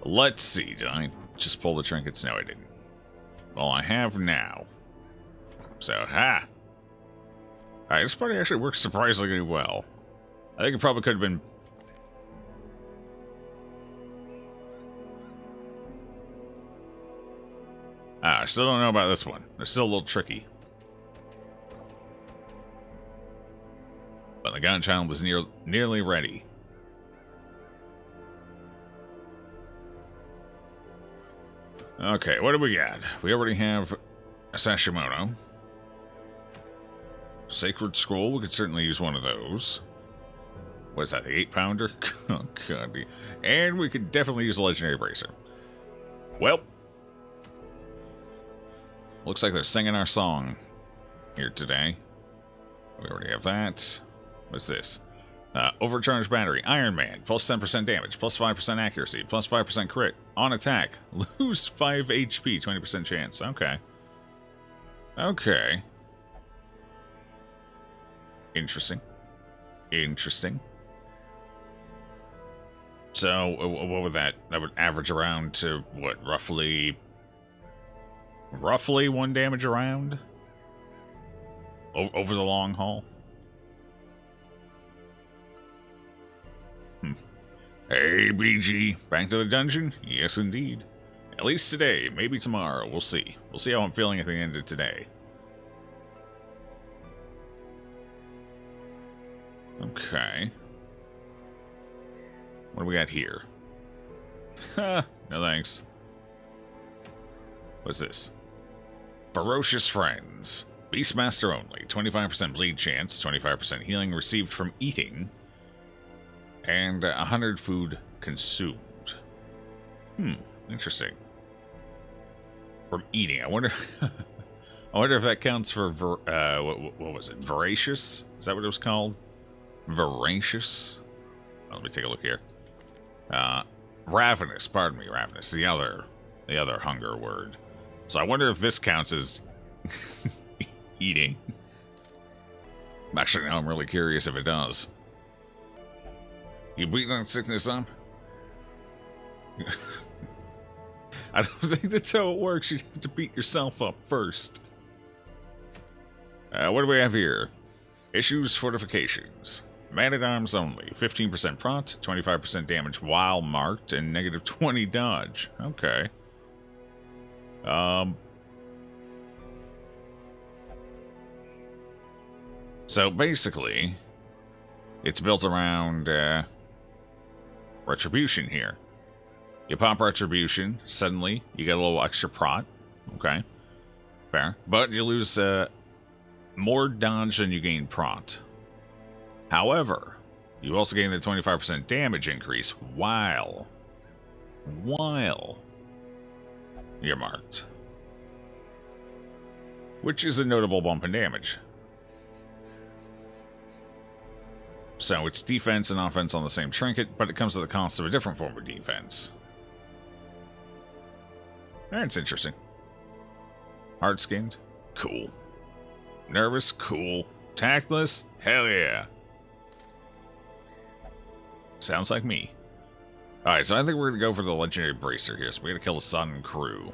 Let's see. Did I just pull the trinkets? No, I didn't. Well, I have now. So, ha! Alright, this party actually works surprisingly well. I think it probably could have been... I still don't know about this one. They're still a little tricky. But the gun channel is nearly ready. Okay, what do we got? We already have a Sashimono. Sacred Scroll, we could certainly use one of those. What is that, the 8-pounder? Oh, God. And we could definitely use a Legendary Bracer. Well. Looks like they're singing our song here today. We already have that. What's this? Overcharged battery. Iron Man. Plus 10% damage. Plus 5% accuracy. Plus 5% crit. On attack. Lose 5 HP. 20% chance. Okay. Okay. Interesting. Interesting. So, what would that... That would average around to, what, roughly 1 damage around? Over the long haul? Hey, BG. Back to the dungeon? Yes, indeed. At least today. Maybe tomorrow. We'll see. We'll see how I'm feeling at the end of today. Okay. What do we got here? Ha! No thanks. What's this? Ferocious Friends. Beastmaster only. 25% bleed chance. 25% healing received from eating. And 100 food consumed. Interesting. From eating. I wonder... I wonder if that counts for... what was it? Voracious? Is that what it was called? Voracious? Let me take a look here. Ravenous. Pardon me, ravenous. The other hunger word. So I wonder if this counts as... eating. Actually, now I'm really curious if it does. You beat that sickness up? I don't think that's how it works. You have to beat yourself up first. What do we have here? Issues fortifications. Man-at-arms only. 15% prot, 25% damage while marked, and negative 20 dodge. Okay. So basically, it's built around retribution here. You pop retribution, suddenly you get a little extra prot. Okay, fair. But you lose more dodge than you gain prot. However, you also gain the 25% damage increase while you're marked. Which is a notable bump in damage. So it's defense and offense on the same trinket, but it comes at the cost of a different form of defense. That's interesting. Hard-skinned? Cool. Nervous? Cool. Tactless? Hell yeah. Sounds like me. Alright, so I think we're going to go for the Legendary Bracer here. So we got to kill the Sodden Crew.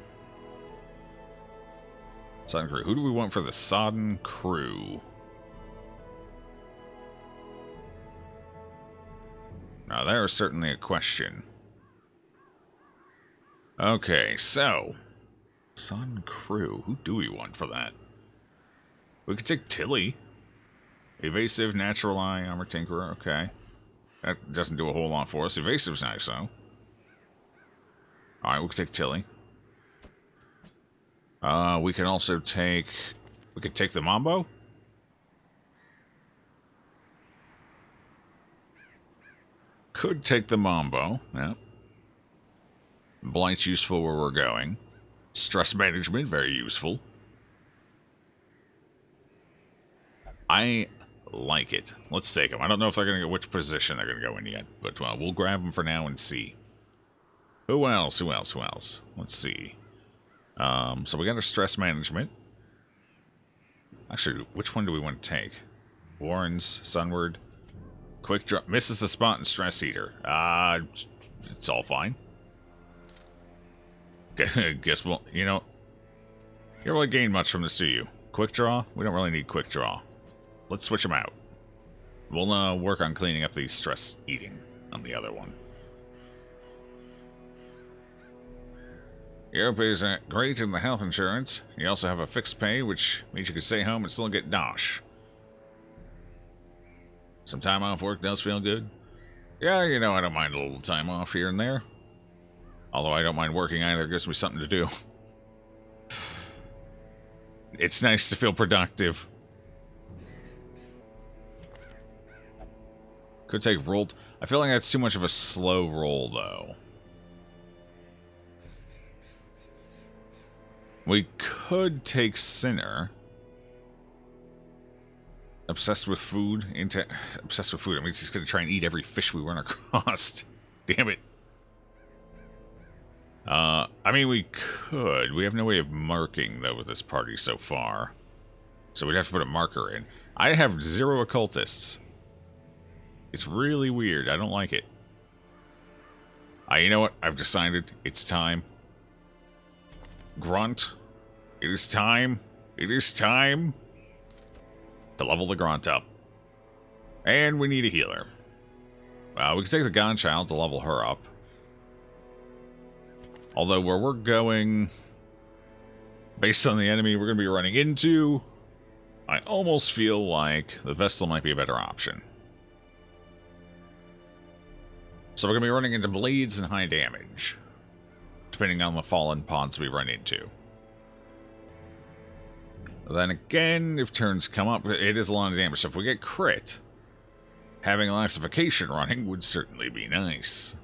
Sodden Crew. Who do we want for the Sodden Crew? Now, there is certainly a question. Okay, so... Sodden Crew. Who do we want for that? We could take Tilly. Evasive, Natural Eye, Armor Tinkerer. Okay. That doesn't do a whole lot for us. Evasive's nice, though. Alright, we could take Tilly. We can also take... We could take the Mambo? Could take the Mambo, yeah. Blight's useful where we're going. Stress management, very useful. I like it. Let's take them. I don't know if they're going to go which position they're going to go in yet, but well, we'll grab them for now and see. Who else? Who else? Who else? Let's see. So we got our stress management. Actually, which one do we want to take? Warren's, Sunward. Quick drop. Misses the spot and stress eater. It's all fine. Guess well, you don't really gain much from this, do you? Quick draw? We don't really need quick draw. Let's switch them out. We'll work on cleaning up the stress eating on the other one. Europe is great in the health insurance. You also have a fixed pay, which means you can stay home and still get dosh. Some time off work does feel good. Yeah, you know, I don't mind a little time off here and there. Although I don't mind working either, it gives me something to do. It's nice to feel productive. Could take rolled. I feel like that's too much of a slow roll, though. We could take Sinner. Obsessed with food. Obsessed with food. I mean, he's going to try and eat every fish we run across. Damn it. I mean, we could. We have no way of marking, though, with this party so far. So we'd have to put a marker in. I have 0 occultists. It's really weird. I don't like it. You know what? I've decided it's time. Grunt. It is time. It is time to level the Grunt up. And we need a healer. We can take the Godchild to level her up. Although where we're going, based on the enemy we're going to be running into, I almost feel like the Vestal might be a better option. So we're going to be running into blades and high damage, depending on the fallen pods we run into. Then again, if turns come up, it is a lot of damage. So if we get crit, having Laxification running would certainly be nice.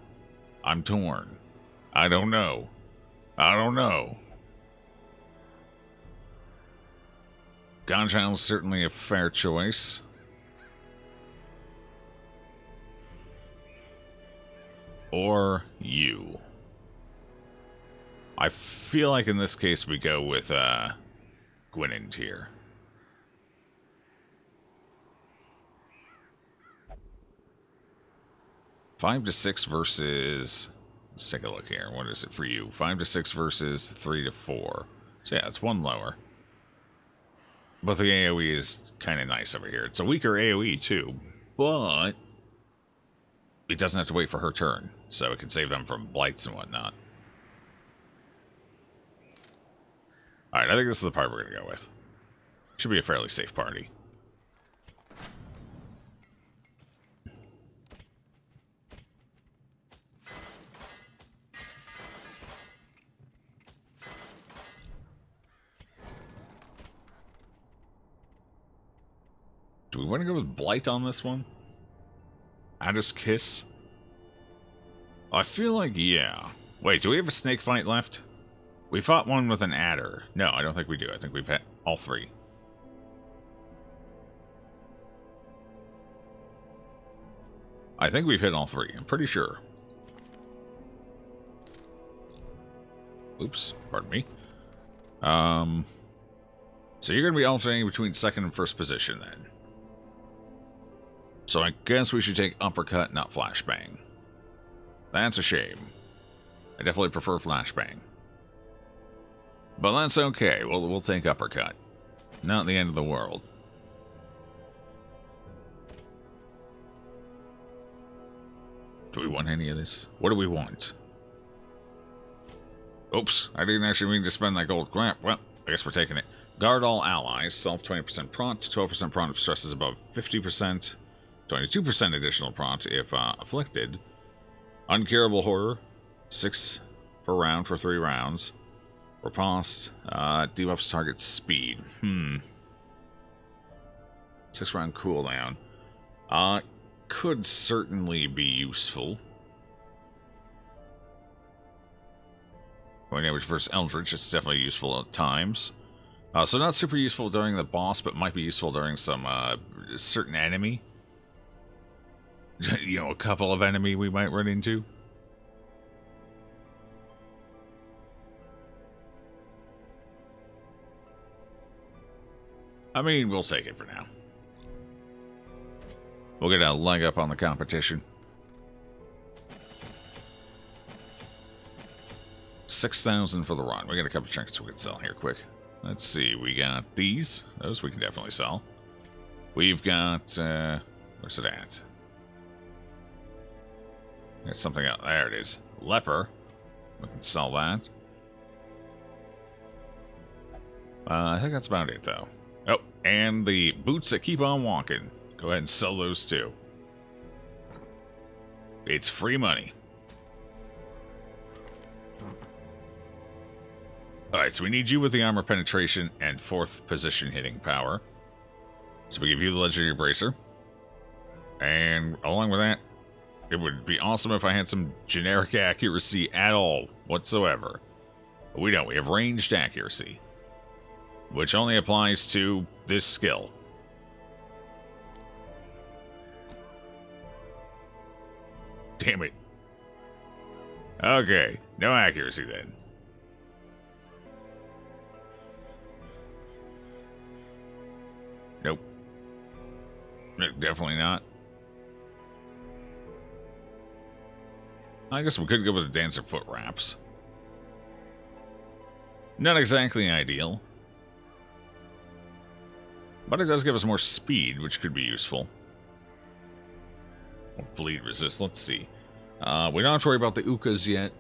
I'm torn. I don't know. I don't know. Godchild is certainly a fair choice. Or you. I feel like in this case we go with Gwynand here. Five to 6 versus... Let's take a look here. What is it for you? 5 to 6 versus 3 to 4. So yeah, it's 1 lower. But the AoE is kind of nice over here. It's a weaker AoE too, but it doesn't have to wait for her turn, so it can save them from blights and whatnot. Alright, I think this is the part we're going to go with. Should be a fairly safe party. Do we want to go with Blight on this one? Adder's Kiss? I feel like, yeah. Wait, do we have a snake fight left? We fought one with an adder. No, I don't think we do. I think we've hit all 3. I think we've hit all 3. I'm pretty sure. Oops, pardon me. So you're going to be alternating between second and first position then. So I guess we should take Uppercut, not Flashbang. That's a shame. I definitely prefer Flashbang. But that's okay. We'll take Uppercut. Not the end of the world. Do we want any of this? What do we want? Oops, I didn't actually mean to spend that gold crap. Well, I guess we're taking it. Guard all allies. Self 20% prompt. 12% prompt if stress is above 50%. 22% additional prompt if afflicted. Uncurable horror. 6 per round for 3 rounds. Riposte. Debuffs target speed. 6 round cooldown. Could certainly be useful. Going damage versus Eldritch, it's definitely useful at times. So not super useful during the boss, but might be useful during some certain enemy. You know, a couple of enemy we might run into. I mean, we'll take it for now. We'll get a leg up on the competition. 6,000 for the run. We got a couple trinkets we can sell here quick. Let's see. We got these. Those we can definitely sell. We've got... where's it at? Got something else. There it is. Leper. We can sell that. I think that's about it, though. Oh, and the boots that keep on walking. Go ahead and sell those, too. It's free money. Alright, so we need you with the armor penetration and 4th position hitting power. So we give you the legendary bracer. And along with that, it would be awesome if I had some generic accuracy at all, whatsoever. But we don't. We have ranged accuracy, which only applies to this skill. Damn it. Okay, no accuracy then. Nope. Definitely not. I guess we could go with the dancer foot wraps. Not exactly ideal. But it does give us more speed, which could be useful. Bleed resist, let's see. We don't have to worry about the Ukas yet,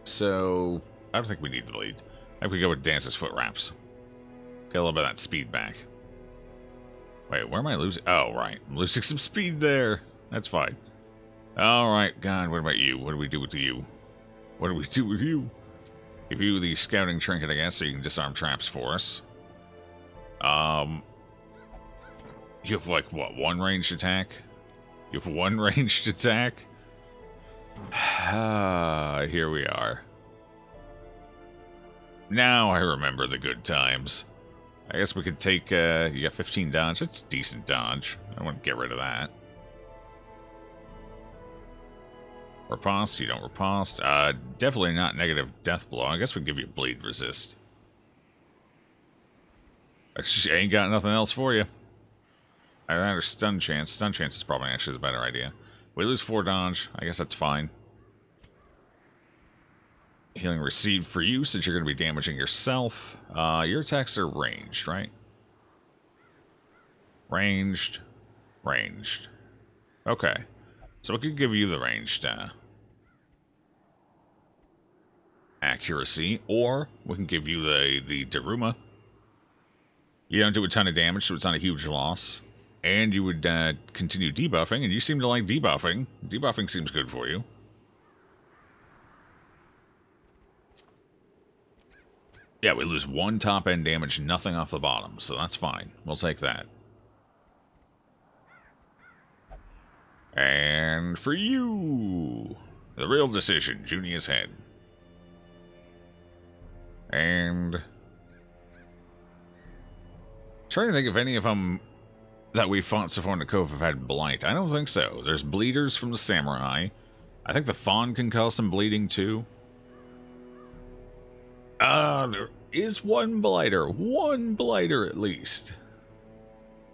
so I don't think we need the bleed. I think we go with dancer's foot wraps. Get a little bit of that speed back. Wait, where am I losing? Oh, right. I'm losing some speed there. That's fine. Alright, God, what about you? What do we do with you? What do we do with you? Give you the scouting trinket, I guess, so you can disarm traps for us. You have, like, what, 1 ranged attack? You have 1 ranged attack? Here we are. Now I remember the good times. I guess we could take, you got 15 dodge. That's decent dodge. I want to get rid of that. Riposte, you don't riposte. Definitely not negative death blow. I guess we give you bleed resist. I ain't got nothing else for you. Either that or stun chance. Stun chance is probably actually the better idea. We lose 4 dodge. I guess that's fine. Healing received for you, since you're going to be damaging yourself. Your attacks are ranged, right? Ranged. Ranged. Okay. So we could give you the ranged accuracy, or we can give you the Daruma. You don't do a ton of damage, so it's not a huge loss. And you would continue debuffing, and you seem to like debuffing. Debuffing seems good for you. Yeah, we lose 1 top-end damage, nothing off the bottom, so that's fine. We'll take that. And for you, the real decision, Junior's head. And trying to think if any of them that we fought so far in the Cove have had blight. I don't think so. There's bleeders from the samurai. I think the fawn can cause some bleeding too. There is 1 blighter. 1 blighter at least.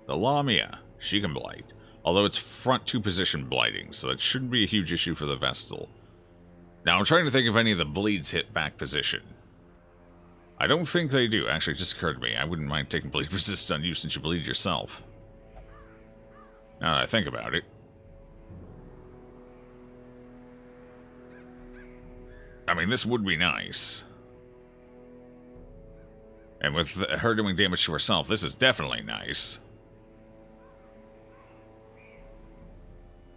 The Lamia. She can blight. Although it's front 2 position blighting, so that shouldn't be a huge issue for the Vestal. Now, I'm trying to think if any of the bleeds hit back position. I don't think they do. Actually, it just occurred to me. I wouldn't mind taking bleed resist on you since you bleed yourself. Now that I think about it. I mean, this would be nice. And with her doing damage to herself, this is definitely nice.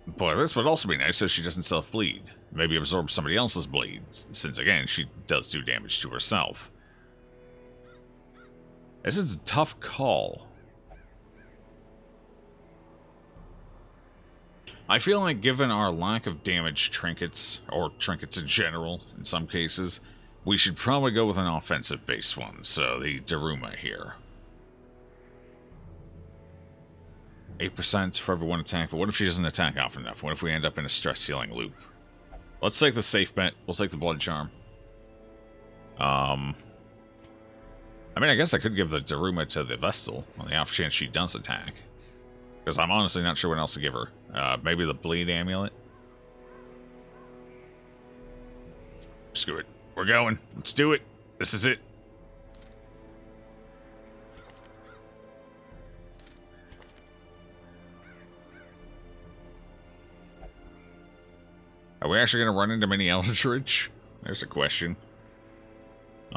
But this would also be nice so she doesn't self-bleed. Maybe absorb somebody else's bleed, since, again, she does do damage to herself. This is a tough call. I feel like given our lack of damage trinkets, or trinkets in general, in some cases, we should probably go with an offensive-based one, so the Daruma here. 8% for every 1 attack, but what if she doesn't attack often enough? What if we end up in a stress-healing loop? Let's take the safe bet. We'll take the Blood Charm. I mean, I guess I could give the Daruma to the Vestal, on the off chance she does attack. Because I'm honestly not sure what else to give her. Maybe the Bleed Amulet? Screw it. We're going. Let's do it. This is it. Are we actually going to run into mini Eldritch? There's a question.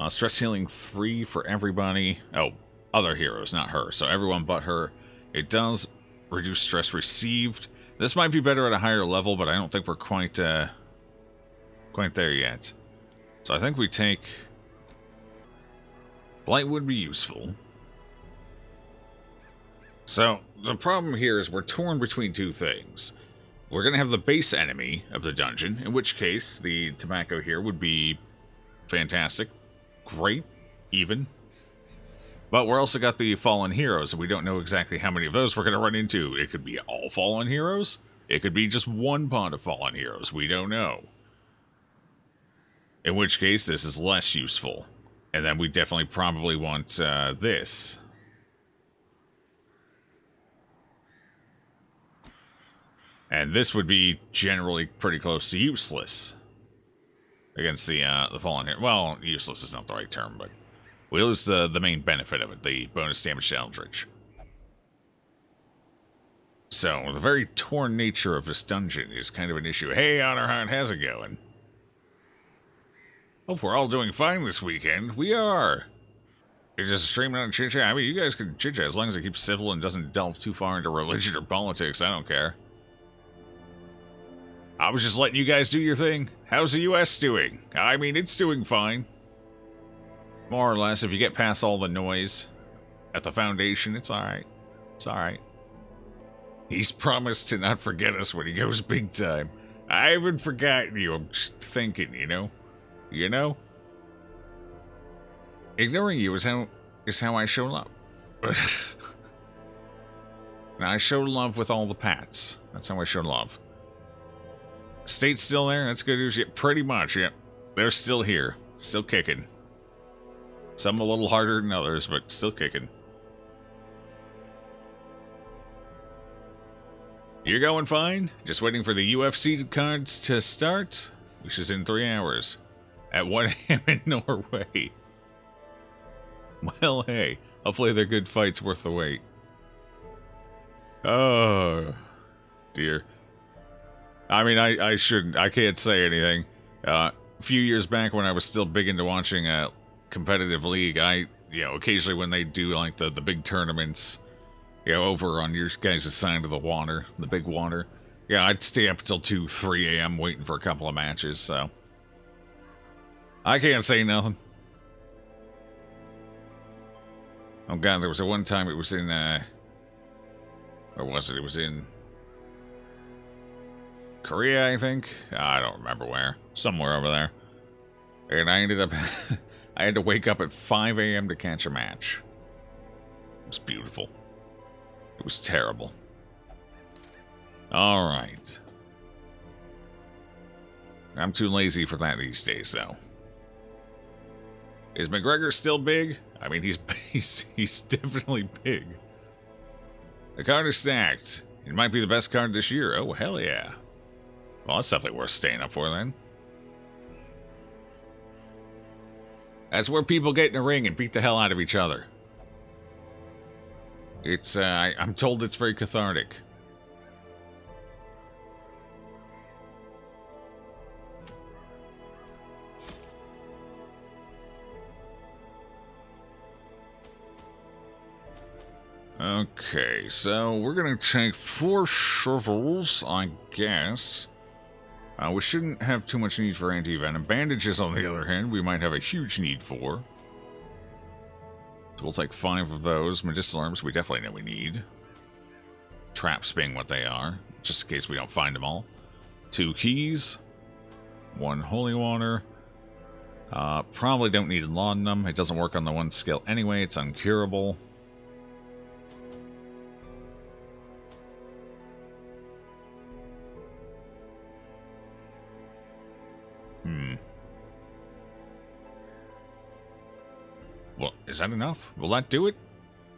Stress healing 3 for everybody. Oh, other heroes, not her. So everyone but her. It does reduce stress received. This might be better at a higher level, but I don't think we're quite there yet. So I think we take... Blight would be useful. So the problem here is we're torn between two things. We're going to have the base enemy of the dungeon, in which case the tobacco here would be fantastic. Great, even. But we're also got the fallen heroes, and we don't know exactly how many of those we're going to run into. It could be all fallen heroes. It could be just one pot of fallen heroes. We don't know. In which case, this is less useful. And then we definitely probably want this. And this would be generally pretty close to useless against the fallen hero. Well, useless is not the right term, but we lose the main benefit of it, the bonus damage to Eldritch. So, the very torn nature of this dungeon is kind of an issue. Hey, Honorhound, how's it going? Hope we're all doing fine this weekend. We are. You're just streaming on chit-chat. I mean, you guys can chit-chat as long as it keeps civil and doesn't delve too far into religion or politics. I don't care. I was just letting you guys do your thing. How's the U.S. doing? I mean, it's doing fine. More or less, if you get past all the noise at the Foundation, it's alright. It's alright. He's promised to not forget us when he goes big time. I haven't forgotten you, I'm just thinking, you know? You know? Ignoring you is how I show love. And I show love with all the pats. That's how I show love. State's still there? That's good news. Yeah, pretty much, yeah. They're still here. Still kicking. Some a little harder than others, but still kicking. You're going fine? Just waiting for the UFC cards to start? Which is in 3 hours. At 1 a.m. in Norway. Well, hey. Hopefully they're good fights worth the wait. Oh, dear. I mean, I can't say anything. A few years back when I was still big into watching a competitive league, occasionally when they do like the big tournaments, over on your guys' side of the water, the big water, I'd stay up till 2, 3 a.m. waiting for a couple of matches, so I can't say nothing. Oh god, there was a one time it was in, where was it? It was in Korea, I think? I don't remember where. Somewhere over there. And I ended up... I had to wake up at 5 a.m. to catch a match. It was beautiful. It was terrible. Alright. I'm too lazy for that these days, though. Is McGregor still big? I mean, he's definitely big. The card is stacked. It might be the best card this year. Oh, hell yeah. Well, that's definitely worth staying up for, then. That's where people get in a ring and beat the hell out of each other. It's, I'm told it's very cathartic. Okay, so we're gonna take 4 shovels, I guess. We shouldn't have too much need for anti-venom. Bandages, on the other hand, we might have a huge need for. So we'll take 5 of those. Medicinal herbs, we definitely know we need. Traps being what they are, just in case we don't find them all. 2 keys. 1 holy water. Probably don't need laudanum. It doesn't work on the 1 skill anyway. It's uncurable. Well, is that enough? Will that do it?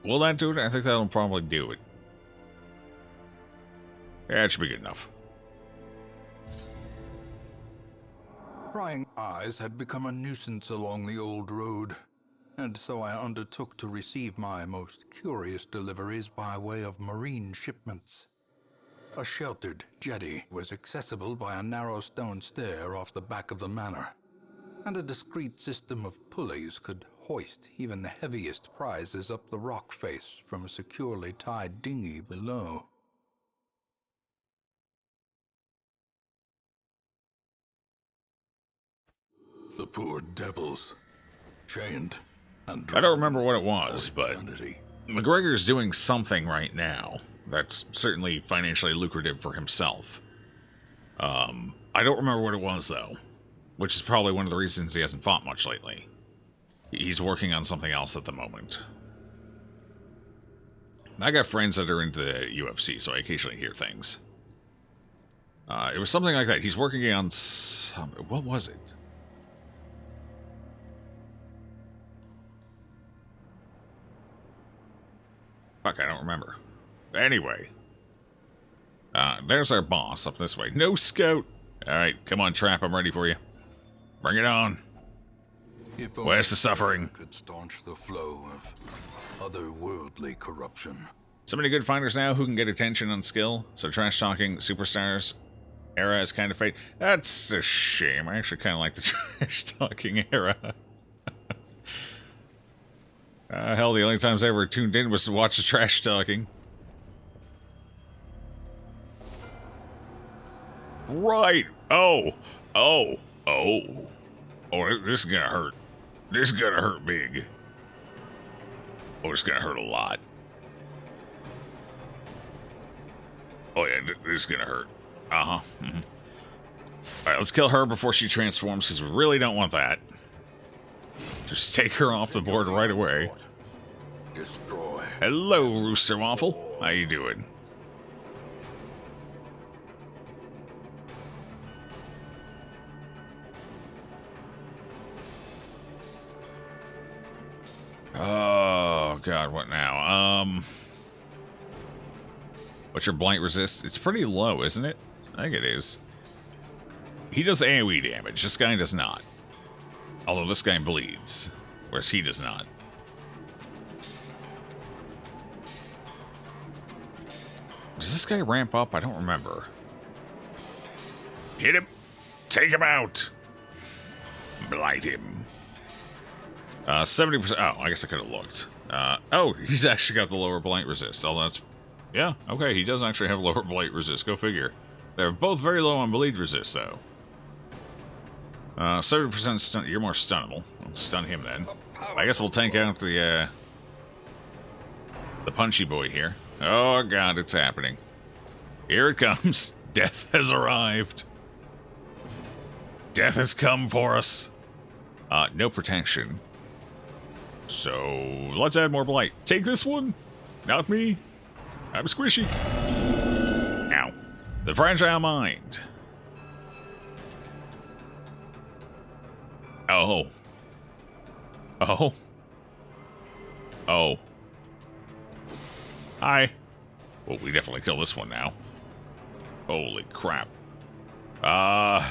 Will that do it? I think that'll probably do it. Yeah, it should be good enough. Prying eyes had become a nuisance along the old road, and so I undertook to receive my most curious deliveries by way of marine shipments. A sheltered jetty was accessible by a narrow stone stair off the back of the manor, and a discreet system of pulleys could hoist even the heaviest prizes up the rock face from a securely tied dinghy below. The poor devils, chained and I don't remember what it was, but eternity. McGregor's doing something right now that's certainly financially lucrative for himself. I don't remember what it was, though, which is probably one of the reasons he hasn't fought much lately. He's working on something else at the moment. I got friends that are into the UFC, so I occasionally hear things. It was something like that. He's working on some... What was it? Fuck, I don't remember. Anyway. There's our boss up this way. No scout! Alright, come on, Trap. I'm ready for you. Bring it on. Where's the suffering? Could staunch the flow of otherworldly corruption. So many good fighters now who can get attention on skill. So trash-talking superstars era is kind of fade. That's a shame. I actually kind of like the trash-talking era. Hell, the only times I ever tuned in was to watch the trash-talking. Right. Oh, this is gonna hurt. This is gonna hurt big. Oh, it's gonna hurt a lot. Oh yeah, this is gonna hurt. Uh-huh. Mm-hmm. Alright, let's kill her before she transforms, because we really don't want that. Just take her off the board right away. Destroy. Hello, Rooster Waffle. How you doing? Oh, God, what now? What's your blight resist? It's pretty low, isn't it? I think it is. He does AoE damage. This guy does not. Although this guy bleeds, whereas he does not. Does this guy ramp up? I don't remember. Hit him. Take him out. Blight him. 70%. Oh, I guess I could have looked. Oh, he's actually got the lower blight resist. Oh, that's... Yeah, okay, he does actually have lower blight resist. Go figure. They're both very low on bleed resist, though. 70% stun. You're more stunnable. I'll stun him then. I guess we'll tank out the punchy boy here. Oh, God, it's happening. Here it comes. Death has arrived. Death has come for us. No protection. So, let's add more blight. Take this one. Not me. I'm squishy. Ow. The fragile mind. Oh. Oh. Oh. Hi. Well, we definitely kill this one now. Holy crap. How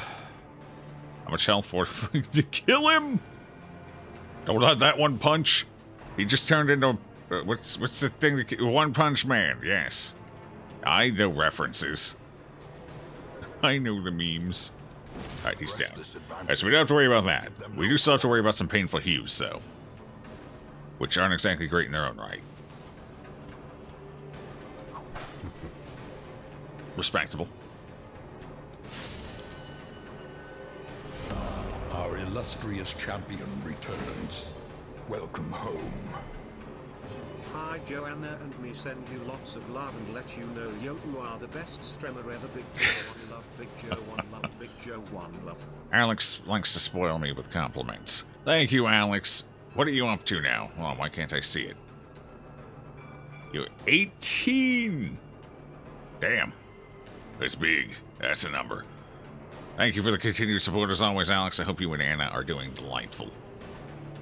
much health for to kill him? Don't let that one punch. He just turned into what's the thing? One Punch Man. Yes, I know references. I know the memes. All right, he's down. All right, so we don't have to worry about that. We do still have to worry about some painful hues, though, which aren't exactly great in their own right. Respectable. Our illustrious champion returns. Welcome home. Hi Joanna and me send you lots of love and let you know you are the best streamer ever. Big Joe, one love, Big Joe, one love, Big Joe, one love. Alex likes to spoil me with compliments. Thank you, Alex. What are you up to now? Oh, why can't I see it? You're 18! Damn. That's big. That's a number. Thank you for the continued support as always, Alex. I hope you and Anna are doing delightful.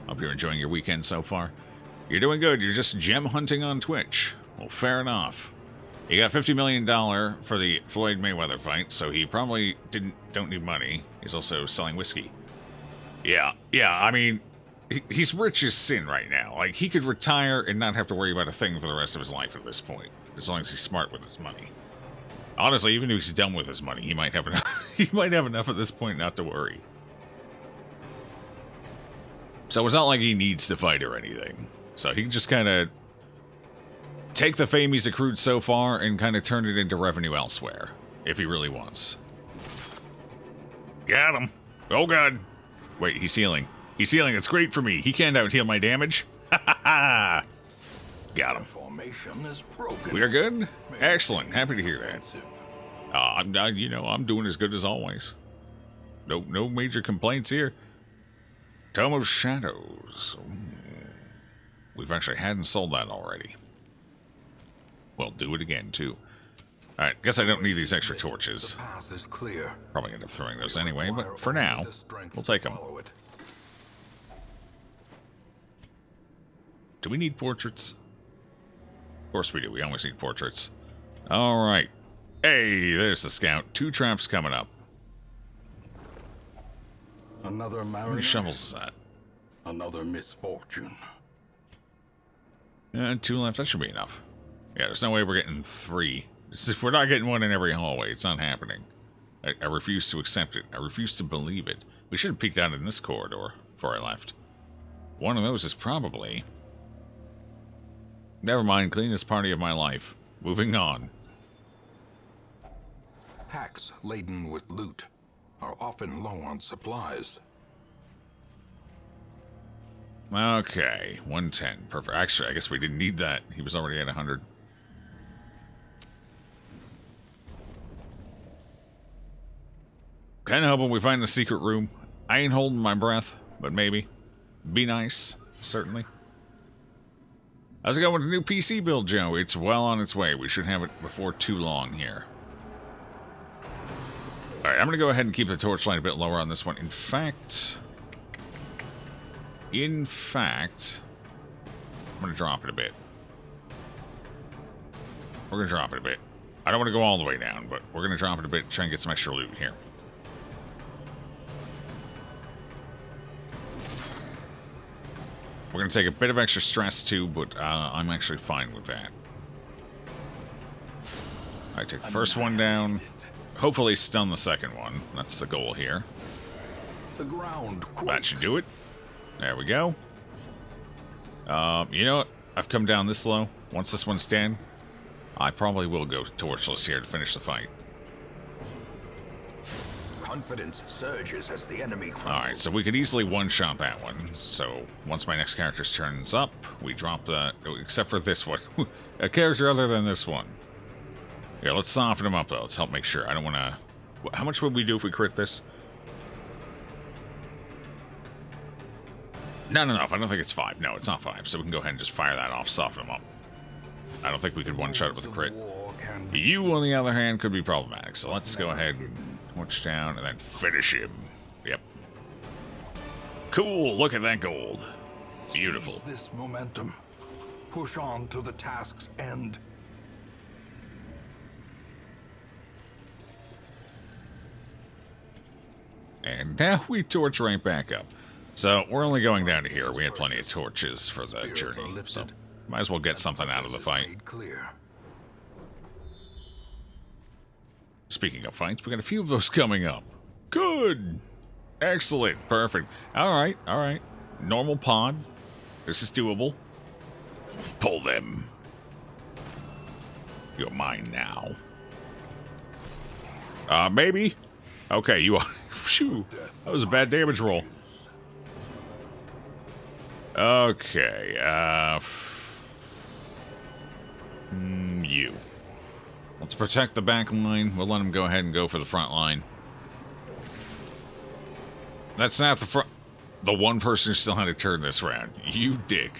Hope you're enjoying your weekend so far. You're doing good. You're just gem hunting on Twitch. Well, fair enough. He got $50 million for the Floyd Mayweather fight, so he probably don't need money. He's also selling whiskey. Yeah, I mean, he's rich as sin right now. Like, he could retire and not have to worry about a thing for the rest of his life at this point, as long as he's smart with his money. Honestly, even if he's done with his money, he might have enough. He might have enough at this point not to worry. So it's not like he needs to fight or anything. So he can just kind of take the fame he's accrued so far and kind of turn it into revenue elsewhere, if he really wants. Got him. Oh, God. Wait, he's healing. He's healing. It's great for me. He can't out-heal my damage. Ha ha ha! Got him. Formation is broken. We are good? Excellent. Happy to hear that. I'm doing as good as always. No major complaints here. Tome of Shadows. Ooh. We've actually had and sold that already. Well, do it again, too. Alright, guess I don't need these extra torches. The path is clear. Probably end up throwing those anyway, but for now, we'll take them. Do we need portraits? Of course we do. We always need portraits. Alright. Hey, there's the scout. 2 traps coming up. Another mariner. How many shovels is that? Another misfortune. 2 left. That should be enough. Yeah, there's no way we're getting 3. We're not getting one in every hallway. It's not happening. I refuse to accept it. I refuse to believe it. We should have peeked out in this corridor before I left. One of those is probably... Never mind. Cleanest party of my life. Moving on. Packs laden with loot are often low on supplies. Okay, 110. Perfect. Actually, I guess we didn't need that. He was already at 100. Kinda hoping we find the secret room. I ain't holding my breath, but maybe. Be nice, certainly. How's it going with the new PC build, Joe? It's well on its way. We should have it before too long here. Alright, I'm gonna go ahead and keep the torchlight a bit lower on this one. In fact, I'm gonna drop it a bit. We're gonna drop it a bit. I don't want to go all the way down, but we're gonna drop it a bit, try and get some extra loot here. We're going to take a bit of extra stress, too, but I'm actually fine with that. I take the first one down. Hopefully stun the second one. That's the goal here. The ground quakes. That should do it. There we go. You know what? I've come down this low. Once this one's dead, I probably will go torchless here to finish the fight. Confidence surges as the enemy crumbles. Alright, so we could easily one-shot that one. So, once my next character's turns up, we drop the... Except for this one. A character other than this one. Yeah, let's soften him up, though. Let's help make sure. I don't want to... How much would we do if we crit this? Not enough. I don't think it's 5. No, it's not 5. So we can go ahead and just fire that off, soften him up. I don't think we could one-shot it with a crit. You, on the other hand, could be problematic. So let's go ahead and... Watch down and then finish him. Yep. Cool. Look at that gold. Beautiful. Seize this momentum. Push on to the task's end. And now we torch right back up. So we're only going down to here. We had plenty of torches for the journey, so might as well get something out of the fight. Speaking of fights, we got a few of those coming up. Good. Excellent. Perfect. Alright, alright. Normal pod. This is doable. Pull them. You're mine now. Maybe. Okay, you are. Phew. That was a bad damage roll. Okay, you. Let's protect the back line. We'll let him go ahead and go for the front line. That's not the front. The one person who still had to turn this round. You dick.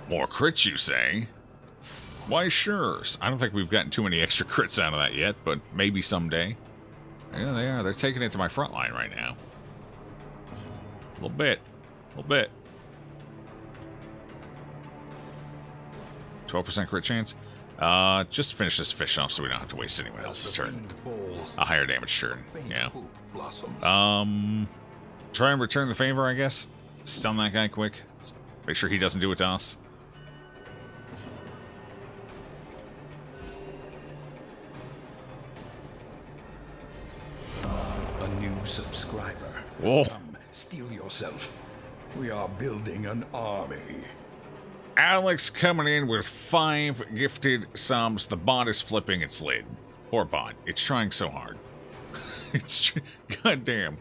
More crits, you say? Why, sure. I don't think we've gotten too many extra crits out of that yet, but maybe someday. Yeah, they are. They're taking it to my front line right now. A little bit. A little bit. 12% crit chance. Just finish this fish off so we don't have to waste anyone else's turn. A higher damage turn. Yeah. Try and return the favor, I guess. Stun that guy quick. Make sure he doesn't do it to us. A new subscriber. Whoa. Come, steel yourself. We are building an army. Alex coming in with 5 gifted subs. The bot is flipping its lid. Poor bot. It's trying so hard. Goddamn.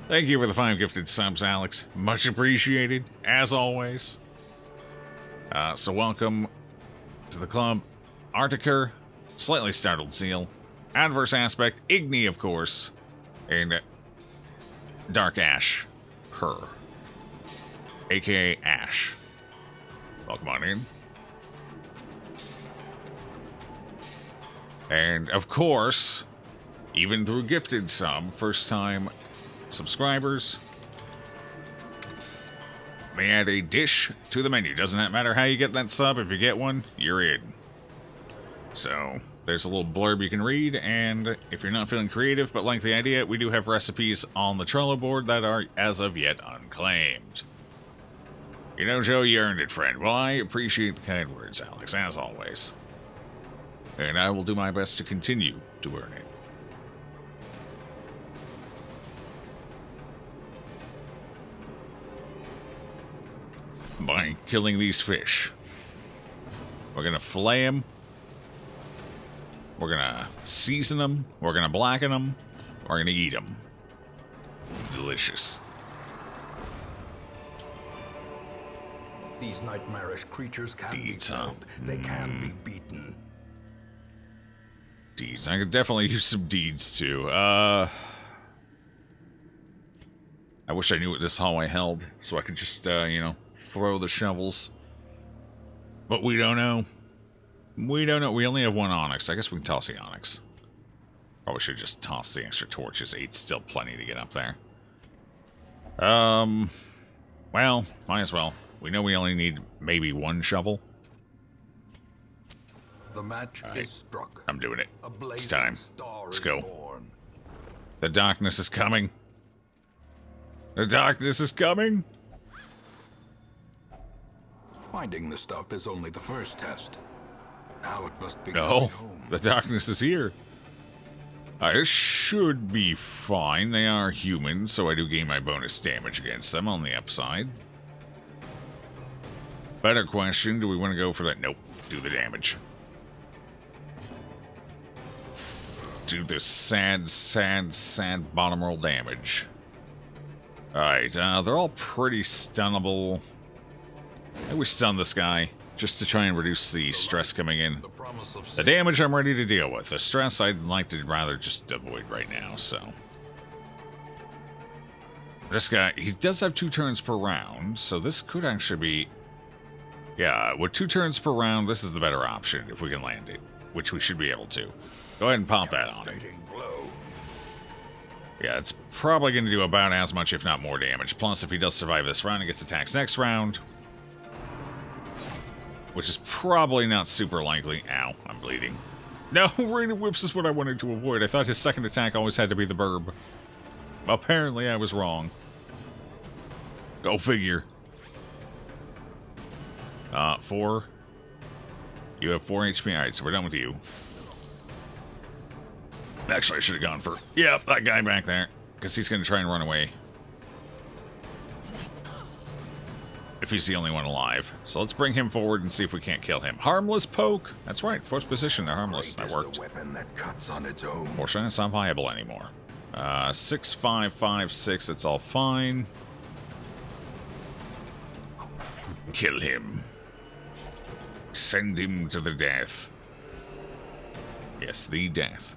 Thank you for the 5 gifted subs, Alex. Much appreciated, as always. So welcome to the club. Artiker, Slightly Startled Seal, Adverse Aspect, Igni, of course, and Dark Ash, her, aka Ash. Welcome on in. And, of course, even through gifted sub, first-time subscribers may add a dish to the menu. Doesn't matter how you get that sub. If you get one, you're in. So, there's a little blurb you can read, and if you're not feeling creative but like the idea, we do have recipes on the Trello board that are, as of yet, unclaimed. You know, Joe, you earned it, friend. Well, I appreciate the kind words, Alex, as always. And I will do my best to continue to earn it. By killing these fish. We're gonna fillet them. We're gonna season them. We're gonna blacken them. We're gonna eat them. Delicious. These nightmarish creatures can Deeds, be huh? killed. They can be beaten. Deeds. I could definitely use some deeds, too. I wish I knew what this hallway held, so I could just, you know, throw the shovels. But we don't know. We don't know. We only have 1 onyx. I guess we can toss the onyx. Probably should just toss the extra torches. 8's still plenty to get up there. Well, might as well. We know we only need maybe 1 shovel. The match Right. is struck. I'm doing it. A It's blazing time. star Let's is go. born. The darkness is coming. The darkness is coming. Finding the stuff is only the first test. Now it must be No, carried home. the darkness is here. This should be fine. They are humans, so I do gain my bonus damage against them on the upside. Better question, do we want to go for that? Nope. Do the damage. Do the sad, sad, sad bottom roll damage. Alright, they're all pretty stunnable. I we stun this guy, just to try and reduce the stress coming in. The promise of The damage I'm ready to deal with. The stress I'd like to rather just avoid right now, so. This guy, he does have 2 turns per round, so this could actually be... Yeah, with 2 turns per round, this is the better option if we can land it, which we should be able to. Go ahead and pop that on him. Devastating blow. Yeah, it's probably going to do about as much, if not more damage. Plus, if he does survive this round, he gets attacks next round. Which is probably not super likely. Ow, I'm bleeding. No, Rain of Whips is what I wanted to avoid. I thought his second attack always had to be the burb. Apparently, I was wrong. Go figure. 4. You have 4 HP. Alright, so we're done with you. Actually, I should have gone for... Yep, that guy back there. Because he's going to try and run away. If he's the only one alive. So let's bring him forward and see if we can't kill him. Harmless poke! That's right, 4th position, they're harmless. Great That is worked. the weapon that cuts on its own. Fortunately, it's not viable anymore. 6, 5, 5, 6, it's all fine. Kill him. Send him to the death. Yes, the death.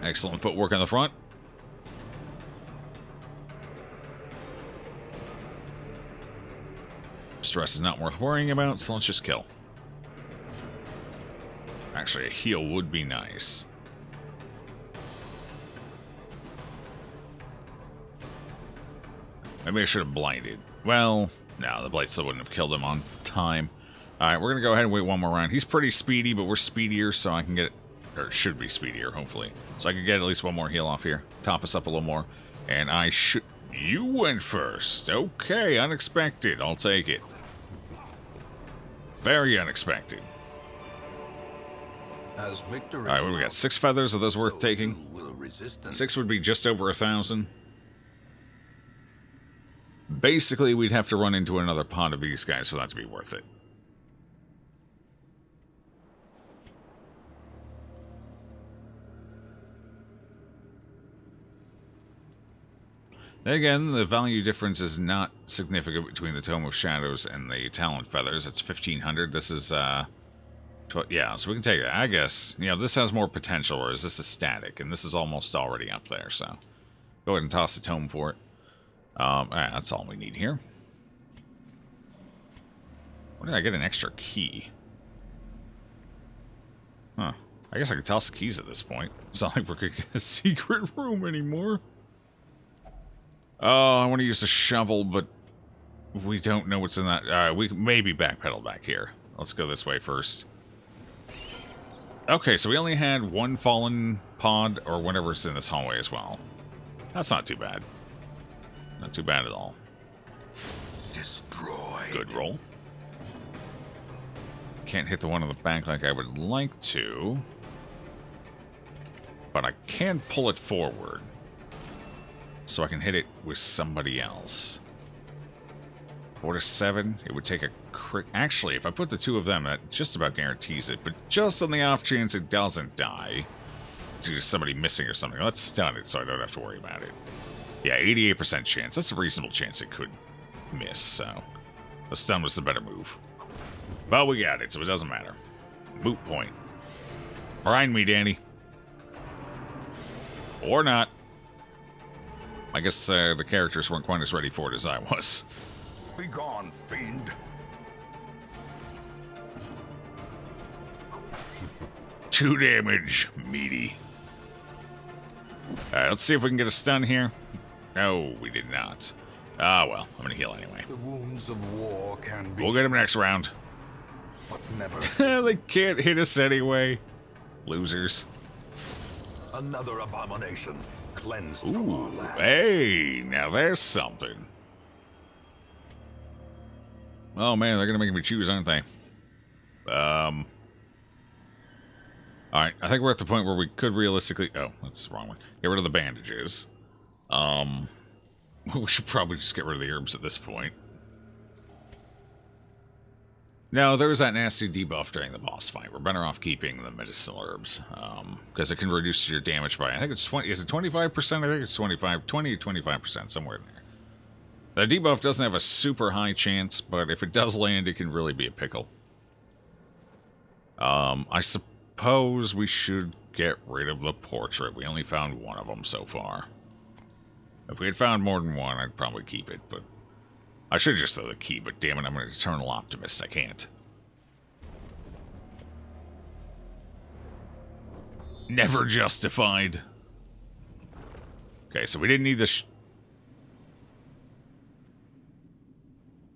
Excellent footwork on the front. Stress is not worth worrying about, so let's just kill. Actually, a heal would be nice. Maybe I should have blinded. Well, no, the blight still wouldn't have killed him on time. Alright, we're going to go ahead and wait one more round. He's pretty speedy, but we're speedier, so I can get... Or should be speedier, hopefully. So I can get at least one more heal off here. Top us up a little more. And I should... You went first. Okay, unexpected. I'll take it. Very unexpected. As victory. Alright, what do we got? 6 feathers. Are those worth taking? 6 would be just over 1,000. Basically, we'd have to run into another pod of these guys for that to be worth it. Again, the value difference is not significant between the Tome of Shadows and the Talon Feathers. It's 1,500. This is, yeah, so we can take it. I guess, you know, this has more potential, whereas this is static, and this is almost already up there, so go ahead and toss the Tome for it. Alright, that's all we need here. When did I get an extra key? Huh. I guess I could toss the keys at this point. It's not like we're gonna get a secret room anymore. Oh, I want to use a shovel, but we don't know what's in that. We can maybe backpedal back here. Let's go this way first. Okay, so we only had one fallen pod, or whatever's in this hallway as well. That's not too bad. Not too bad at all. Destroyed. Good roll. Can't hit the one on the back like I would like to. But I can pull it forward. So I can hit it with somebody else. 4 to 7. It would take a crit. Actually, if I put the 2 of them, that just about guarantees it. But just on the off chance it doesn't die, due to somebody missing or something, let's stun it so I don't have to worry about it. Yeah, 88% chance. That's a reasonable chance it could miss, so the stun was the better move. But we got it, so it doesn't matter. Boot point. Brine me, Danny. Or not. I guess the characters weren't quite as ready for it as I was. Begone, fiend. 2 damage, meaty. Alright, let's see if we can get a stun here. No, we did not. Ah, well, I'm gonna heal anyway. The wounds of war can be. We'll get him next round. But never. They can't hit us anyway. Losers. Another abomination cleansed from our Ooh, land. hey, now there's something. Oh man, they're gonna make me choose, aren't they? Alright, I think we're at the point where we could realistically... Oh, that's the wrong one. Get rid of the bandages. We should probably just get rid of the herbs at this point. No, there was that nasty debuff during the boss fight. We're better off keeping the medicinal herbs. Because it can reduce your damage by... I think it's 20... Is it 25%? I think it's 25... 20 to 25%, somewhere in there. The debuff doesn't have a super high chance, but if it does land, it can really be a pickle. I suppose we should get rid of the portrait. We only found one of them so far. If we had found more than one, I'd probably keep it, but... I should just throw the key, but damn it, I'm an eternal optimist. I can't. Never justified. Okay, so we didn't need the...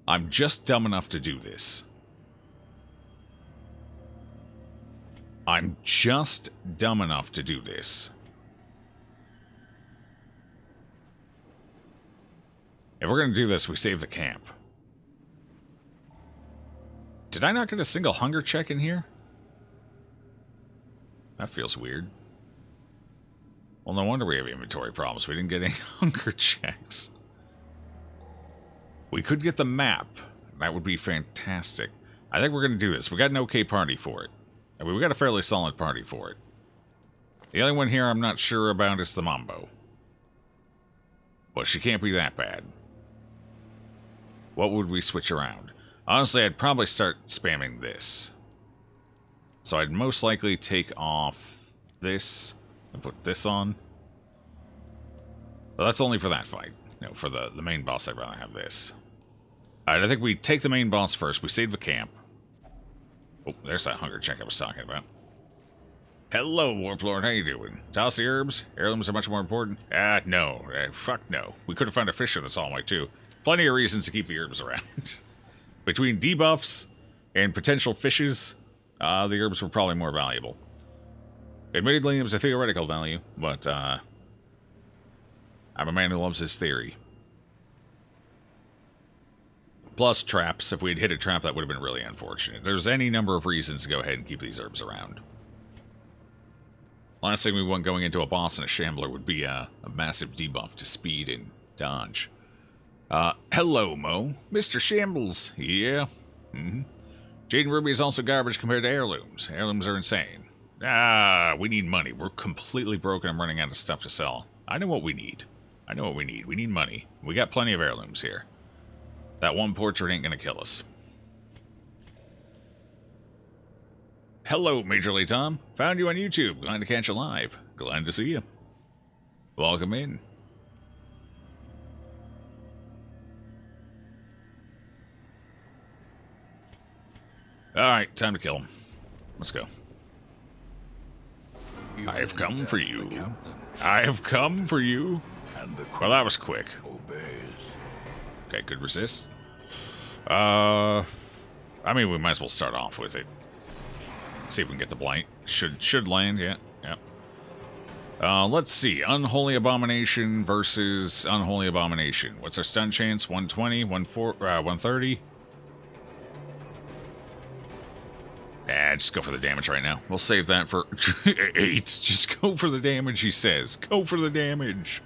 I'm just dumb enough to do this. I'm just dumb enough to do this. If we're going to do this, we save the camp. Did I not get a single hunger check in here? That feels weird. Well, no wonder we have inventory problems. We didn't get any hunger checks. We could get the map. That would be fantastic. I think we're going to do this. We got an okay party for it. I mean, we got a fairly solid party for it. The only one here I'm not sure about is the Mambo. But she can't be that bad. What would we switch around? Honestly, I'd probably start spamming this. So I'd most likely take off this and put this on. But that's only for that fight. No, for the main boss, I'd rather have this. Alright, I think we take the main boss first. We save the camp. Oh, there's that hunger check I was talking about. Hello, Warplord. How you doing? Toss the herbs? Heirlooms are much more important. No. Fuck no. We could have found a fisher this all way, too. Plenty of reasons to keep the herbs around. Between debuffs and potential fishes, the herbs were probably more valuable. Admittedly, it was a theoretical value, but, I'm a man who loves his theory. Plus traps. If we had hit a trap, that would have been really unfortunate. There's any number of reasons to go ahead and keep these herbs around. Last thing we want going into a boss and a shambler would be a massive debuff to speed and dodge. Hello, Mo. Mr. Shambles. Yeah. Jade and Ruby is also garbage compared to heirlooms. Heirlooms are insane. We need money. We're completely broken and running out of stuff to sell. I know what we need. We need money. We got plenty of heirlooms here. That one portrait ain't gonna kill us. Hello, Major League Tom. Found you on YouTube. Glad to catch you live. Glad to see you. Welcome in. Alright, time to kill him. Let's go. I have come for you. I have come for you. Well, that was quick. Okay, could resist. I mean, we might as well start off with it. See if we can get the blight. Should land, yeah. Let's see. Unholy Abomination versus Unholy Abomination. What's our stun chance? 120, 130. Just go for the damage right now. We'll save that for 8. Just go for the damage, he says. Go for the damage.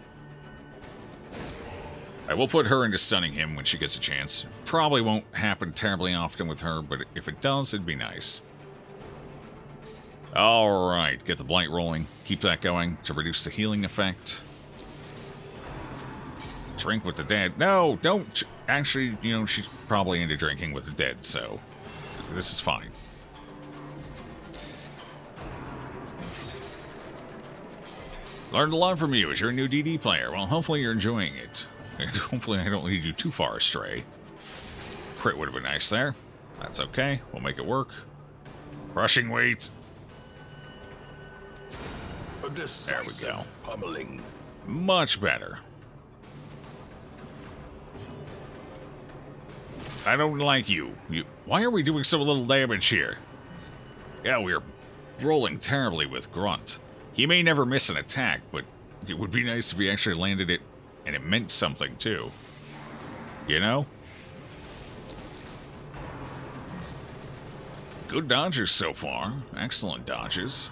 I will put her into stunning him when she gets a chance. Probably won't happen terribly often with her, but if it does, it'd be nice. Alright, get the blight rolling. Keep that going to reduce the healing effect. Drink with the dead. No, don't. Actually, you know, she's probably into drinking with the dead, so this is fine. Learned a lot from you as you're a new DD player. Well, hopefully you're enjoying it. And hopefully I don't lead you too far astray. Crit would have been nice there. That's okay. We'll make it work. Crushing weight. There we go. Pummeling. Much better. I don't like you. Why are we doing so little damage here? Yeah, we're rolling terribly with Grunt. He may never miss an attack, but it would be nice if he actually landed it and it meant something too. You know? Good dodges so far. Excellent dodges.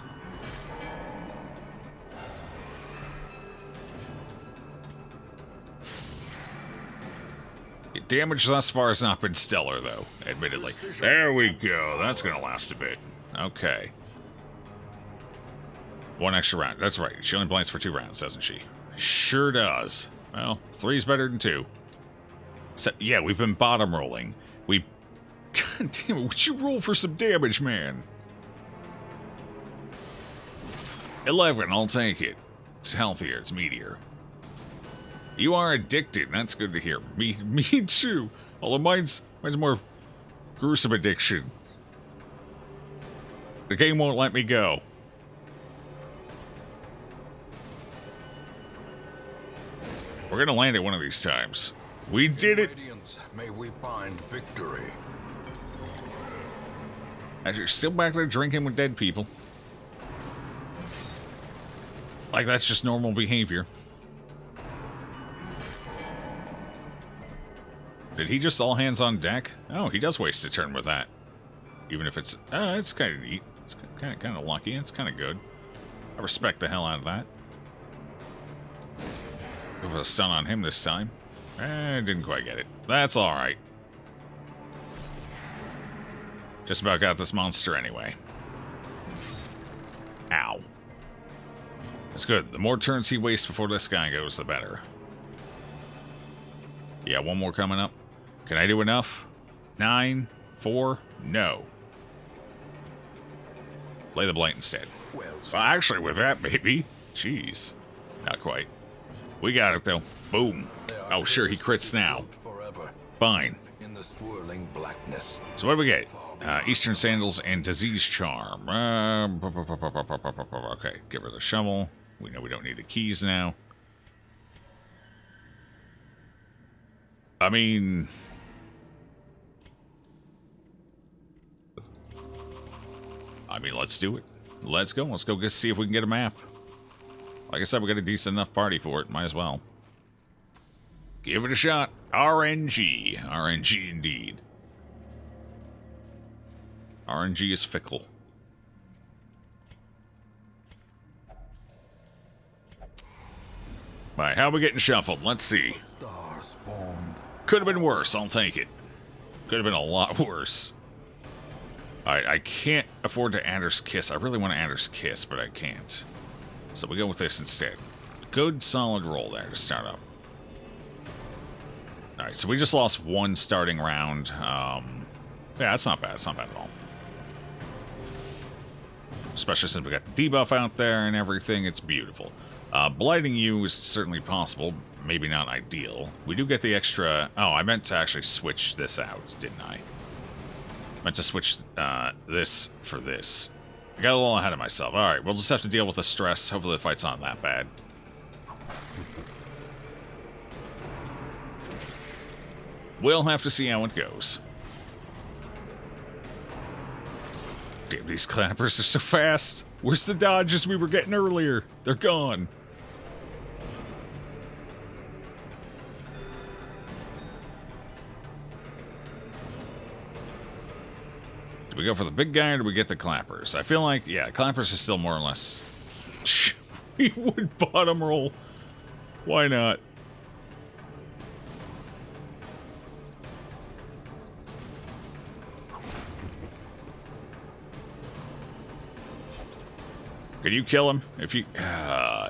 Damage thus far has not been stellar, though, admittedly. There we go. That's going to last a bit. Okay. 1 extra round. That's right. She only blinds for 2 rounds, doesn't she? Sure does. Well, 3's better than 2. So, yeah, we've been bottom rolling. God damn it, would you roll for some damage, man? 11, I'll take it. It's healthier, it's meatier. You are addicted, that's good to hear. Me too. Although mine's more gruesome addiction. The game won't let me go. We're gonna land it one of these times. We did it! May we find victory. As you're still back there drinking with dead people. Like that's just normal behavior. Did he just all hands on deck? Oh, he does waste a turn with that. Even if it's... it's kind of neat. It's kind of lucky. It's kind of good. I respect the hell out of that. Go for a stun on him this time. Didn't quite get it. That's alright. Just about got this monster anyway. Ow. That's good. The more turns he wastes before this guy goes, the better. Yeah, one more coming up. Can I do enough? 9, 4, no. Lay the blight instead. Well, actually, with that, baby. Jeez. Not quite. We got it, though. Boom. Oh, sure, he crits now. Fine. In the swirling blackness. So what do we get? Eastern Sandals and Disease Charm. Okay, get rid of the shovel. We know we don't need the keys now. I mean... let's do it. Let's go. Let's go see if we can get a map. Like I said, we got a decent enough party for it. Might as well. Give it a shot. RNG. RNG indeed. RNG is fickle. Alright, how are we getting shuffled? Let's see. Star spawned. Could have been worse. I'll take it. Could have been a lot worse. Alright, I can't afford to Adder's Kiss. I really want to Adder's Kiss, but I can't. So we go with this instead. Good solid roll there to start up. Alright, so we just lost one starting round. Yeah, that's not bad. It's not bad at all. Especially since we got the debuff out there and everything. It's beautiful. Blighting you is certainly possible. Maybe not ideal. We do get the extra... Oh, I meant to actually switch this out, didn't I? Meant to switch this for this. I got a little ahead of myself. Alright, we'll just have to deal with the stress. Hopefully the fight's not that bad. We'll have to see how it goes. Damn, these clappers are so fast. Where's the dodges we were getting earlier? They're gone. Do we go for the big guy or do we get the clappers? I feel like, yeah, clappers is still more or less... We would bottom roll. Why not? Can you kill him? If you...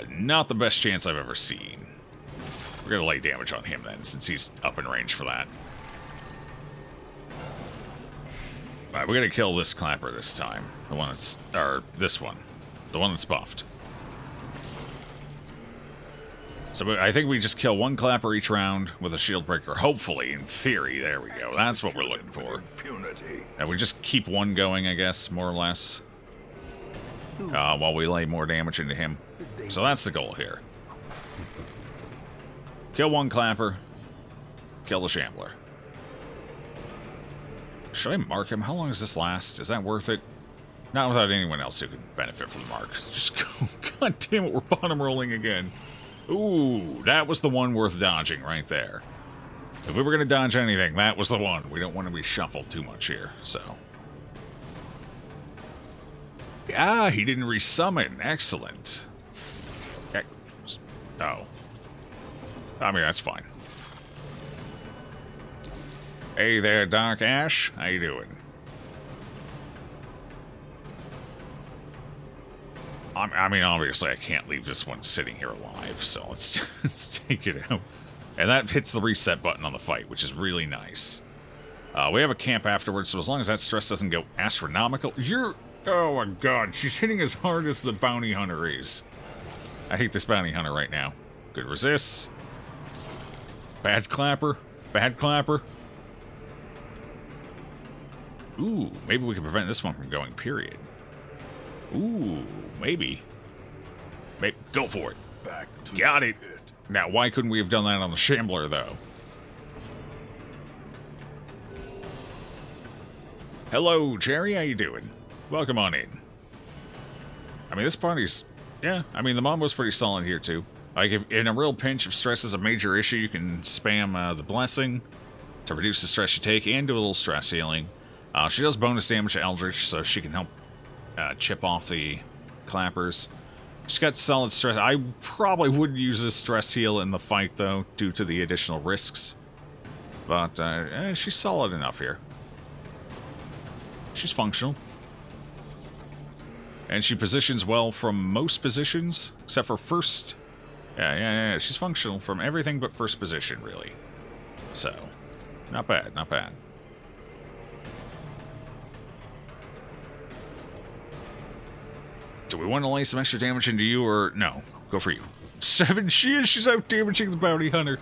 not the best chance I've ever seen. We're gonna lay damage on him then, since he's up in range for that. Alright, we're gonna kill this clapper this time. The one that's... Or, this one. The one that's buffed. So I think we just kill one clapper each round with a shield breaker. Hopefully, in theory. There we go. That's what we're looking for. And we just keep one going, I guess, more or less. While we lay more damage into him. So that's the goal here. Kill one clapper. Kill the shambler. Should I mark him? How long does this last? Is that worth it? Not without anyone else who could benefit from the marks. Just go. God damn it, we're bottom rolling again. Ooh, that was the one worth dodging right there. If we were going to dodge anything, that was the one. We don't want to be shuffled too much here, so... Ah, he didn't resummon. Excellent. Oh. I mean, that's fine. Hey there, Dark Ash. How you doing? I mean, obviously, I can't leave this one sitting here alive, so let's take it out. And that hits the reset button on the fight, which is really nice. We have a camp afterwards, so as long as that stress doesn't go astronomical... Oh my god, she's hitting as hard as the bounty hunter is. I hate this bounty hunter right now. Good resist. Bad clapper. Bad clapper. Ooh, maybe we can prevent this one from going, period. Ooh, maybe. Go for it. Got it. Now, why couldn't we have done that on the Shambler, though? Hello, Jerry. How you doing? Welcome on in. I mean, this party's... Yeah, I mean, the Mambo's pretty solid here, too. Like, if in a real pinch, if stress is a major issue, you can spam the Blessing to reduce the stress you take and do a little stress healing. She does bonus damage to Eldritch, so she can help chip off the clappers. She's got solid stress. I probably wouldn't use this stress heal in the fight, though, due to the additional risks. But she's solid enough here. She's functional. And she positions well from most positions, except for first. Yeah. She's functional from everything but first position, really. So, not bad, not bad. Do we want to lay some extra damage into you, or no? Go for you. 7 she's out damaging the bounty hunter.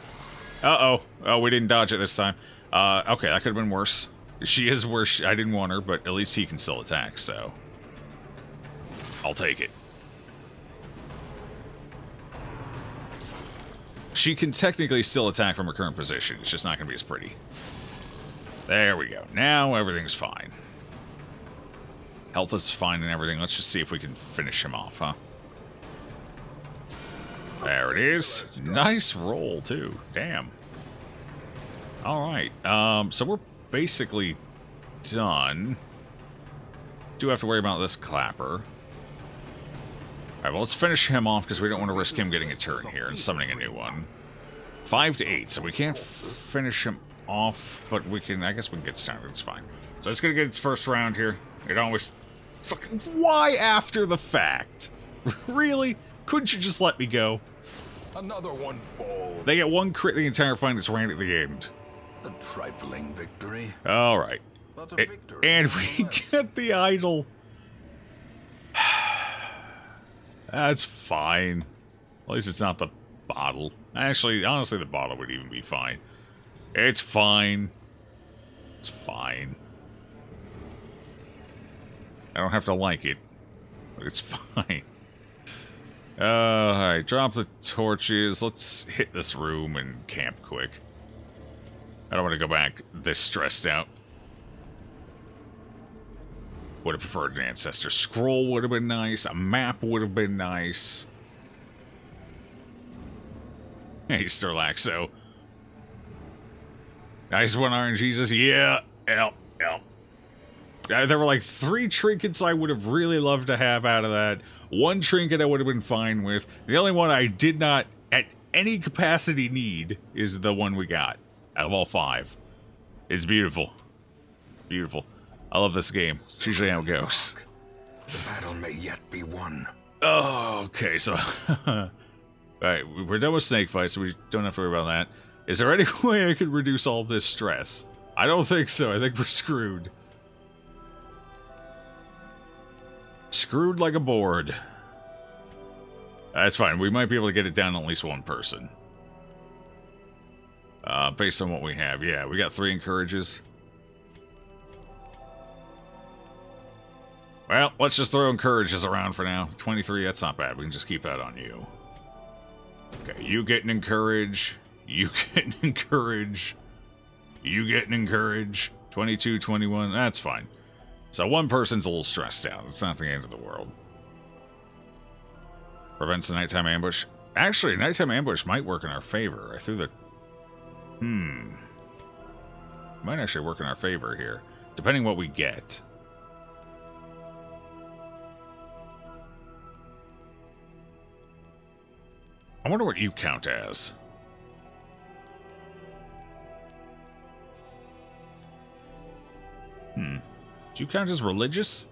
Uh-oh. Oh, we didn't dodge it this time. Okay, that could have been worse. She is where I didn't want her, but at least he can still attack, so... I'll take it. She can technically still attack from her current position. It's just not going to be as pretty. There we go. Now everything's fine. Health is fine and everything. Let's just see if we can finish him off, huh? There it is. Nice roll, too. Damn. Alright. So we're basically done. Do have to worry about this clapper. Alright, well, let's finish him off because we don't want to risk him getting a turn here and summoning a new one. 5 to 8, so we can't finish him off, but we can, I guess we can get started. It's fine. So it's going to get its first round here. It always... Fucking... Why after the fact? Really? Couldn't you just let me go? Another one falls. They get one crit the entire fight. It's right at the end. A trifling victory. Alright. But a victory And we nonetheless. get the idol. That's fine. At least it's not the bottle. Actually, honestly, the bottle would even be fine. It's fine. It's fine. I don't have to like it, but it's fine. Alright, drop the torches. Let's hit this room and camp quick. I don't want to go back this stressed out. Would have preferred an ancestor scroll would have been nice. A map would have been nice. Hey, Sterlaxo. Nice one, RNGesus. Yeah. Yep. There were like 3 trinkets I would have really loved to have out of that. 1 trinket I would have been fine with. The only one I did not, at any capacity, need is the one we got. Out of all 5. It's beautiful. Beautiful. I love this game. It's usually how it goes. The battle may yet be won. Oh, okay, so... Alright, we're done with snake fights, so we don't have to worry about that. Is there any way I could reduce all this stress? I don't think so. I think we're screwed. Screwed like a board. That's fine. We might be able to get it down to at least 1 person. Based on what we have. Yeah, we got 3 encourages. Well, let's just throw encourages around for now. 23, that's not bad. We can just keep that on you. Okay, you get an encourage. You get an encourage. You get an encourage. 22, 21, that's fine. So 1 person's a little stressed out. It's not the end of the world. Prevents the nighttime ambush. Actually, nighttime ambush might work in our favor. I threw the... Might actually work in our favor here. Depending what we get. I wonder what you count as. Do you count as religious?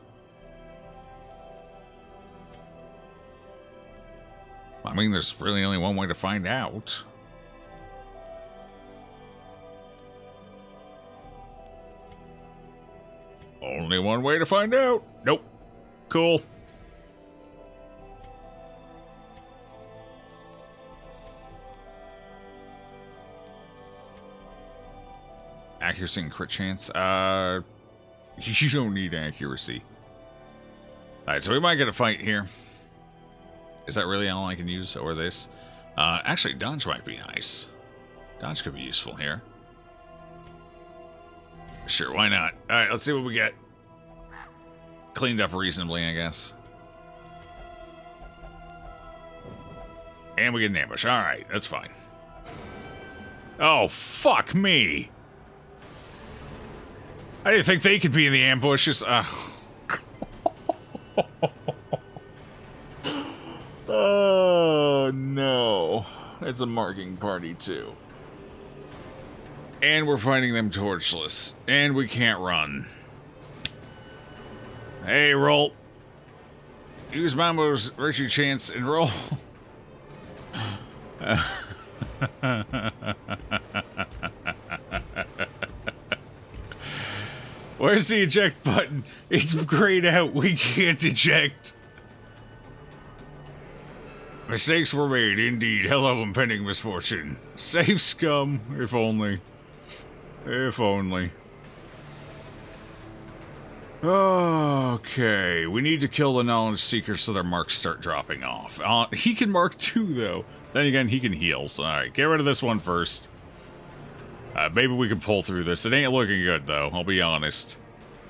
I mean, there's really only one way to find out. Only one way to find out. Nope. Cool. Accuracy and crit chance. You don't need accuracy. Alright, so we might get a fight here. Is that really all I can use, or this? Actually, dodge might be nice. Dodge could be useful here. Sure, why not? Alright, let's see what we get. Cleaned up reasonably, I guess. And we get an ambush. Alright, that's fine. Oh, fuck me! I didn't think they could be in the ambushes. Oh, no. It's a marking party, too. And we're fighting them torchless. And we can't run. Hey, roll. Use Mambo's virtue chance and roll. Where's the eject button? It's grayed out. We can't eject. Mistakes were made, indeed. Hello, impending misfortune. Save scum, if only. If only. Okay, we need to kill the knowledge seekers so their marks start dropping off. He can mark too, though. Then again, he can heal. So, alright, get rid of this one first. Maybe we can pull through this. It ain't looking good, though. I'll be honest.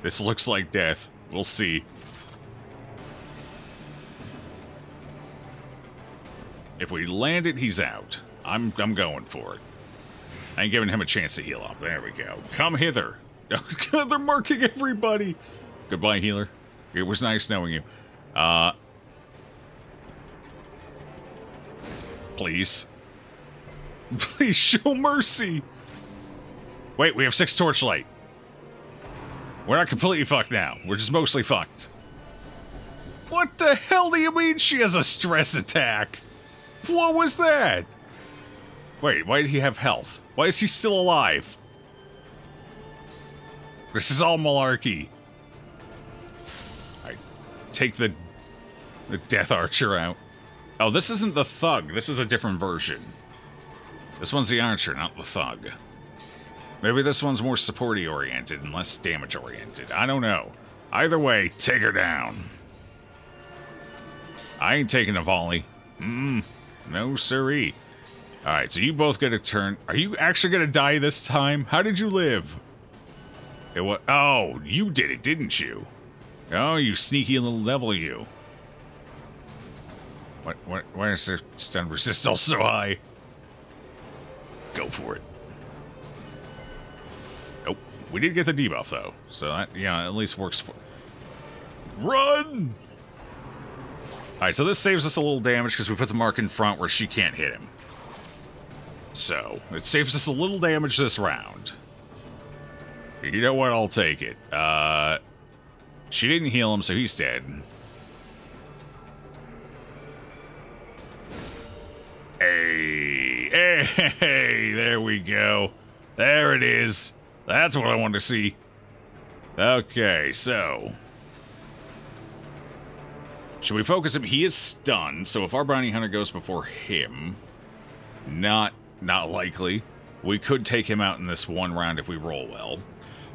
This looks like death. We'll see. If we land it, he's out. I'm going for it. I ain't giving him a chance to heal up. There we go. Come hither. God, they're marking everybody. Goodbye, healer. It was nice knowing you. Please. Please show mercy. Wait, we have 6 torchlight. We're not completely fucked now. We're just mostly fucked. What the hell do you mean she has a stress attack? What was that? Wait, why did he have health? Why is he still alive? This is all malarkey. Alright, take the Death Archer out. Oh, this isn't the Thug. This is a different version. This one's the Archer, not the Thug. Maybe this one's more support-y oriented and less damage oriented. I don't know. Either way, take her down. I ain't taking a volley. No siree. Alright, so you both get a turn. Are you actually gonna die this time? How did you live? Oh, you did it, didn't you? Oh, you sneaky little devil, you. Why is their stun resist so high? Go for it. Nope. We did get the debuff, though. So that, yeah, at least works for... Run! Alright, so this saves us a little damage because we put the mark in front where she can't hit him. So, it saves us a little damage this round. You know what? I'll take it. She didn't heal him, so he's dead. Hey, there we go. There it is. That's what I wanted to see. Okay, so... should we focus him? He is stunned, so if our bounty hunter goes before him... Not likely. We could take him out in this one round if we roll well.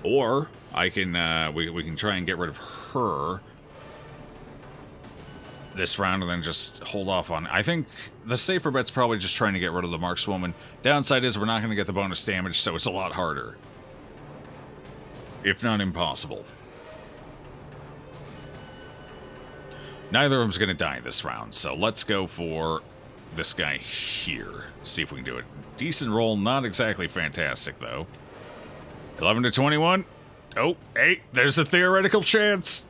Or, I can, we can try and get rid of her this round and then just hold off on... I think the safer bet's probably just trying to get rid of the markswoman. Downside is we're not going to get the bonus damage, so it's a lot harder. If not impossible. Neither of them's going to die this round, so let's go for this guy here. See if we can do it. Decent roll, not exactly fantastic, though. 11 to 21. Oh, hey, there's a theoretical chance.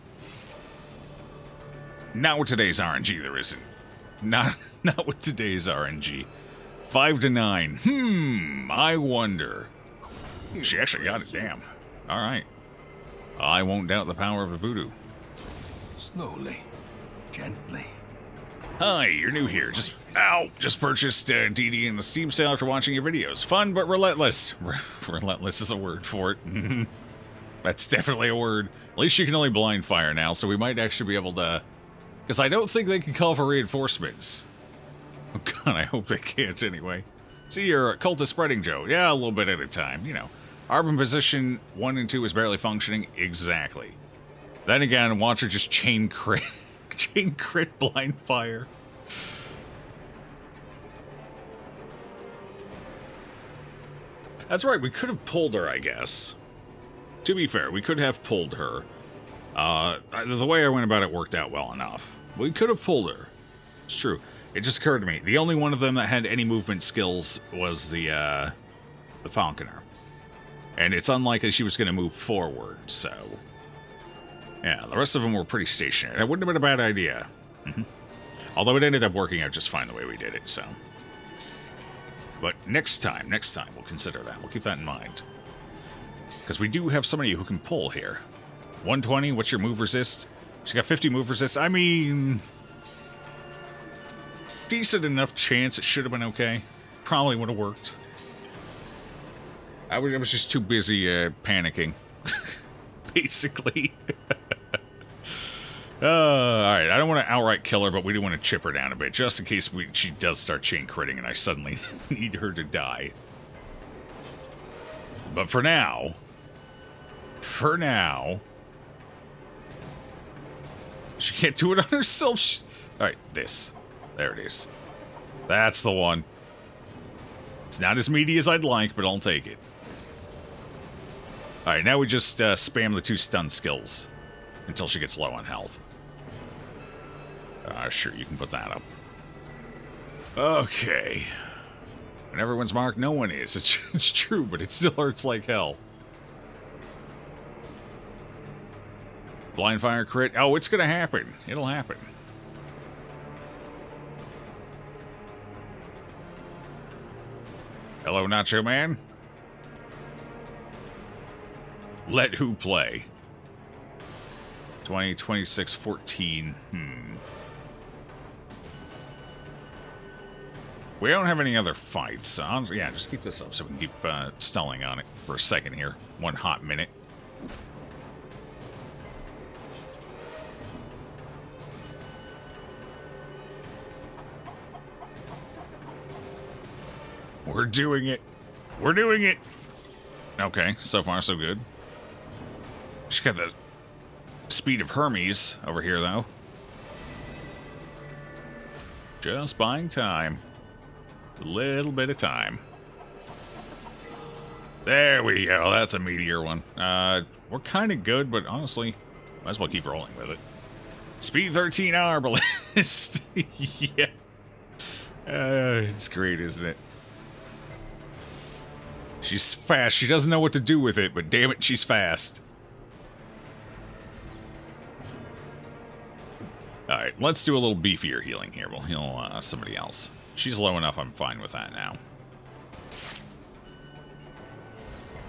Not with today's RNG, there isn't. Not with today's RNG. 5 to 9. I wonder. She actually got it, damn. Alright. I won't doubt the power of the voodoo. Slowly. Gently. Hi, you're new here. Just purchased DD in the Steam sale after watching your videos. Fun, but relentless. Relentless is a word for it. That's definitely a word. At least you can only blind fire now, so we might actually be able to... because I don't think they can call for reinforcements. Oh god, I hope they can't anyway. See, your cultist spreading, Joe. Yeah, a little bit at a time, you know. Arbor position 1 and 2 is barely functioning. Exactly. Then again, watch her just chain crit. Chain crit blind fire. That's right, we could have pulled her, I guess. To be fair, we could have pulled her. The way I went about it worked out well enough. We could have pulled her. It's true. It just occurred to me. The only one of them that had any movement skills was the Falconer. And it's unlikely she was going to move forward, so... yeah, the rest of them were pretty stationary. That wouldn't have been a bad idea. Although it ended up working out just fine the way we did it, so... but next time, we'll consider that. We'll keep that in mind. Because we do have somebody who can pull here. 120, what's your move resist? She got 50 move resist. I mean... decent enough chance it should have been okay. Probably would have worked. I was just too busy panicking. Basically. Alright, I don't want to outright kill her, but we do want to chip her down a bit, just in case she does start chain critting and I suddenly need her to die. But for now, She can't do it on herself. Alright, this. There it is. That's the one. It's not as meaty as I'd like, but I'll take it. Alright, now we just spam the 2 stun skills until she gets low on health. Sure, you can put that up. Okay. When everyone's marked, no one is. It's true, but it still hurts like hell. Blind fire crit. Oh, it's gonna happen. It'll happen. Hello, Nacho Man. Let who play? 20, 26, 14. We don't have any other fights, so yeah, just keep this up so we can keep stalling on it for a second here. 1 hot minute. We're doing it. We're doing it. Okay, so far so good. She's got the speed of Hermes over here, though. Just buying time. A little bit of time. There we go. That's a meteor one. We're kind of good, but honestly, might as well keep rolling with it. Speed 13 arbalist. Yeah. It's great, isn't it? She's fast. She doesn't know what to do with it, but damn it, she's fast. Alright, let's do a little beefier healing here. We'll heal somebody else. She's low enough, I'm fine with that now.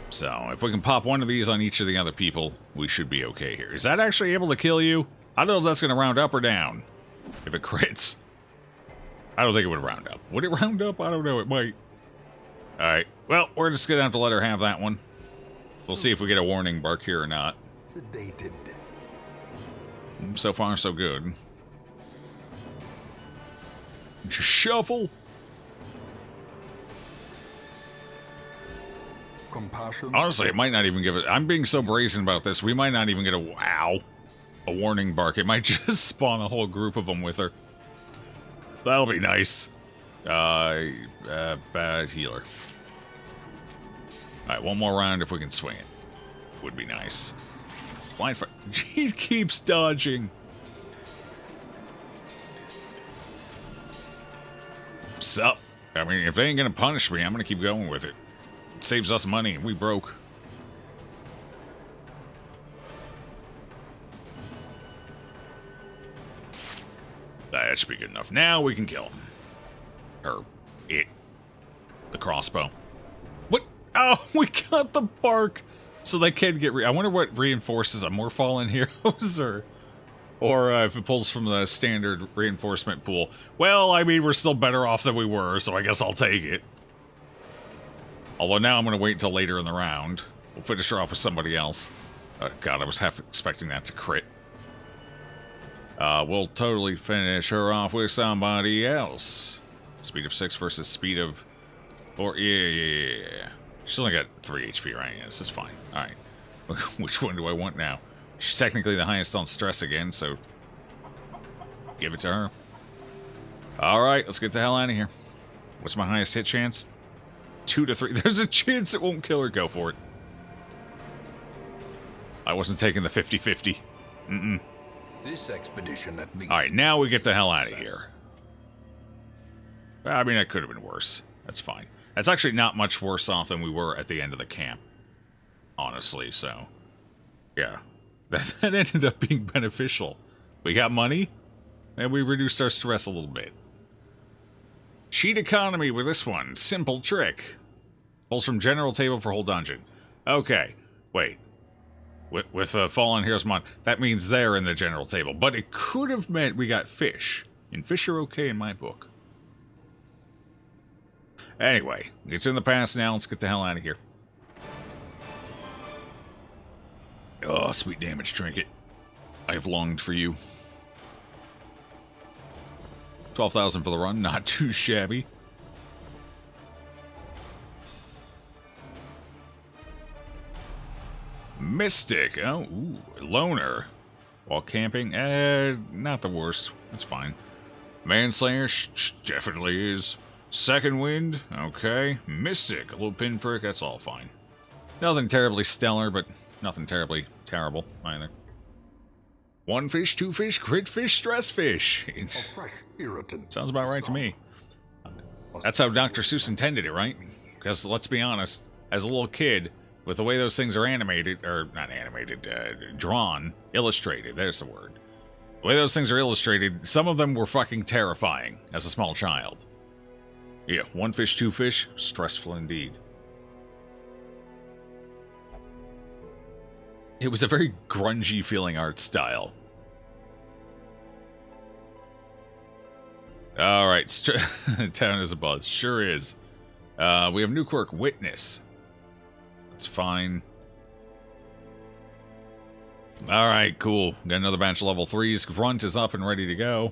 So, if we can pop one of these on each of the other people, we should be okay here. Is that actually able to kill you? I don't know if that's going to round up or down. If it crits. I don't think it would round up. Would it round up? I don't know, it might. Alright, well, we're just going to have to let her have that one. We'll see if we get a warning bark here or not. Sedated. So far, so good. Just shuffle. Compassion. Honestly, it might not even give it... I'm being so brazen about this. We might not even get a warning bark. It might just spawn a whole group of them with her. That'll be nice. Bad healer. Alright, one more round if we can swing it. Would be nice. Blind fire. He keeps dodging. Sup? I mean, if they ain't gonna punish me, I'm gonna keep going with it. It saves us money, and we broke. That should be good enough. Now we can kill him. Or it. The crossbow. What? Oh, we got the bark! So they can get I wonder what reinforces a more fallen heroes, or if it pulls from the standard reinforcement pool. Well, I mean, we're still better off than we were, so I guess I'll take it. Although now I'm going to wait until later in the round. We'll finish her off with somebody else. God, I was half expecting that to crit. We'll totally finish her off with somebody else. Speed of 6 versus speed of 4. Yeah. She's only got 3 HP, right? Yeah, this is fine. Alright. Which one do I want now? She's technically the highest on stress again, so... give it to her. Alright, let's get the hell out of here. What's my highest hit chance? 2 to 3. There's a chance it won't kill her. Go for it. I wasn't taking the 50-50. This expedition at least. Alright, now we get the hell out of here. I mean, that could have been worse. That's fine. That's actually not much worse off than we were at the end of the camp. Honestly, so... yeah. That ended up being beneficial. We got money, and we reduced our stress a little bit. Cheat economy with this one. Simple trick. Pulls from general table for whole dungeon. Okay. Wait. With Fallen Heroes mod, that means they're in the general table. But it could have meant we got fish. And fish are okay in my book. Anyway, it's in the past now. Let's get the hell out of here. Oh, sweet damage trinket. I've longed for you. 12,000 for the run. Not too shabby. Mystic. Oh, ooh, loner. While camping, not the worst. That's fine. Manslayer, definitely is. Second wind, okay. Mystic, a little pinprick, that's all fine. Nothing terribly stellar, but nothing terribly terrible either. One fish, two fish, crit fish, stress fish. A fresh irritant. Sounds about right to me. That's how Dr. Seuss intended it, right? Because let's be honest, as a little kid, with the way those things are animated, or not animated, drawn, illustrated, there's the word. The way those things are illustrated, some of them were fucking terrifying as a small child. Yeah, one fish, two fish, stressful indeed. It was a very grungy feeling art style. Alright, town is a buzz. Sure is. We have new quirk, Witness. That's fine. Alright, cool. Got another batch of level 3s. Grunt is up and ready to go.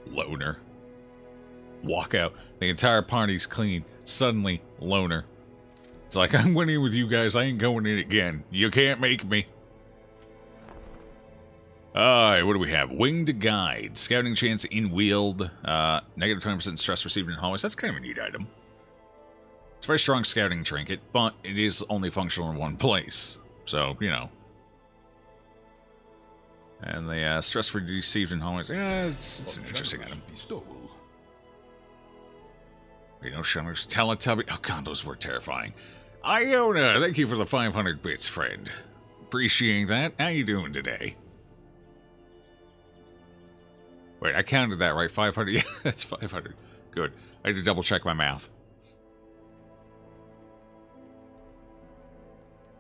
Loner. Walk out. The entire party's clean. Suddenly, loner. It's like, I'm winning with you guys. I ain't going in again. You can't make me. Alright, what do we have? Winged Guide. Scouting chance in wield. Negative 20% stress received in hallways. That's kind of a neat item. It's a very strong scouting trinket, but it is only functional in one place. So, you know. And the stress received in hallways. Yeah, it's an interesting item. You know, Shunners, Teletubby. Oh god, those were terrifying. Iona, thank you for the 500 bits, friend. Appreciate that. How you doing today? Wait, I counted that right. 500. Yeah, that's 500. Good. I had to double check my math.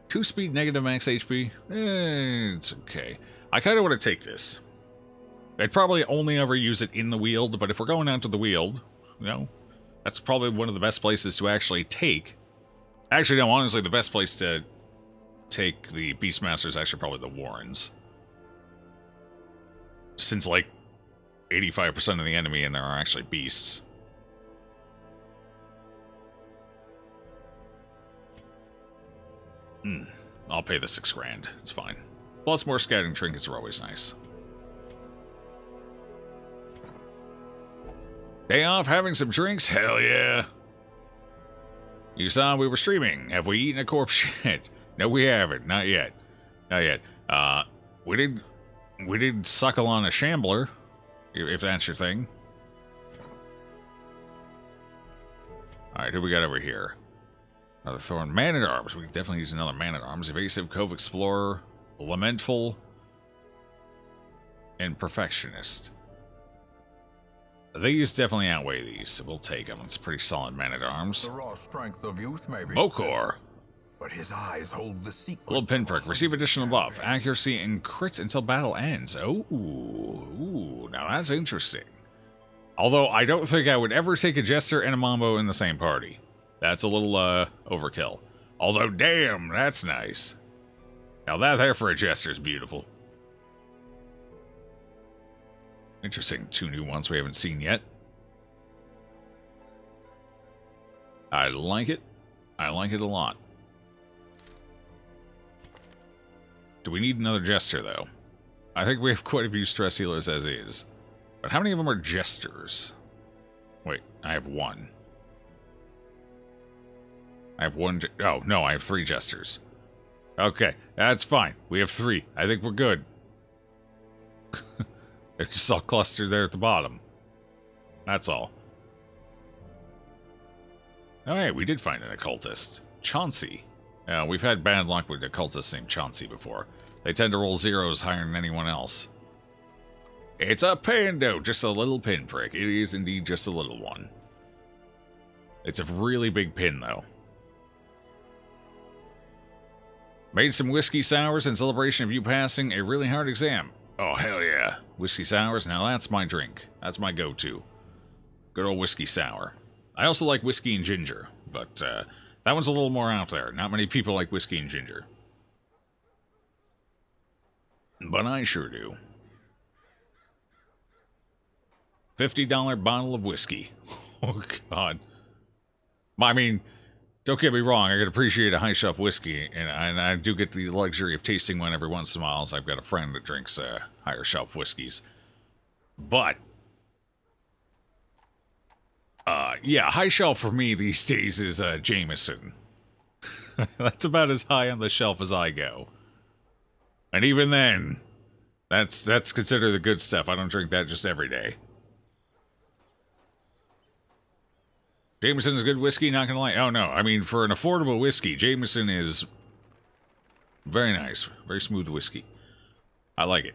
2-speed, negative max HP. It's okay. I kind of want to take this. I'd probably only ever use it in the Weald, but if we're going out to the Weald, you know, that's probably one of the best places to actually take. Actually, no, honestly, the best place to take the Beastmaster is actually probably the Warrens. Since, like, 85% of the enemy in there are actually beasts. I'll pay the 6 grand. It's fine. Plus, more scouting trinkets are always nice. Day off, having some drinks? Hell yeah. You saw we were streaming. Have we eaten a corpse yet? No, we haven't. Not yet. Not yet. We did suckle on a shambler, if that's your thing. Alright, who we got over here? Another Thorn. Man-at-Arms. We can definitely use another Man-at-Arms. Evasive, Cove Explorer, Lamentful, and Perfectionist. These definitely outweigh these, so we'll take them. It's a pretty solid Man-at-Arms. The raw strength of youth may be Mokor. but his eyes hold the secret. Little pinprick. Receive additional buff. Accuracy and crits until battle ends. Ooh, now that's interesting. Although, I don't think I would ever take a Jester and a Mambo in the same party. That's a little, overkill. Although, damn, that's nice. Now that there for a Jester is beautiful. Interesting, 2 new ones we haven't seen yet. I like it. I like it a lot. Do we need another Jester, though? I think we have quite a few stress healers as is. But how many of them are Jesters? Wait, I have 1. I have 1... Oh, no, I have 3 Jesters. Okay, that's fine. We have 3. I think we're good. They're just all clustered there at the bottom. That's all. Alright, we did find an occultist. Chauncey. We've had bad luck with occultists named Chauncey before. They tend to roll zeros higher than anyone else. It's a pando, just a little pinprick. It is indeed just a little one. It's a really big pin, though. Made some whiskey sours in celebration of you passing a really hard exam. Oh, hell yeah. Whiskey sours, now that's my drink. That's my go-to. Good old whiskey sour. I also like whiskey and ginger, but that one's a little more out there. Not many people like whiskey and ginger. But I sure do. $50 bottle of whiskey. Oh, God. I mean, Don't get me wrong, I can appreciate a high shelf whiskey, and I do get the luxury of tasting one every once in a while, as I've got a friend that drinks higher shelf whiskeys. But, yeah, high shelf for me these days is Jameson. That's about as high on the shelf as I go. And even then, that's considered the good stuff. I don't drink that just every day. Jameson is good whiskey, not gonna lie. Oh no, I mean, for an affordable whiskey, Jameson is very nice. Very smooth whiskey. I like it.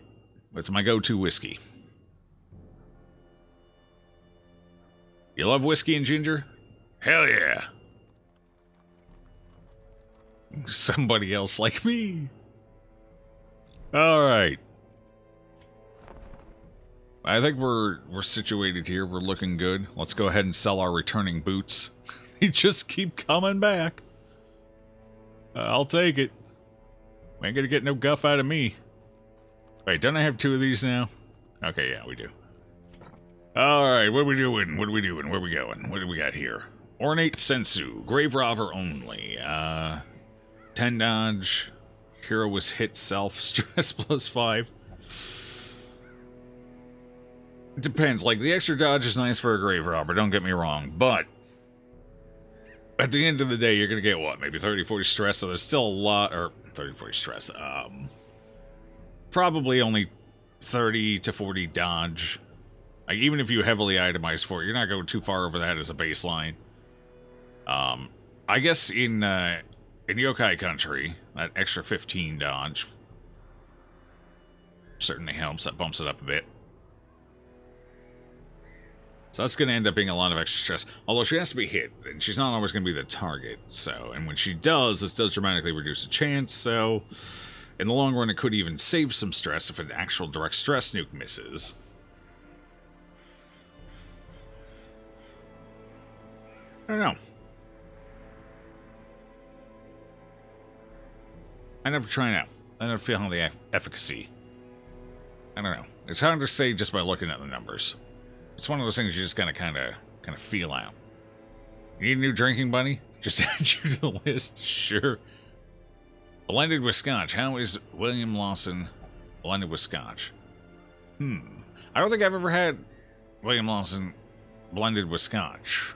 It's my go-to whiskey. You love whiskey and ginger? Hell yeah. Somebody else like me. Alright. I think we're situated here. We're looking good. Let's go ahead and sell our returning boots. They just keep coming back. I'll take it. Ain't gonna get no guff out of me. Wait, don't I have 2 of these now? Okay, yeah, we do. Alright, what are we doing? What are we doing? Where are we going? What do we got here? Ornate Sensu. Grave Robber only. 10 dodge. Hero was hit self. Stress +5. It depends. Like, the extra dodge is nice for a grave robber, don't get me wrong. But, at the end of the day, you're going to get, what, maybe 30, 40 stress? So there's still a lot, or 30, 40 stress. Probably only 30 to 40 dodge. Like, even if you heavily itemize for it, you're not going too far over that as a baseline. I guess in yokai country, that extra 15 dodge certainly helps. That bumps it up a bit. So that's going to end up being a lot of extra stress. Although she has to be hit, and she's not always going to be the target. So, and when she does, this does dramatically reduce the chance. So, in the long run, it could even save some stress if an actual direct stress nuke misses. I don't know. I never try it out. I never feel the efficacy. I don't know. It's hard to say just by looking at the numbers. It's one of those things you just gotta kind of feel out. You need a new drinking buddy? Just add you to the list. Sure. Blended with Scotch. How is William Lawson blended with Scotch? I don't think I've ever had William Lawson blended with Scotch.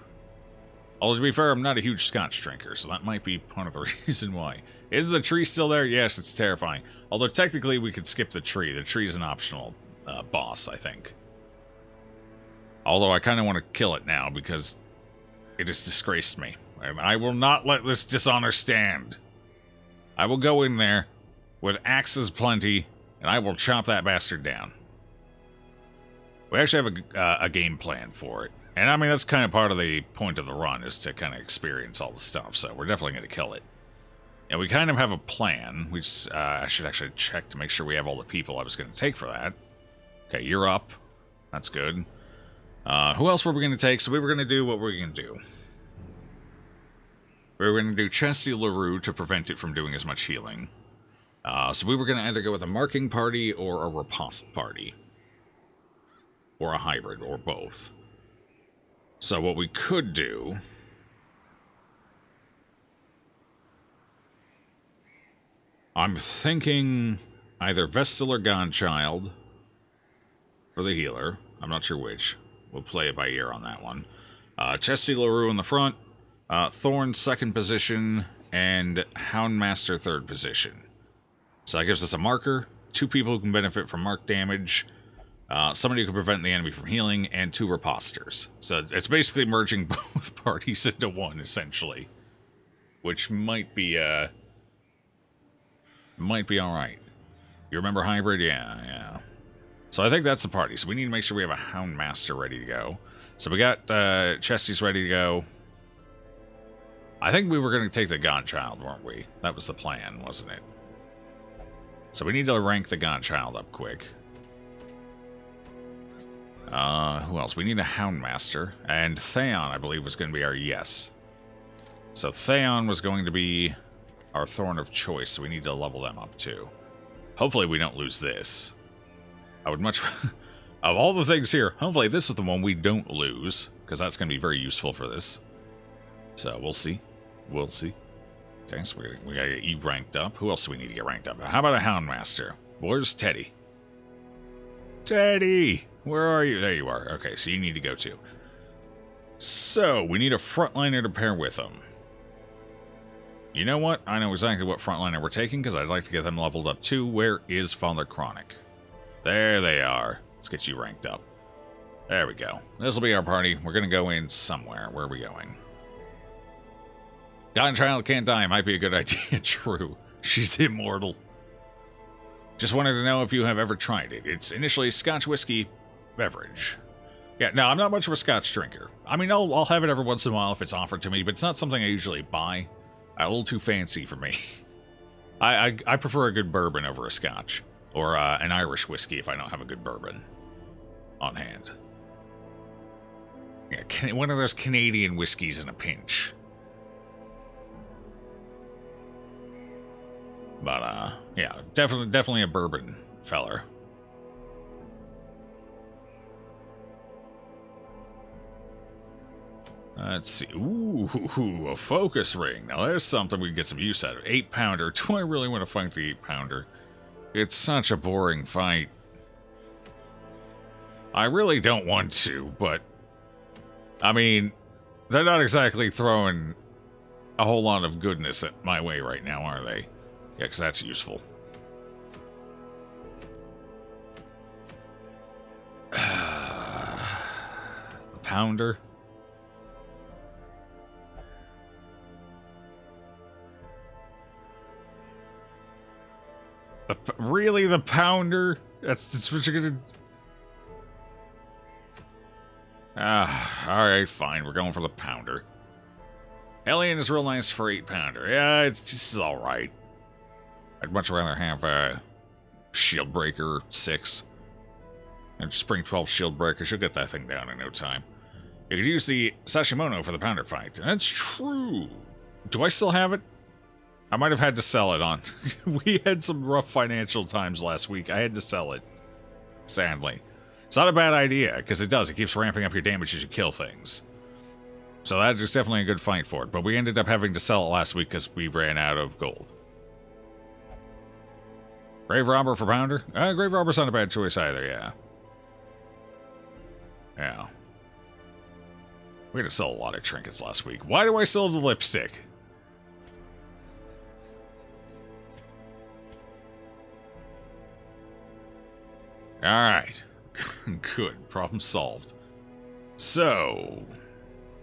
Although, to be fair, I'm not a huge Scotch drinker, so that might be part of the reason why. Is the tree still there? Yes, it's terrifying. Although, technically, we could skip the tree. The tree's an optional boss, I think. Although, I kind of want to kill it now, because it has disgraced me. And I will not let this dishonor stand. I will go in there with axes plenty, and I will chop that bastard down. We actually have a game plan for it. And I mean, that's kind of part of the point of the run, is to kind of experience all the stuff, so we're definitely going to kill it. And we kind of have a plan. We just, I should actually check to make sure we have all the people I was going to take for that. Okay, you're up. That's good. Who else were we going to take? So we were going to do what we're going to do. We were going to do Chesty LaRue to prevent it from doing as much healing. So we were going to either go with a marking party or a riposte party. Or a hybrid, or both. So what we could do... I'm thinking either Vestal or Godchild for the healer. I'm not sure which. We'll play it by ear on that one. Chesty LaRue in the front, Thorn second position, and Houndmaster third position. So that gives us a marker, 2 people who can benefit from mark damage, somebody who can prevent the enemy from healing, and 2 reposters. So it's basically merging both parties into one, essentially. Which might be alright. You remember Hybrid? Yeah. So I think that's the party. So we need to make sure we have a Houndmaster ready to go. So we got Chesty's ready to go. I think we were going to take the Godchild, weren't we? That was the plan, wasn't it? So we need to rank the Godchild up quick. Who else? We need a Houndmaster. And Theon, I believe, was going to be our yes. So Theon was going to be our Thorn of choice, so we need to level them up too. Hopefully we don't lose this. I would much... of all the things here, hopefully this is the one we don't lose, because that's going to be very useful for this. So we'll see. We'll see. Okay, so we gotta get you ranked up. Who else do we need to get ranked up? How about a Houndmaster? Where's Teddy? Teddy! Where are you? There you are. Okay, so you need to go too. So, we need a frontliner to pair with them. You know what? I know exactly what frontliner we're taking, because I'd like to get them leveled up too. Where is Father Chronic? There they are. Let's get you ranked up. There we go. This will be our party. We're going to go in somewhere. Where are we going? God and Child Can't Die might be a good idea. True. She's immortal. Just wanted to know if you have ever tried it. It's initially a Scotch whiskey beverage. Yeah, no, I'm not much of a Scotch drinker. I mean, I'll have it every once in a while if it's offered to me, but it's not something I usually buy. A little too fancy for me. I prefer a good bourbon over a Scotch. Or an Irish whiskey if I don't have a good bourbon on hand. Yeah, one of those Canadian whiskeys in a pinch. But, yeah, definitely a bourbon feller. Let's see. Ooh, a focus ring. Now, there's something we can get some use out of. 8-pounder. Do I really want to fight the 8-pounder? It's such a boring fight. I really don't want to, but... I mean, they're not exactly throwing a whole lot of goodness at my way right now, are they? Yeah, because that's useful. The pounder. Really, the pounder? That's what you're gonna... alright, fine. We're going for the pounder. Alien is real nice for 8-pounder. Yeah, it's just alright. I'd much rather have a Shield Breaker 6. And just bring 12 Shield Breakers. You'll get that thing down in no time. You could use the Sashimono for the pounder fight. That's true. Do I still have it? I might have had to sell it on. We had some rough financial times last week. I had to sell it. Sadly. It's not a bad idea, because it does. It keeps ramping up your damage as you kill things. So that is definitely a good fight for it. But we ended up having to sell it last week because we ran out of gold. Grave Robber for pounder? Grave Robber's not a bad choice either, yeah. Yeah. We had to sell a lot of trinkets last week. Why do I sell the lipstick? Alright. Good. Problem solved. So,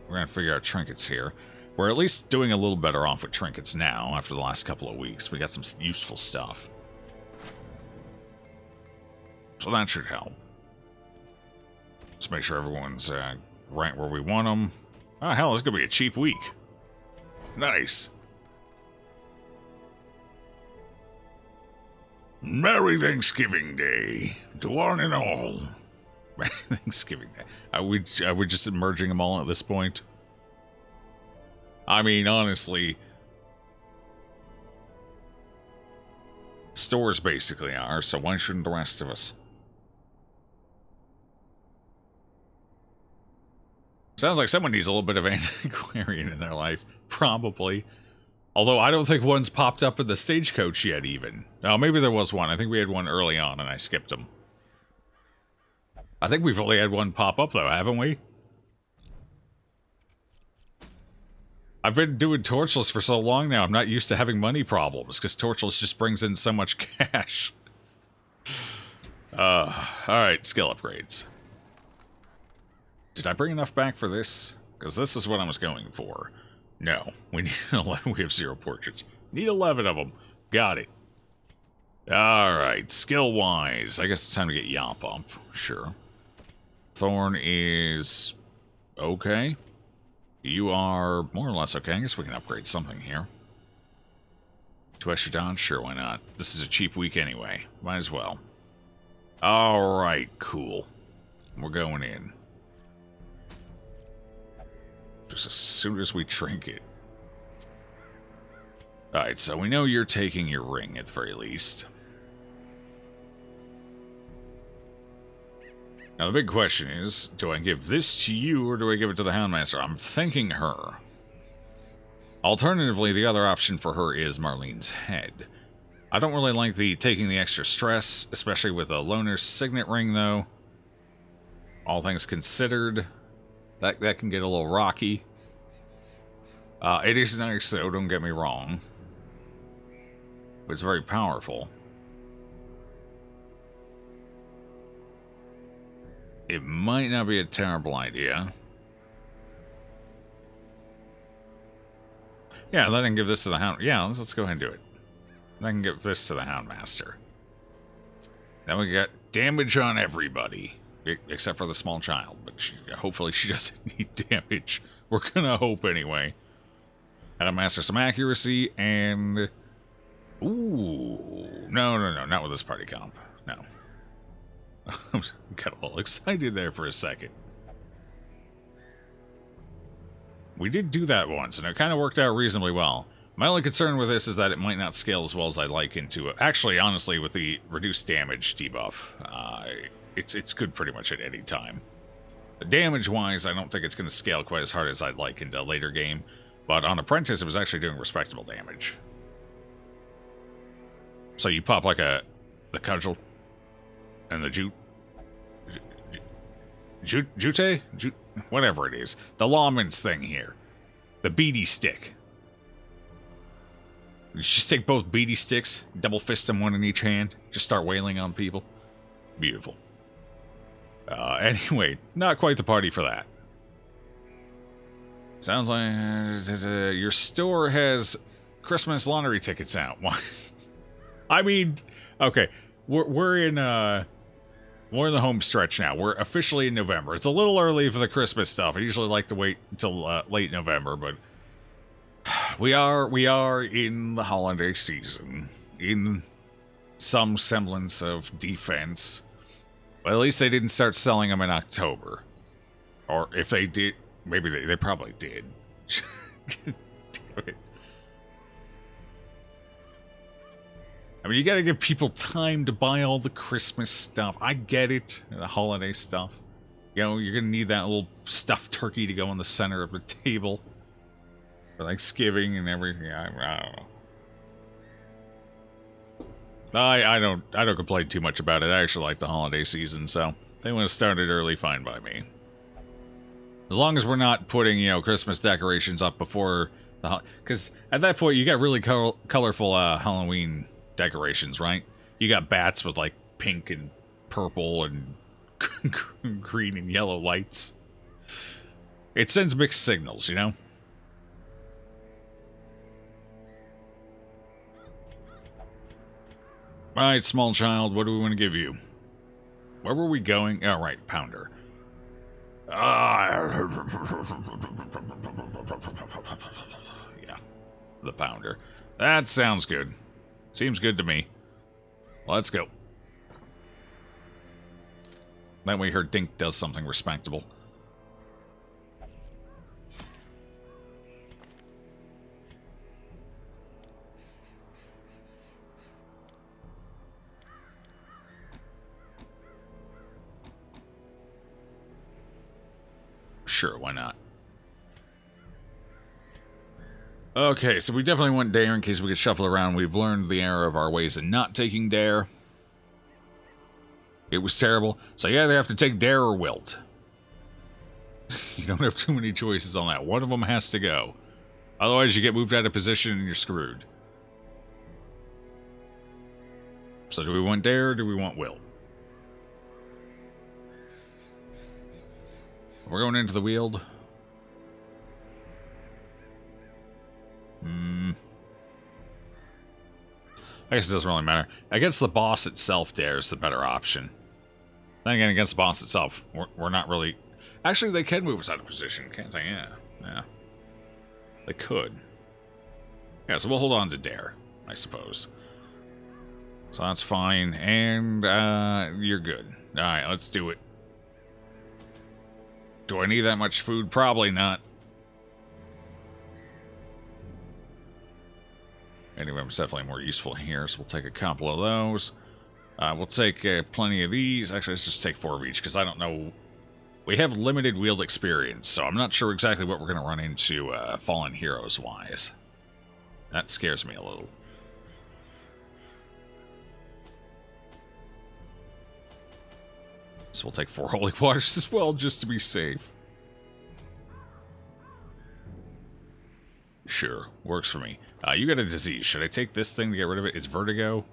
we're going to figure out trinkets here. We're at least doing a little better off with trinkets now after the last couple of weeks. We got some useful stuff. So that should help. Let's make sure everyone's right where we want them. Oh, hell, this is going to be a cheap week. Nice. Merry Thanksgiving Day to one and all. Merry Thanksgiving Day. Are we just merging them all at this point? I mean, honestly, stores basically are, so why shouldn't the rest of us? Sounds like someone needs a little bit of antiquarian in their life. Probably. Although I don't think one's popped up in the stagecoach yet, even. Oh, maybe there was one. I think we had one early on, and I skipped them. I think we've only had one pop up, though, haven't we? I've been doing Torchless for so long now, I'm not used to having money problems, because Torchless just brings in so much cash. Alright, skill upgrades. Did I bring enough back for this? Because this is what I was going for. No, we need 11. We have 0 portraits. Need 11 of them. Got it. Alright, skill-wise, I guess it's time to get Yop up. Sure. Thorn is... okay. You are more or less okay. I guess we can upgrade something here. 2 extra dodge? Sure, why not? This is a cheap week anyway. Might as well. Alright, cool. We're going in. Just as soon as we trinket. Alright, so we know you're taking your ring at the very least. Now the big question is, do I give this to you or do I give it to the Houndmaster? I'm thinking her. Alternatively, the other option for her is Marlene's head. I don't really like taking the extra stress, especially with a loner's signet ring, though. All things considered, that can get a little rocky. It is nice, though, don't get me wrong. But it's very powerful. It might not be a terrible idea. Yeah, let him give this to the Hound. Yeah, let's go ahead and do it. I can give this to the Houndmaster. Then we got damage on everybody. Except for the small child. But hopefully she doesn't need damage. We're gonna hope anyway. Gotta master some accuracy and... Ooh. No, not with this party comp. No. I got a little excited there for a second. We did do that once, and it kind of worked out reasonably well. My only concern with this is that it might not scale as well as I'd like into it. Actually, honestly, with the reduced damage debuff, it's good pretty much at any time. Damage-wise, I don't think it's going to scale quite as hard as I'd like into a later game, but on Apprentice, it was actually doing respectable damage. So you pop like the cudgel and the jute, whatever it is, the lawman's thing here, the beady stick. You just take both beady sticks, double fist them, one in each hand, just start wailing on people. Beautiful. Anyway, not quite the party for that. Sounds like your store has Christmas lottery tickets out. Why? I mean, okay, we're in the home stretch now. We're officially in November. It's a little early for the Christmas stuff. I usually like to wait until late November, but we are in the holiday season, in some semblance of defense. But at least they didn't start selling them in October, or if they did, maybe they probably did. Damn it. I mean, you gotta give people time to buy all the Christmas stuff. I get it, the holiday stuff. You know, you're gonna need that little stuffed turkey to go in the center of the table for Thanksgiving and everything. I don't know. I don't complain too much about it. I actually like the holiday season, so if they want to start it early, fine by me. As long as we're not putting, Christmas decorations up before the... Because at that point, you got really colorful Halloween decorations, right? You got bats with, like, pink and purple and green and yellow lights. It sends mixed signals, you know? Alright, small child, what do we want to give you? Where were we going? Oh, right, pounder. Yeah, the pounder. That sounds good. Seems good to me. Let's go. That way her dink does something respectable. Sure, why not? Okay, so we definitely want Dare in case we could shuffle around. We've learned the error of our ways in not taking Dare. It was terrible. So you either have to take Dare or Wilt. You don't have too many choices on that. One of them has to go. Otherwise you get moved out of position and you're screwed. So do we want Dare or do we want Wilt? We're going into the Weald. I guess it doesn't really matter. Against the boss itself, Dare is the better option. Then again, against the boss itself, we're not really... Actually, they can move us out of position, can't they? Yeah. They could. Yeah, so we'll hold on to Dare, I suppose. So that's fine, and you're good. Alright, let's do it. Do I need that much food? Probably not. Anyway, it's definitely more useful here, so we'll take a couple of those. We'll take plenty of these. Actually, let's just take 4 of each, because I don't know We have limited wield experience, so I'm not sure exactly what we're going to run into Fallen Heroes-wise. That scares me a little. So we'll take 4 holy waters as well, just to be safe. Sure, works for me. You got a disease. Should I take this thing to get rid of it? It's vertigo?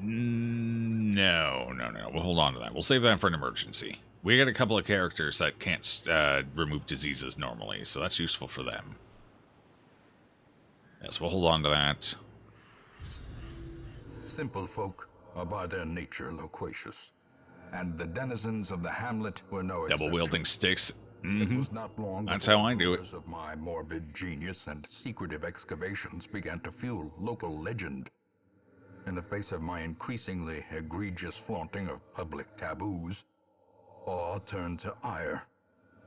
No. We'll hold on to that. We'll save that for an emergency. We got a couple of characters that can't remove diseases normally, so that's useful for them. Yes, we'll hold on to that. Simple folk are by their nature loquacious, and the denizens of the Hamlet were no exception. Double-wielding sticks. It was not long That's before how I do it. rumors of my morbid genius and secretive excavations began to fuel local legend. In the face of my increasingly egregious flaunting of public taboos, awe turned to ire,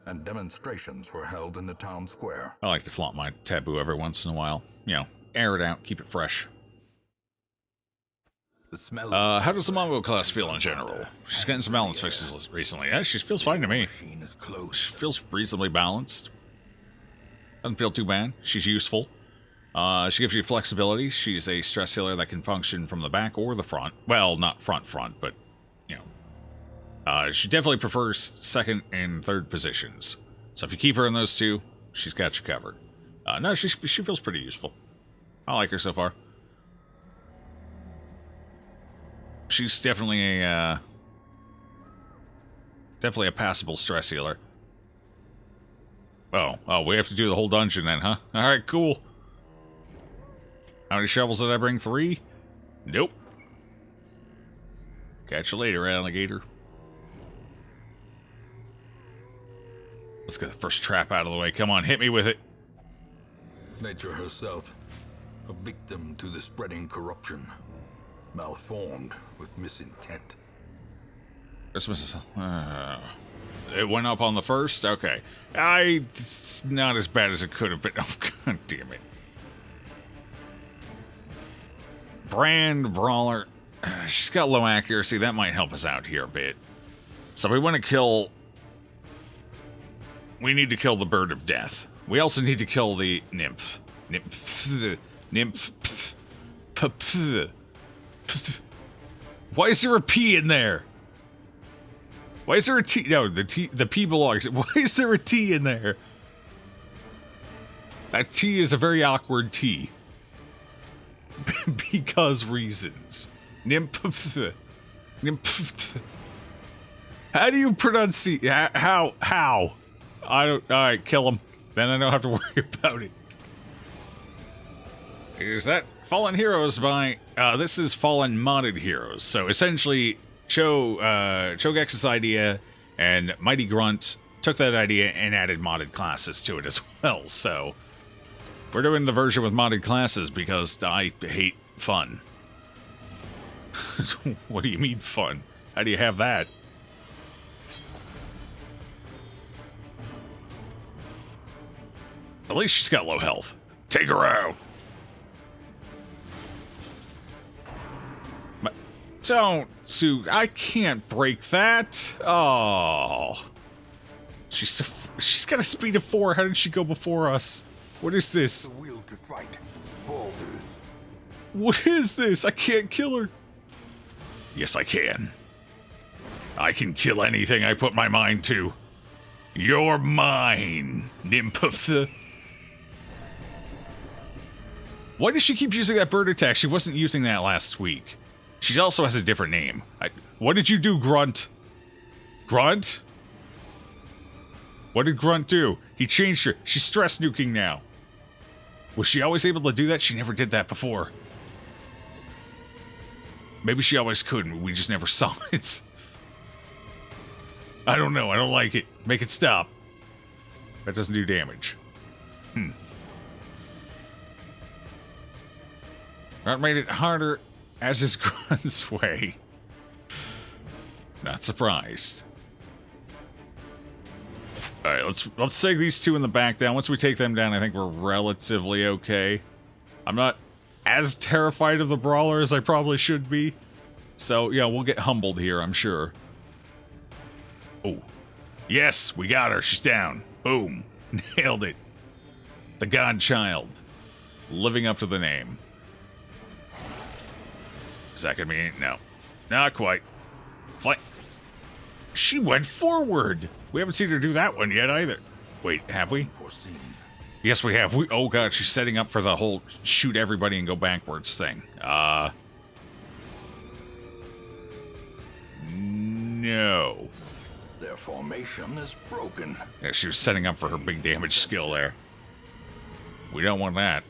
and demonstrations were held in the town square. I like to flaunt my taboo every once in a while. You know, air it out, keep it fresh. The smell How does the Mongo class feel in general? She's getting some balance fixes recently. Yeah, she feels fine to me. machine is close. She feels reasonably balanced. Doesn't feel too bad. She's useful. She gives you flexibility. She's a stress healer that can function from the back or the front. Well, not front, but, you know. She definitely prefers second and third positions. So if you keep her in those two, she's got you covered. No, she feels pretty useful. I like her so far. She's definitely a passable stress healer. Oh, we have to do the whole dungeon then, huh? Alright, cool. How many shovels did I bring? 3? Nope. Catch you later, alligator. Let's get the first trap out of the way. Come on, hit me with it. Nature herself, a victim to the spreading corruption, malformed with misintent. Christmas. It went up on the 1st? Okay. It's not as bad as it could have been. Oh, god damn it. Brand Brawler. She's got low accuracy. That might help us out here a bit. So we want to kill... We need to kill the Bird of Death. We also need to kill the Nymph. Nymph. Why is there a P in there? Why is there a T? No, the P belongs. Why is there a T in there? That T is a very awkward T. Because reasons. Nymph. How do you pronounce how? I don't. Alright, kill him. Then I don't have to worry about it. Is that Fallen Heroes by... this is Fallen Modded Heroes. So essentially, Chogex's idea and Mighty Grunt took that idea and added modded classes to it as well. So we're doing the version with modded classes because I hate fun. What do you mean fun? How do you have that? At least she's got low health. Take her out. Don't, Sue. I can't break that. Oh. She's got a speed of 4. How did she go before us? What is this? The will to fight falters. What is this? I can't kill her. Yes, I can. I can kill anything I put my mind to. You're mine, Nymph. Why does she keep using that bird attack? She wasn't using that last week. She also has a different name. What did you do, Grunt? Grunt? What did Grunt do? He changed her. She's stress nuking now. Was she always able to do that? She never did that before. Maybe she always could, but we just never saw it. I don't know. I don't like it. Make it stop. That doesn't do damage. That made it harder, as is Grunt's way. Not surprised. Alright, let's take these two in the back down. Once we take them down, I think we're relatively okay. I'm not as terrified of the brawler as I probably should be. So, yeah, we'll get humbled here, I'm sure. Oh. Yes, we got her. She's down. Boom. Nailed it. The Godchild. Living up to the name. Is that gonna be... No. Not quite. Flight. She went forward. We haven't seen her do that one yet either. Wait, have we? Foreseen. Yes, we have. Oh god, she's setting up for the whole shoot everybody and go backwards thing. No. Their formation is broken. Yeah, she was setting up for her big damage skill there. We don't want that.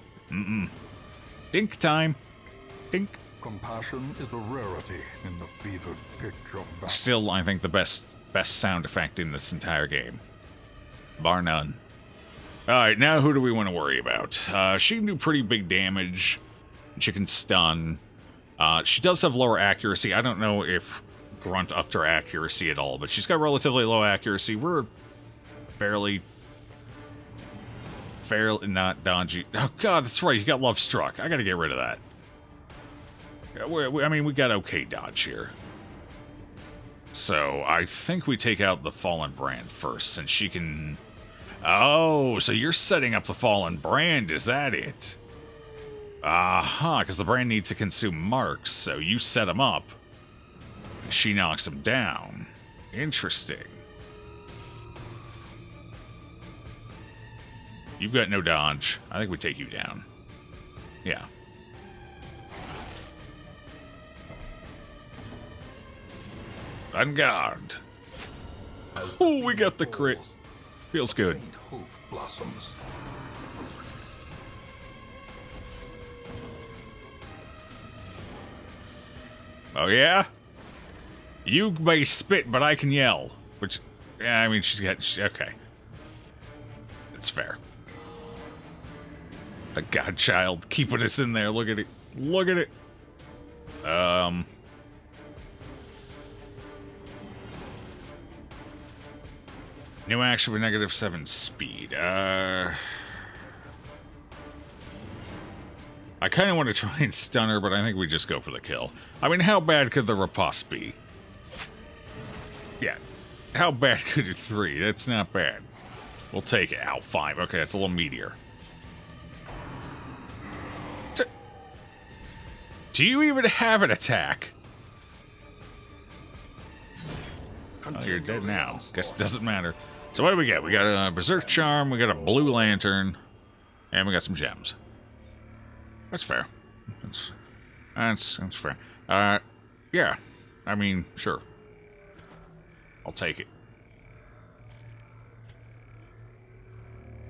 Dink time. Dink. Compassion is a rarity in the fevered pitch of battle. Still, I think the best sound effect in this entire game. Bar none. Alright, now who do we want to worry about? She can do pretty big damage. She can stun. She does have lower accuracy. I don't know if Grunt upped her accuracy at all, but she's got relatively low accuracy. We're fairly not dodgy. Oh god, that's right, you got Love Struck. I gotta get rid of that. I mean, we got okay dodge here. So, I think we take out the Fallen Brand first, since she can... Oh, so you're setting up the Fallen Brand, is that it? Aha, because the brand needs to consume marks, so you set him up. And she knocks him down. Interesting. You've got no dodge. I think we take you down. Yeah. On guard. Oh, we got the crit. Feels good. Faint hope blossoms. Oh, yeah? You may spit, but I can yell. Which, yeah, I mean, okay. It's fair. The Godchild keeping us in there. Look at it. Look at it. New action with -7 speed. I kind of want to try and stun her, but I think we just go for the kill. I mean, how bad could the riposte be? Yeah. How bad could it 3? That's not bad. We'll take it. Ow, 5. Okay, that's a little meatier. Do you even have an attack? Oh, you're dead now. Guess it doesn't matter. So what do we get? We got a Berserk Charm, we got a Blue Lantern, and we got some gems. That's fair. That's fair. Yeah. I mean, sure. I'll take it.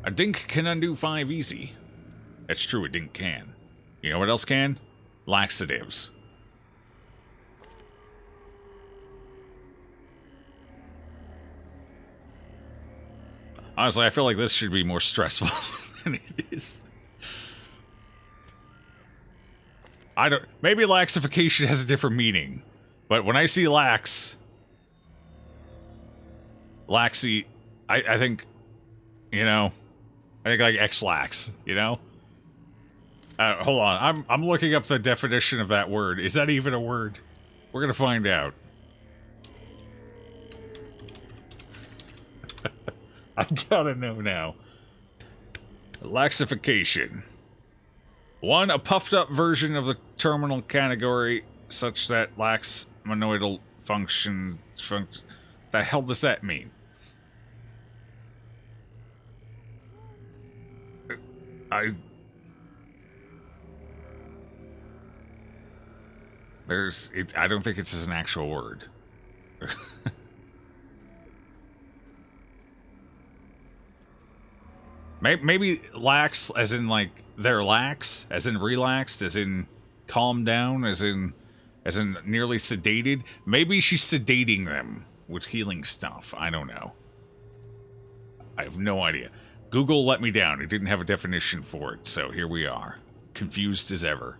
A Dink can undo 5 easy. That's true, a Dink can. You know what else can? Laxatives. Honestly, I feel like this should be more stressful than it is. I don't... Maybe laxification has a different meaning. But when I see laxy... I think... You know... I think like X-lax, you know? Hold on, I'm looking up the definition of that word. Is that even a word? We're gonna find out. I gotta know now. Laxification. 1, a puffed up version of the terminal category such that lacks monoidal function. The hell does that mean? I don't think it's an actual word. Maybe lax, as in like they're lax, as in relaxed, as in calm down, as in nearly sedated. Maybe she's sedating them with healing stuff. I don't know. I have no idea. Google let me down. It didn't have a definition for it, so here we are. Confused as ever.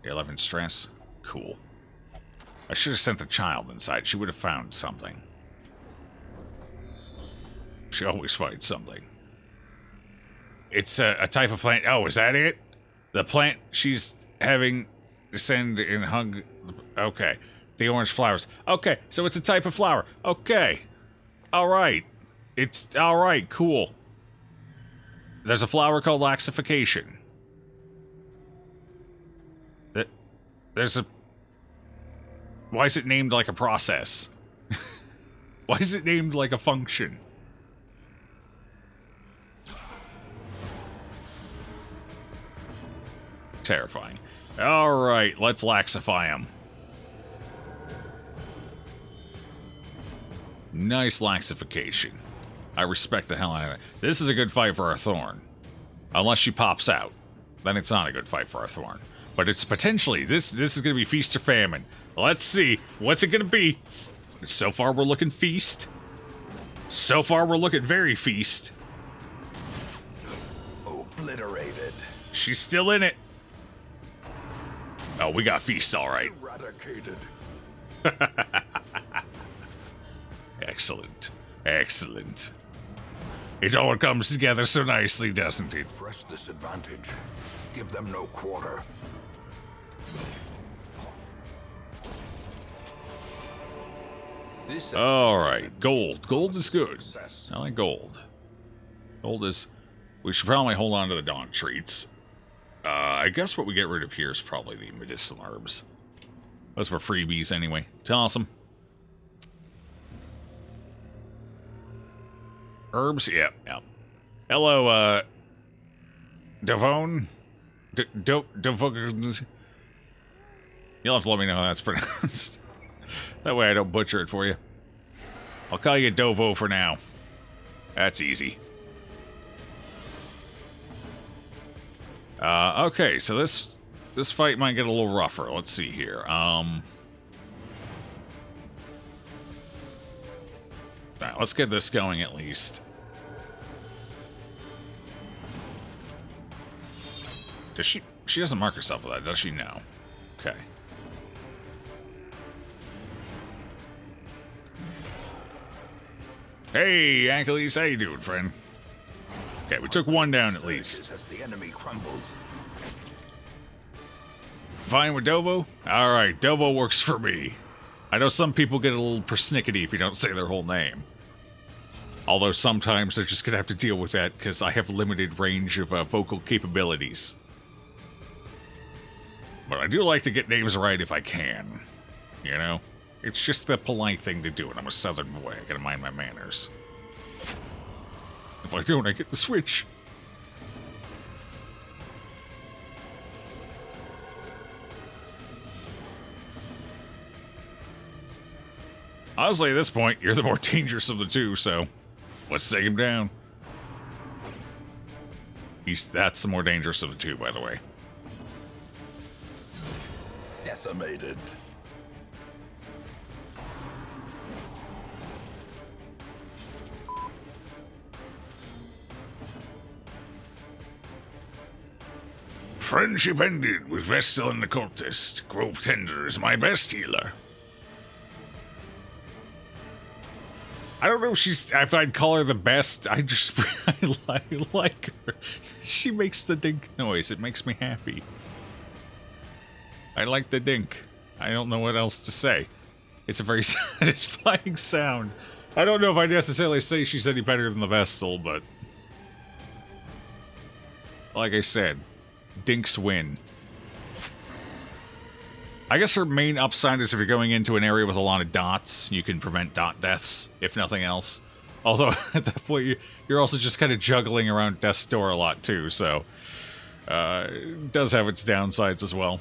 11 stress. Cool. I should have sent the child inside. She would have found something. She always finds something. It's a type of plant. Oh, is that it? The plant she's having descend and hug... Okay. The orange flowers. Okay, so it's a type of flower. Okay. Alright. It's alright, cool. There's a flower called laxification. There's a... Why is it named like a process? Why is it named like a function? Terrifying. Alright, let's laxify them. Nice laxification. I respect the hell out of it. This is a good fight for our Thorn. Unless she pops out. Then it's not a good fight for our Thorn. But it's potentially, this is going to be feast or famine. Let's see. What's it going to be? So far we're looking feast. So far we're looking very feast. Obliterated. She's still in it. Oh, we got feast all right. Eradicated. Excellent. Excellent. It all comes together so nicely, doesn't it? Press this advantage. Give them no quarter. This Alright, gold. Gold is good. Success. I like gold. Gold is... We should probably hold on to the dawn treats. I guess what we get rid of here is probably the medicinal herbs. Those were freebies anyway. Toss them. Herbs? Yep, yep. Hello, Devone? Devone... You'll have to let me know how that's pronounced. That way I don't butcher it for you. I'll call you Dovo for now. That's easy. Okay, so this fight might get a little rougher. Let's see here. Alright, let's get this going at least. Does she doesn't mark herself with that, does she? No. Okay. Hey, Achilles, how you doing, friend? Okay, we took one down at least. As the enemy crumbles. Fine with Dovo? Alright, Dovo works for me. I know some people get a little persnickety if you don't say their whole name. Although sometimes they're just gonna have to deal with that because I have a limited range of vocal capabilities. But I do like to get names right if I can. You know? It's just the polite thing to do, and I'm a southern boy. I gotta mind my manners. If I don't, I get the switch. Honestly, at this point, you're the more dangerous of the two, so let's take him down. That's the more dangerous of the two, by the way. Decimated. Friendship ended with Vestal and the Cultist. Grove Tender is my best healer. I don't know if I'd call her the best. I like her. She makes the dink noise. It makes me happy. I like the dink. I don't know what else to say. It's a very satisfying sound. I don't know if I'd necessarily say she's any better than the Vestal, but... like I said, dinks win. I guess her main upside is if you're going into an area with a lot of dots, you can prevent dot deaths, if nothing else. Although, at that point, you're also just kind of juggling around death's door a lot, too, so... it does have its downsides as well.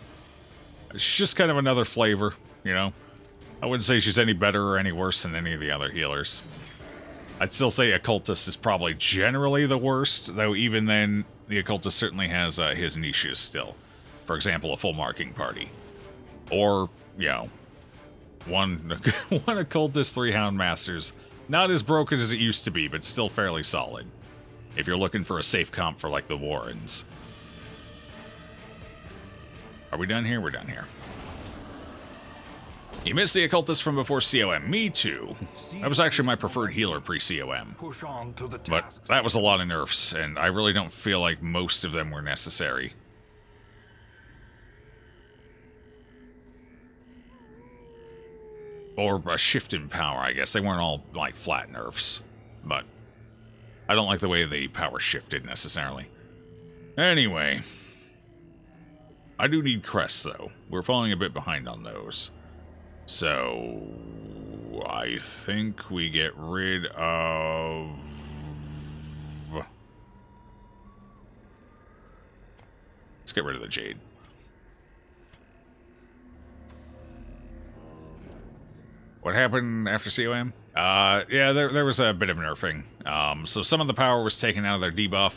It's just kind of another flavor, you know? I wouldn't say she's any better or any worse than any of the other healers. I'd still say Occultist is probably generally the worst, though even then, the Occultist certainly has his niches still. For example, a full marking party. Or, you know, one Occultist, 3 Houndmasters. Not as broken as it used to be, but still fairly solid. If you're looking for a safe comp for, like, the Warrens. Are we done here? We're done here. You missed the Occultist from before COM. Me too. That was actually my preferred healer pre-COM. Push on to the But tasks. that was a lot of nerfs, and I really don't feel like most of them were necessary. or a shift in power, I guess. They weren't all, like, flat nerfs. But I don't like the way the power shifted, necessarily. Anyway. I do need crests, though. We're falling a bit behind on those. So, I think we get rid of... Let's get rid of the jade. What happened after COM? Yeah, there was a bit of nerfing. So some of the power was taken out of their debuff.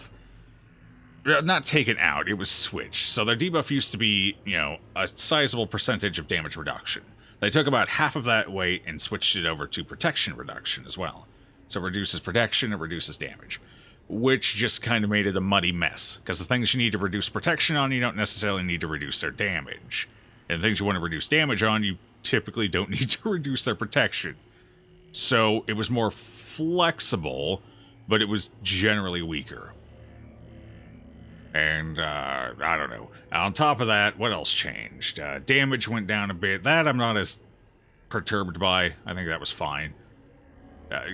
Not taken out, it was switched. So their debuff used to be, you know, a sizable percentage of damage reduction. They took about half of that weight and switched it over to protection reduction as well. So it reduces protection, it reduces damage. Which just kind of made it a muddy mess. Because the things you need to reduce protection on, you don't necessarily need to reduce their damage. And the things you want to reduce damage on, you typically don't need to reduce their protection. So it was more flexible, but it was generally weaker. And, I don't know. On top of that, what else changed? Damage went down a bit. That I'm not as perturbed by. I think that was fine.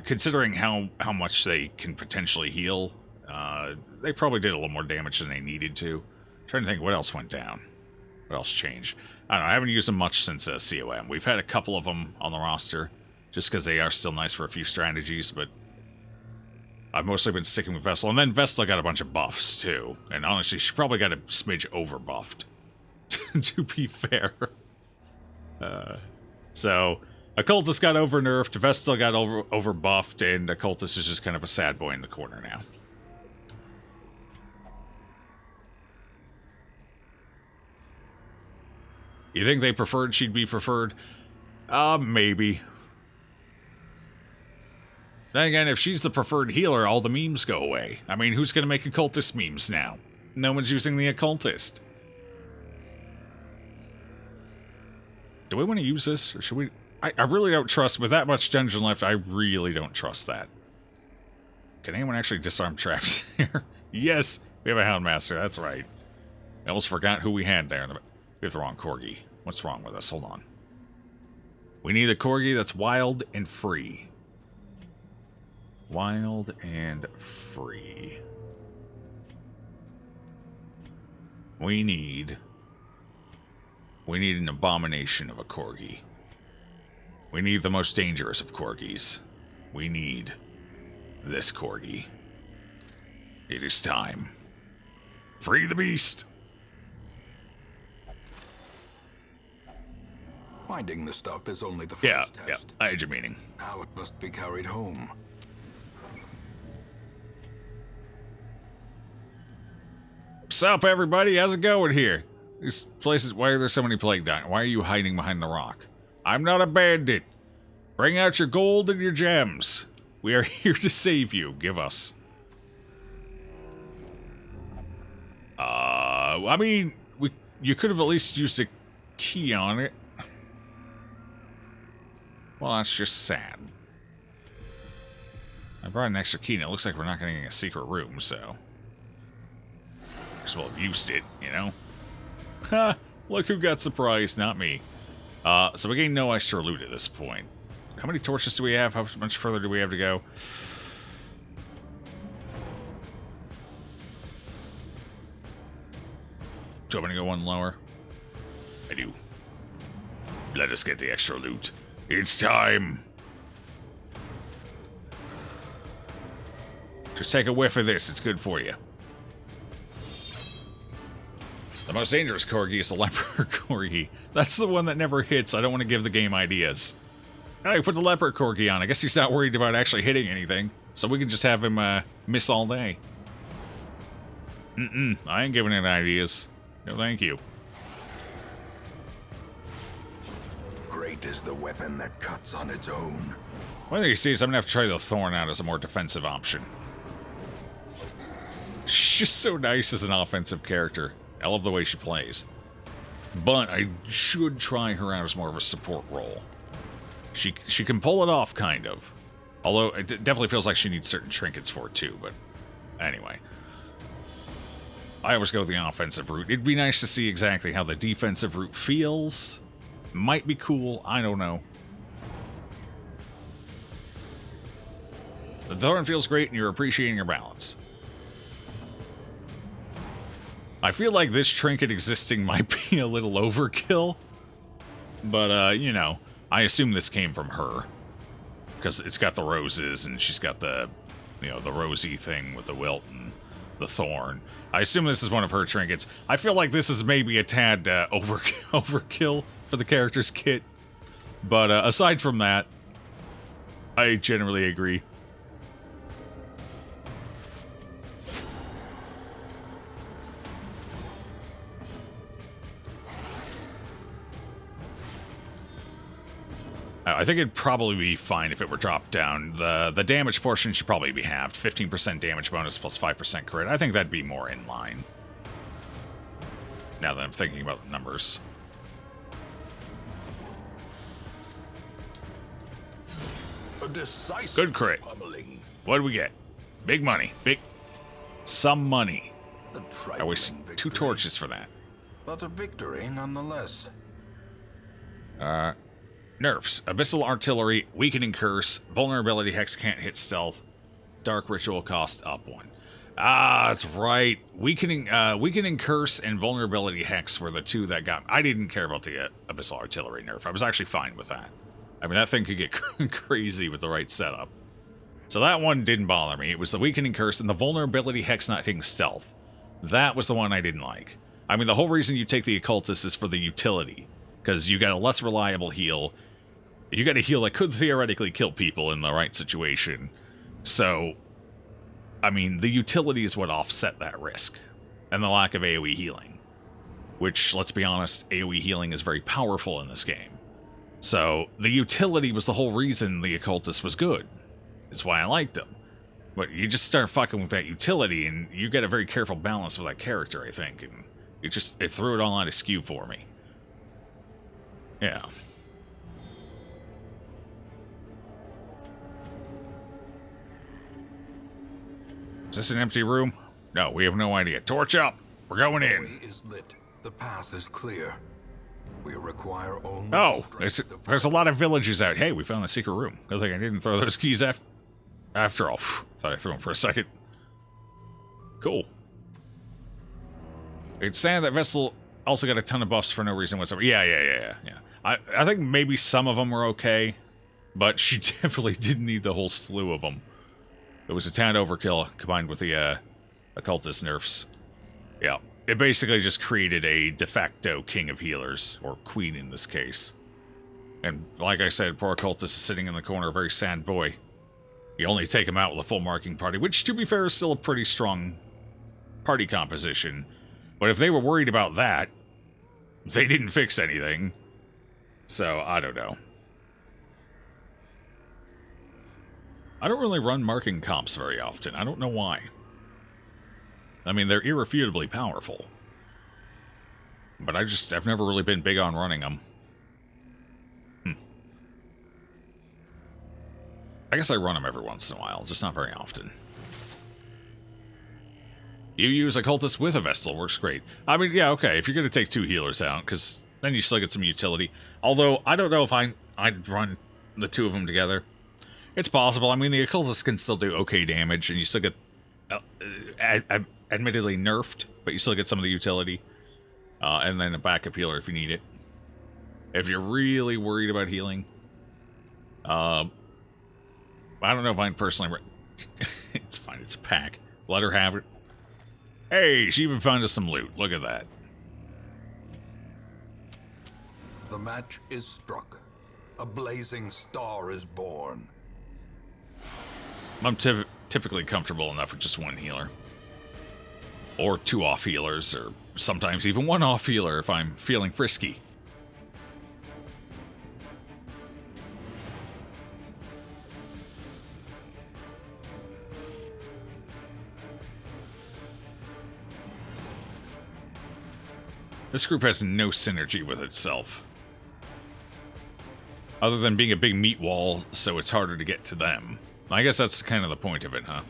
Considering how much they can potentially heal, they probably did a little more damage than they needed to. I'm trying to think what else went down. What else changed? I don't know. I haven't used them much since COM. We've had a couple of them on the roster, just because they are still nice for a few strategies, but I've mostly been sticking with Vestal. And then Vestal got a bunch of buffs, too. And honestly, she probably got a smidge over-buffed, to be fair. So, Occultist got over-nerfed, Vestal got over-buffed, and Occultist is just kind of a sad boy in the corner now. You think they preferred she'd be preferred? Maybe. Then again, if she's the preferred healer, all the memes go away. I mean, who's going to make Occultist memes now? No one's using the Occultist. Do we want to use this? Or should we... I really don't trust... With that much dungeon left, I really don't trust that. Can anyone actually disarm traps here? Yes! We have a Houndmaster, that's right. I almost forgot who we had there. We have the wrong Corgi. What's wrong with us? Hold on. We need a Corgi that's wild and free. Wild and free. We need an abomination of a Corgi. We need the most dangerous of Corgis. We need this Corgi. It is time. Free the beast! Finding the stuff is only the first test. I had your meaning. Now it must be carried home. What's up, everybody? How's it going here? These places, why are there so many plague dying? Why are you hiding behind the rock? I'm not a bandit. Bring out your gold and your gems. We are here to save you. Give us. I mean, you could have at least used a key on it. Well, that's just sad. I brought an extra key and it looks like we're not getting a secret room, so... Just well have used it, you know? Ha! Look who got surprised, not me. So we gain no extra loot at this point. How many torches do we have? How much further do we have to go? Do you want me to go one lower? I do. Let us get the extra loot. It's time! Just take a whiff of this, it's good for you. The most dangerous Corgi is the Leopard Corgi. That's the one that never hits. I don't want to give the game ideas. Oh, you put the Leopard Corgi on. I guess he's not worried about actually hitting anything. So we can just have him miss all day. I ain't giving it ideas. No, thank you. Great is the weapon that cuts on its own. One of these days, I'm going to have to try the Thorn out as a more defensive option. She's just so nice as an offensive character. I love the way she plays. But I should try her out as more of a support role. She can pull it off, kind of. Although, it definitely feels like she needs certain trinkets for it, too. But, anyway. I always go the offensive route. It'd be nice to see exactly how the defensive route feels. Might be cool. I don't know. Thorn feels great and you're appreciating your balance. I feel like this trinket existing might be a little overkill. But, you know, I assume this came from her. Because it's got the roses and she's got the, you know, the rosy thing with the wilt and the thorn. I assume this is one of her trinkets. I feel like this is maybe a tad overkill for the character's kit. But aside from that, I generally agree. I think it'd probably be fine if it were dropped down. The damage portion should probably be halved. 15% damage bonus plus 5% crit. I think that'd be more in line. Now that I'm thinking about the numbers. A decisive Good crit. pummeling. What do we get? Big money. Some money. A I trifling wasted 2 victory, torches for that. but a victory nonetheless. Nerfs. Abyssal Artillery, Weakening Curse, Vulnerability Hex can't hit stealth, Dark Ritual cost up 1. Ah, that's right. Weakening Curse and Vulnerability Hex were the 2 that got... I didn't care about the Abyssal Artillery nerf. I was actually fine with that. I mean, that thing could get crazy with the right setup. So that one didn't bother me. It was the Weakening Curse and the Vulnerability Hex not hitting stealth. That was the one I didn't like. I mean, the whole reason you take the Occultist is for the utility, because you got a less reliable heal. You got a heal that could theoretically kill people in the right situation. So, I mean, the utility is what offset that risk. And the lack of AoE healing. Which, let's be honest, AoE healing is very powerful in this game. So, the utility was the whole reason the Occultist was good. It's why I liked him. But you just start fucking with that utility, and you get a very careful balance with that character, I think. And it threw it all out askew for me. Yeah. Is this an empty room? No, we have no idea. Torch up! We're going The in! way is lit. The path is clear. We require only Oh, the strength of there's a lot of villages out. Hey, we found a secret room. Good thing I didn't throw those keys after all. Thought I threw them for a second. Cool. It's sad that Vessel also got a ton of buffs for no reason whatsoever. Yeah. I think maybe some of them were okay, but she definitely didn't need the whole slew of them. It was a tad overkill combined with the occultist nerfs. Yeah, it basically just created a de facto king of healers, or queen in this case. And like I said, poor occultist is sitting in the corner, a very sad boy. You only take him out with a full marking party, which, to be fair, is still a pretty strong party composition. But if they were worried about that, they didn't fix anything. So, I don't know. I don't really run marking comps very often. I don't know why. I mean, they're irrefutably powerful. But I've never really been big on running them. I guess I run them every once in a while, just not very often. You use Occultist with a Vestal, works great. I mean, yeah, okay, if you're going to take 2 healers out, because then you still get some utility. Although, I don't know if I'd run the 2 of them together. It's possible. I mean, the Occultist can still do okay damage, and you still get, admittedly nerfed, but you still get some of the utility. And then a backup healer if you need it. If you're really worried about healing. I don't know if I'd personally... It's fine, it's a pack. Let her have it. Hey, she even found us some loot. Look at that. The match is struck. A blazing star is born. I'm typically comfortable enough with just 1 healer. Or 2 off healers, or sometimes even 1 off healer if I'm feeling frisky. This group has no synergy with itself. Other than being a big meat wall, so it's harder to get to them. I guess that's kind of the point of it, huh?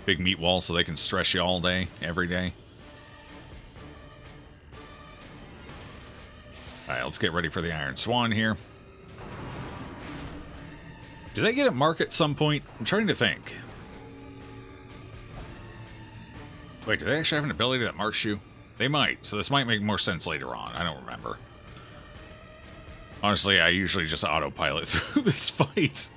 Big meat wall so they can stress you all day, every day. Alright, let's get ready for the Iron Swan here. Do they get a mark at some point? I'm trying to think. Wait, do they actually have an ability that marks you? They might, so this might make more sense later on. I don't remember. Honestly, I usually just autopilot through this fight.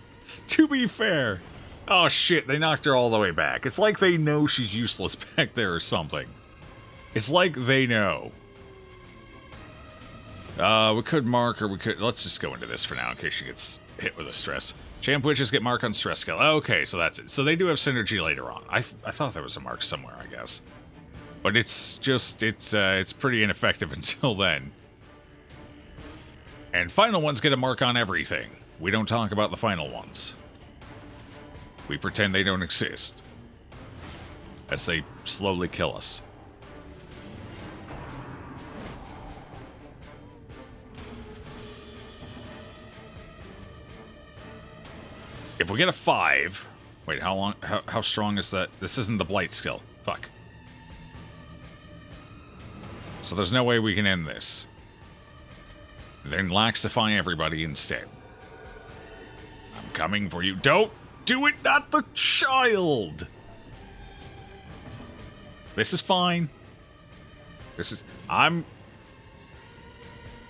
To be fair. Oh shit, they knocked her all the way back. It's like they know she's useless back there or something. It's like they know. We could mark, or we could... Let's just go into this for now in case she gets hit with a stress. Champ witches get mark on stress skill. Okay, so that's it. So they do have synergy later on. I thought there was a mark somewhere, I guess. But it's just... It's pretty ineffective until then. And final ones get a mark on everything. We don't talk about the final ones. We pretend they don't exist. As they slowly kill us. If we get a 5... Wait, how long... How strong is that? This isn't the blight skill. Fuck. So there's no way we can end this. Then laxify everybody instead. I'm coming for you. Don't do it, not the child! This is fine. This is...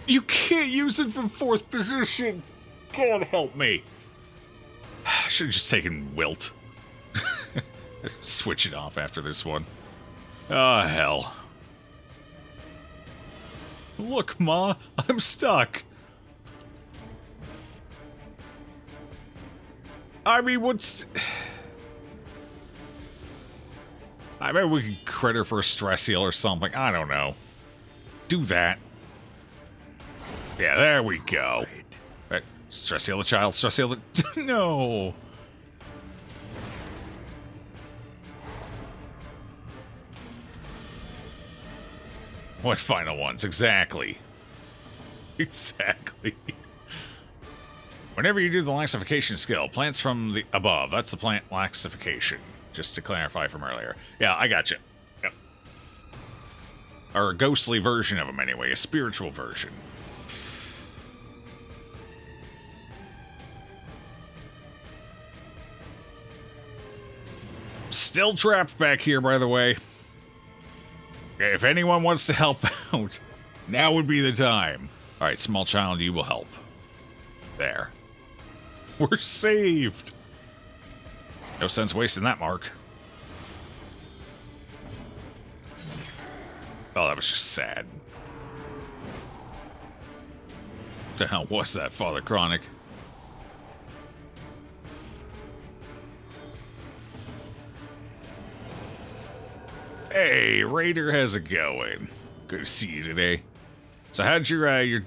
You can't use it from 4th position! God help me! I should have just taken Wilt. Switch it off after this one. Oh, hell. Look, Ma, I'm stuck. I mean, what's... I bet we could crit her for a stress heal or something. I don't know. Do that. Yeah, there we go. Right. Stress heal the child, stress heal the... No! What final ones? Exactly. Exactly. Whenever you do the laxification skill, plants from the above. That's the plant laxification. Just to clarify from earlier. Yeah, I gotcha. Yep. Or a ghostly version of them anyway. A spiritual version. Still trapped back here, by the way. If anyone wants to help out, now would be the time. Alright, small child, you will help. There. We're saved! No sense wasting that mark. Oh, that was just sad. What the hell was that, Father Chronic? Hey, Raider, how's it going? Good to see you today. So how'd your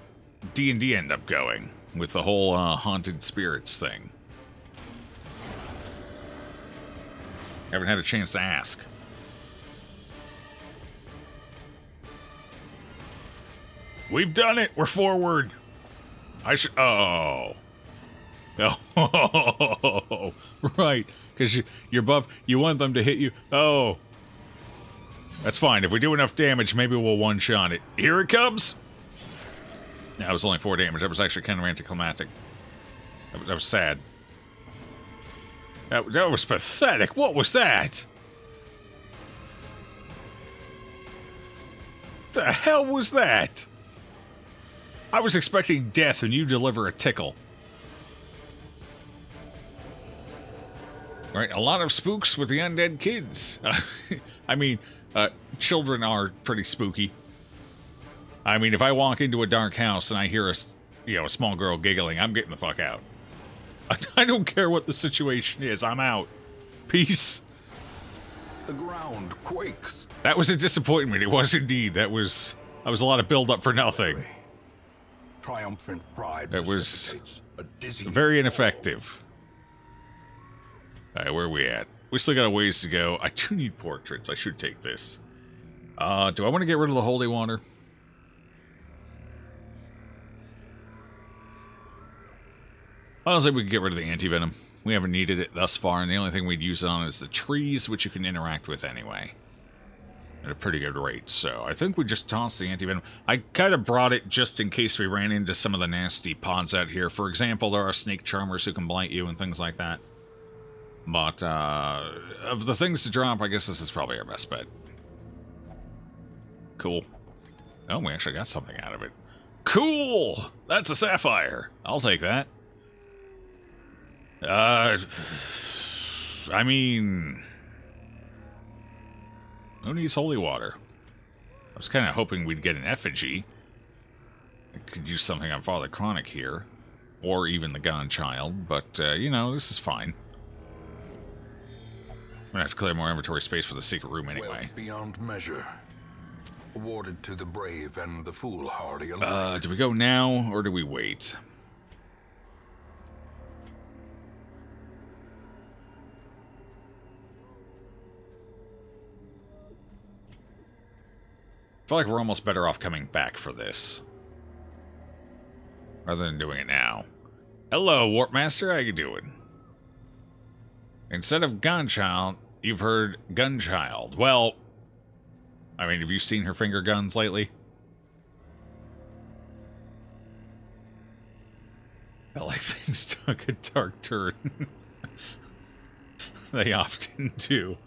D&D end up going? With the whole haunted spirits thing? Haven't had a chance to ask. We've done it! We're forward! I should... Oh. Oh. Right. Because you're buff. You want them to hit you. Oh. That's fine. If we do enough damage, maybe we'll one-shot it. Here it comes! That was only 4 damage. That was actually kind of anticlimactic. That was sad. That was pathetic. What was that? The hell was that? I was expecting death and you deliver a tickle. Right, a lot of spooks with the undead kids. I mean, children are pretty spooky. I mean, if I walk into a dark house and I hear a small girl giggling, I'm getting the fuck out. I don't care what the situation is. I'm out. Peace. The ground quakes. That was a disappointment. It was indeed. That was a lot of build-up for nothing. Triumphant pride. It was a dizzy very ineffective. Alright, where are we at? We still got a ways to go. I do need portraits. I should take this. Do I want to get rid of the holy water? Honestly, we could get rid of the anti-venom. We haven't needed it thus far, and the only thing we'd use it on is the trees, which you can interact with anyway. at a pretty good rate. So I think we just toss the anti-venom. I kind of brought it just in case we ran into some of the nasty pods out here. For example, there are snake charmers who can blight you and things like that. But of the things to drop, I guess this is probably our best bet. Cool. Oh, we actually got something out of it. Cool! That's a sapphire. I'll take that. I mean... who needs holy water? I was kind of hoping we'd get an effigy. I could use something on Father Chronic here. Or even the Godchild, but, you know, this is fine. I'm gonna have to clear more inventory space for the secret room anyway. Wealth beyond measure. Awarded to the brave and the foolhardy alike. Do we go now, or do we wait? I feel like we're almost better off coming back for this. Rather than doing it now. Hello, Warpmaster, how you doing? Instead of Godchild, you've heard Gunchild. Well, I mean, have you seen her finger guns lately? Felt like things took a dark turn. They often do.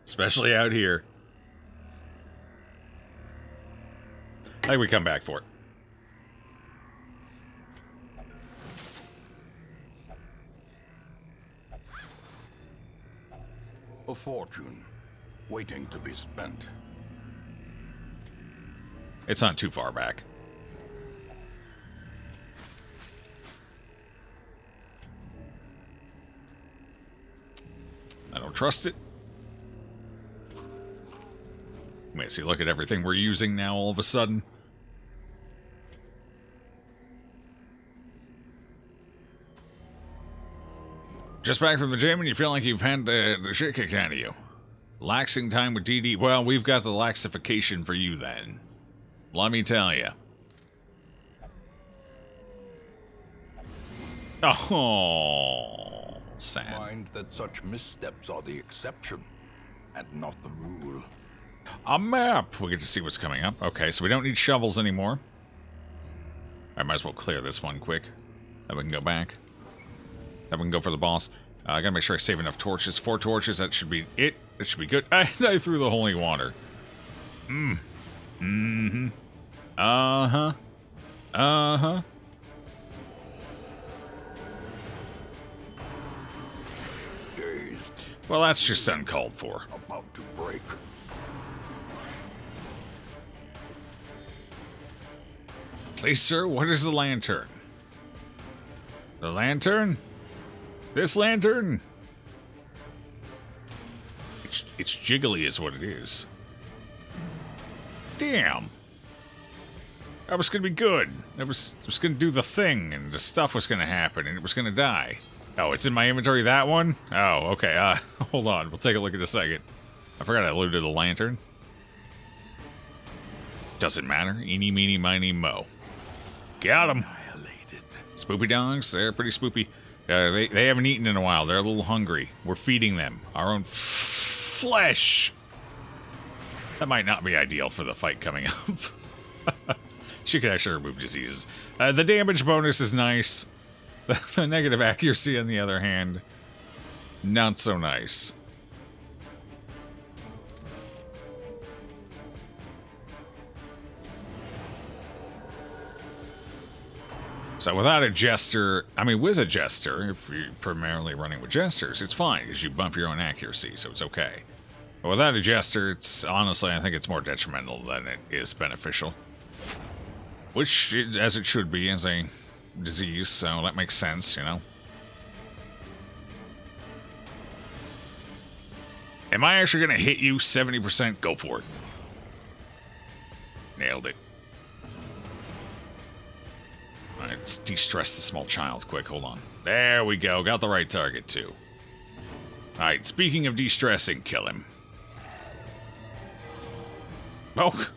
Especially out here. I think we come back for it. A fortune, waiting to be spent. It's not too far back. I don't trust it. See, look at everything we're using now all of a sudden. Just back from the gym and you feel like you've had the shit kicked out of you. Laxing time with DD. Well, we've got the laxification for you then. Let me tell you. Oh, sad. Mind that such missteps are the exception, and not the rule. A map! We get to see what's coming up. Okay, so we don't need shovels anymore. I might as well clear this one quick. Then we can go back. Then we can go for the boss. I gotta make sure I save enough torches. 4 torches, that should be it. That should be good. I threw the holy water. Mm-hmm. Uh-huh. Uh-huh. Dazed, Well, that's just uncalled for. about to break. Please, sir, what is the lantern? The lantern? This lantern? It's jiggly is what it is. Damn. That was gonna be good. It was gonna do the thing, and the stuff was gonna happen, and it was gonna die. Oh, it's in my inventory, that one? Oh, okay, hold on, we'll take a look in a second. I forgot I looted a lantern. Doesn't matter. Eeny, meeny, miny, mo. Got him. Spoopy dogs, they're pretty spoopy. They haven't eaten in a while. They're a little hungry. We're feeding them our own flesh. That might not be ideal for the fight coming up. She could actually remove diseases. The damage bonus is nice. The negative accuracy, on the other hand, not so nice. So without a jester, I mean with a jester, if you're primarily running with jesters, it's fine because you bump your own accuracy, so it's okay. But without a jester, it's honestly, I think it's more detrimental than it is beneficial. Which, as it should be, as a disease, so that makes sense, you know. Am I actually going to hit you 70%? Go for it. Nailed it. Alright, let's de-stress the small child quick. Hold on. There we go. Got the right target, too. Alright, speaking of de-stressing, kill him. Oh,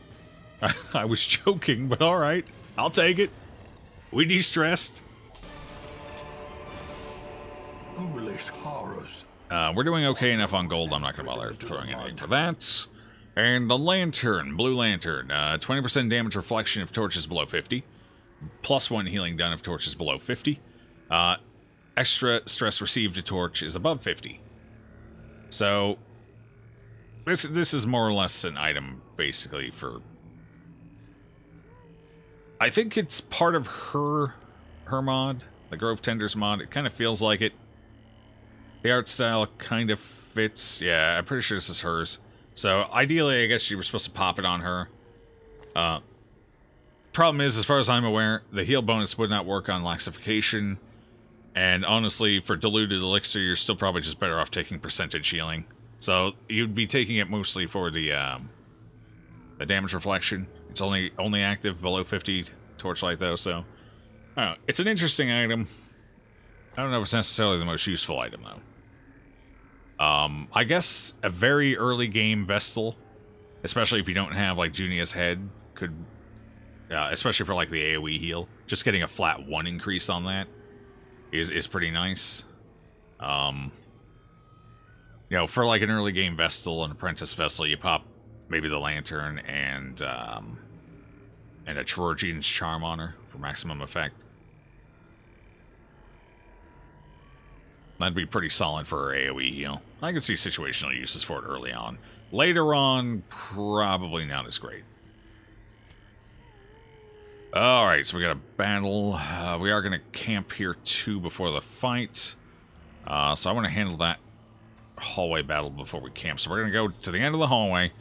I was joking, but alright. I'll take it. We de-stressed. Ghoulish horrors. We're doing okay enough on gold. I'm not going to bother throwing anything for that. And the lantern, blue lantern, 20% damage reflection if torch is below 50. +1 healing done if torch is below 50. Extra stress received to torch is above 50. So, this is more or less an item, basically, for... I think it's part of her mod, the Grove Tenders mod. It kind of feels like it. The art style kind of fits. Yeah, I'm pretty sure this is hers. So, ideally, I guess you were supposed to pop it on her. Problem is, as far as I'm aware, the heal bonus would not work on laxification. And honestly, for diluted elixir, you're still probably just better off taking percentage healing. So, you'd be taking it mostly for the damage reflection. It's only active below 50 torchlight, though, so... I don't know. It's an interesting item. I don't know if it's necessarily the most useful item, though. I guess a very early game Vestal, especially if you don't have, like, Junia's head, could... especially for, like, the AoE heal. Just getting a flat 1 increase on that is pretty nice. You know, for, like, an early game Vestal, an Apprentice Vestal, you pop maybe the Lantern and a Chirurgeon's Charm on her for maximum effect. That'd be pretty solid for her AoE heal. I could see situational uses for it early on. Later on, probably not as great. Alright, so we got a battle. We are going to camp here, too, before the fight. So I want to handle that hallway battle before we camp. So we're going to go to the end of the hallway,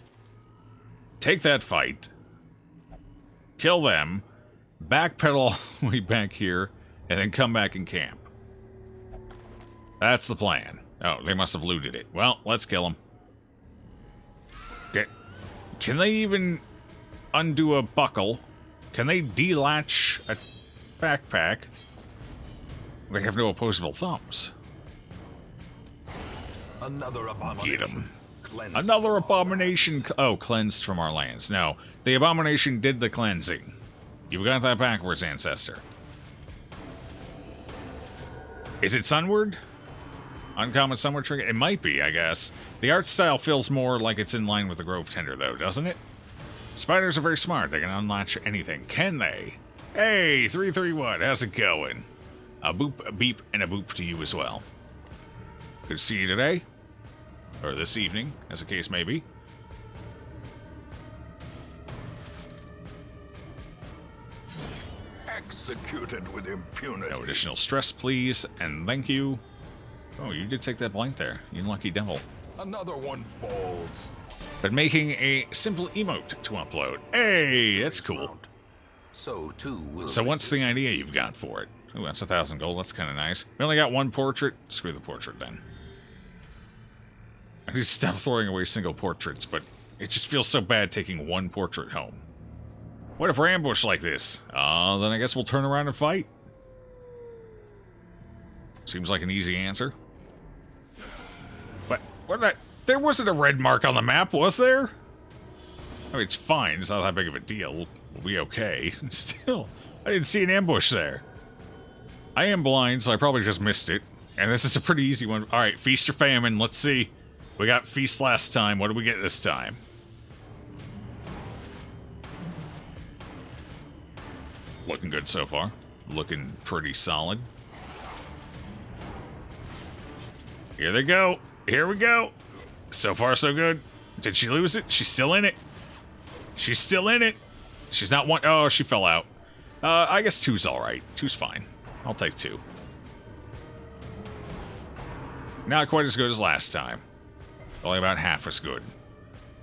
take that fight, kill them, backpedal all the way back here, and then come back and camp. That's the plan. Oh, they must have looted it. Well, let's kill them. Can they even undo a buckle? Can they delatch a backpack? They have no opposable thumbs. Another abomination. Get 'em. Cleansed Another from our abomination. Oh, cleansed from our lands. No, the abomination did the cleansing. You got that backwards, ancestor. Is it Sunward? Uncommon Sunward trigger? It might be, I guess. The art style feels more like it's in line with the Grove Tender, though, doesn't it? Spiders are very smart. They can unlatch anything. Can they? Hey, 331, how's it going? A boop, a beep, and a boop to you as well. Good to see you today. Or this evening, as the case may be. executed with impunity. No additional stress, please, and thank you. Oh, you did take that blank there, you lucky devil. Another one falls. But making a simple emote to upload. Hey, that's cool. So too will. So what's the idea you've got for it? Oh, that's 1,000 gold. That's kind of nice. We only got one portrait. Screw the portrait then. I need to stop throwing away single portraits, but it just feels so bad taking one portrait home. What if we're ambushed like this? Then I guess we'll turn around and fight. Seems like an easy answer. But what? There wasn't a red mark on the map, was there? I mean, it's fine. It's not that big of a deal. We'll be okay. Still, I didn't see an ambush there. I am blind, so I probably just missed it. And this is a pretty easy one. All right, feast or famine. Let's see. We got feast last time. What do we get this time? Looking good so far. Looking pretty solid. Here they go. Here we go. So far, so good. Did she lose it? She's still in it. She's still in it. She's not one. Oh, she fell out. I guess two's all right. Two's fine. I'll take two. Not quite as good as last time. Only about half as good.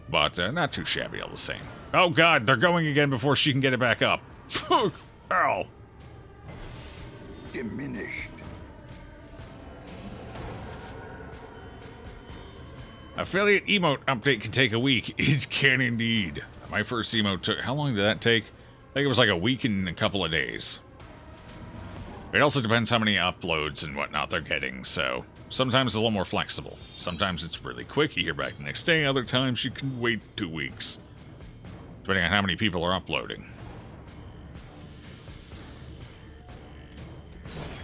But not too shabby all the same. Oh, God. They're going again before she can get it back up. Ow. Diminished. Affiliate emote update can take a week. It can indeed. My first emote took... How long did that take? I think it was like a week and a couple of days. It also depends how many uploads and whatnot they're getting, so... Sometimes it's a little more flexible. Sometimes it's really quick, you hear back the next day. Other times you can wait 2 weeks. Depending on how many people are uploading.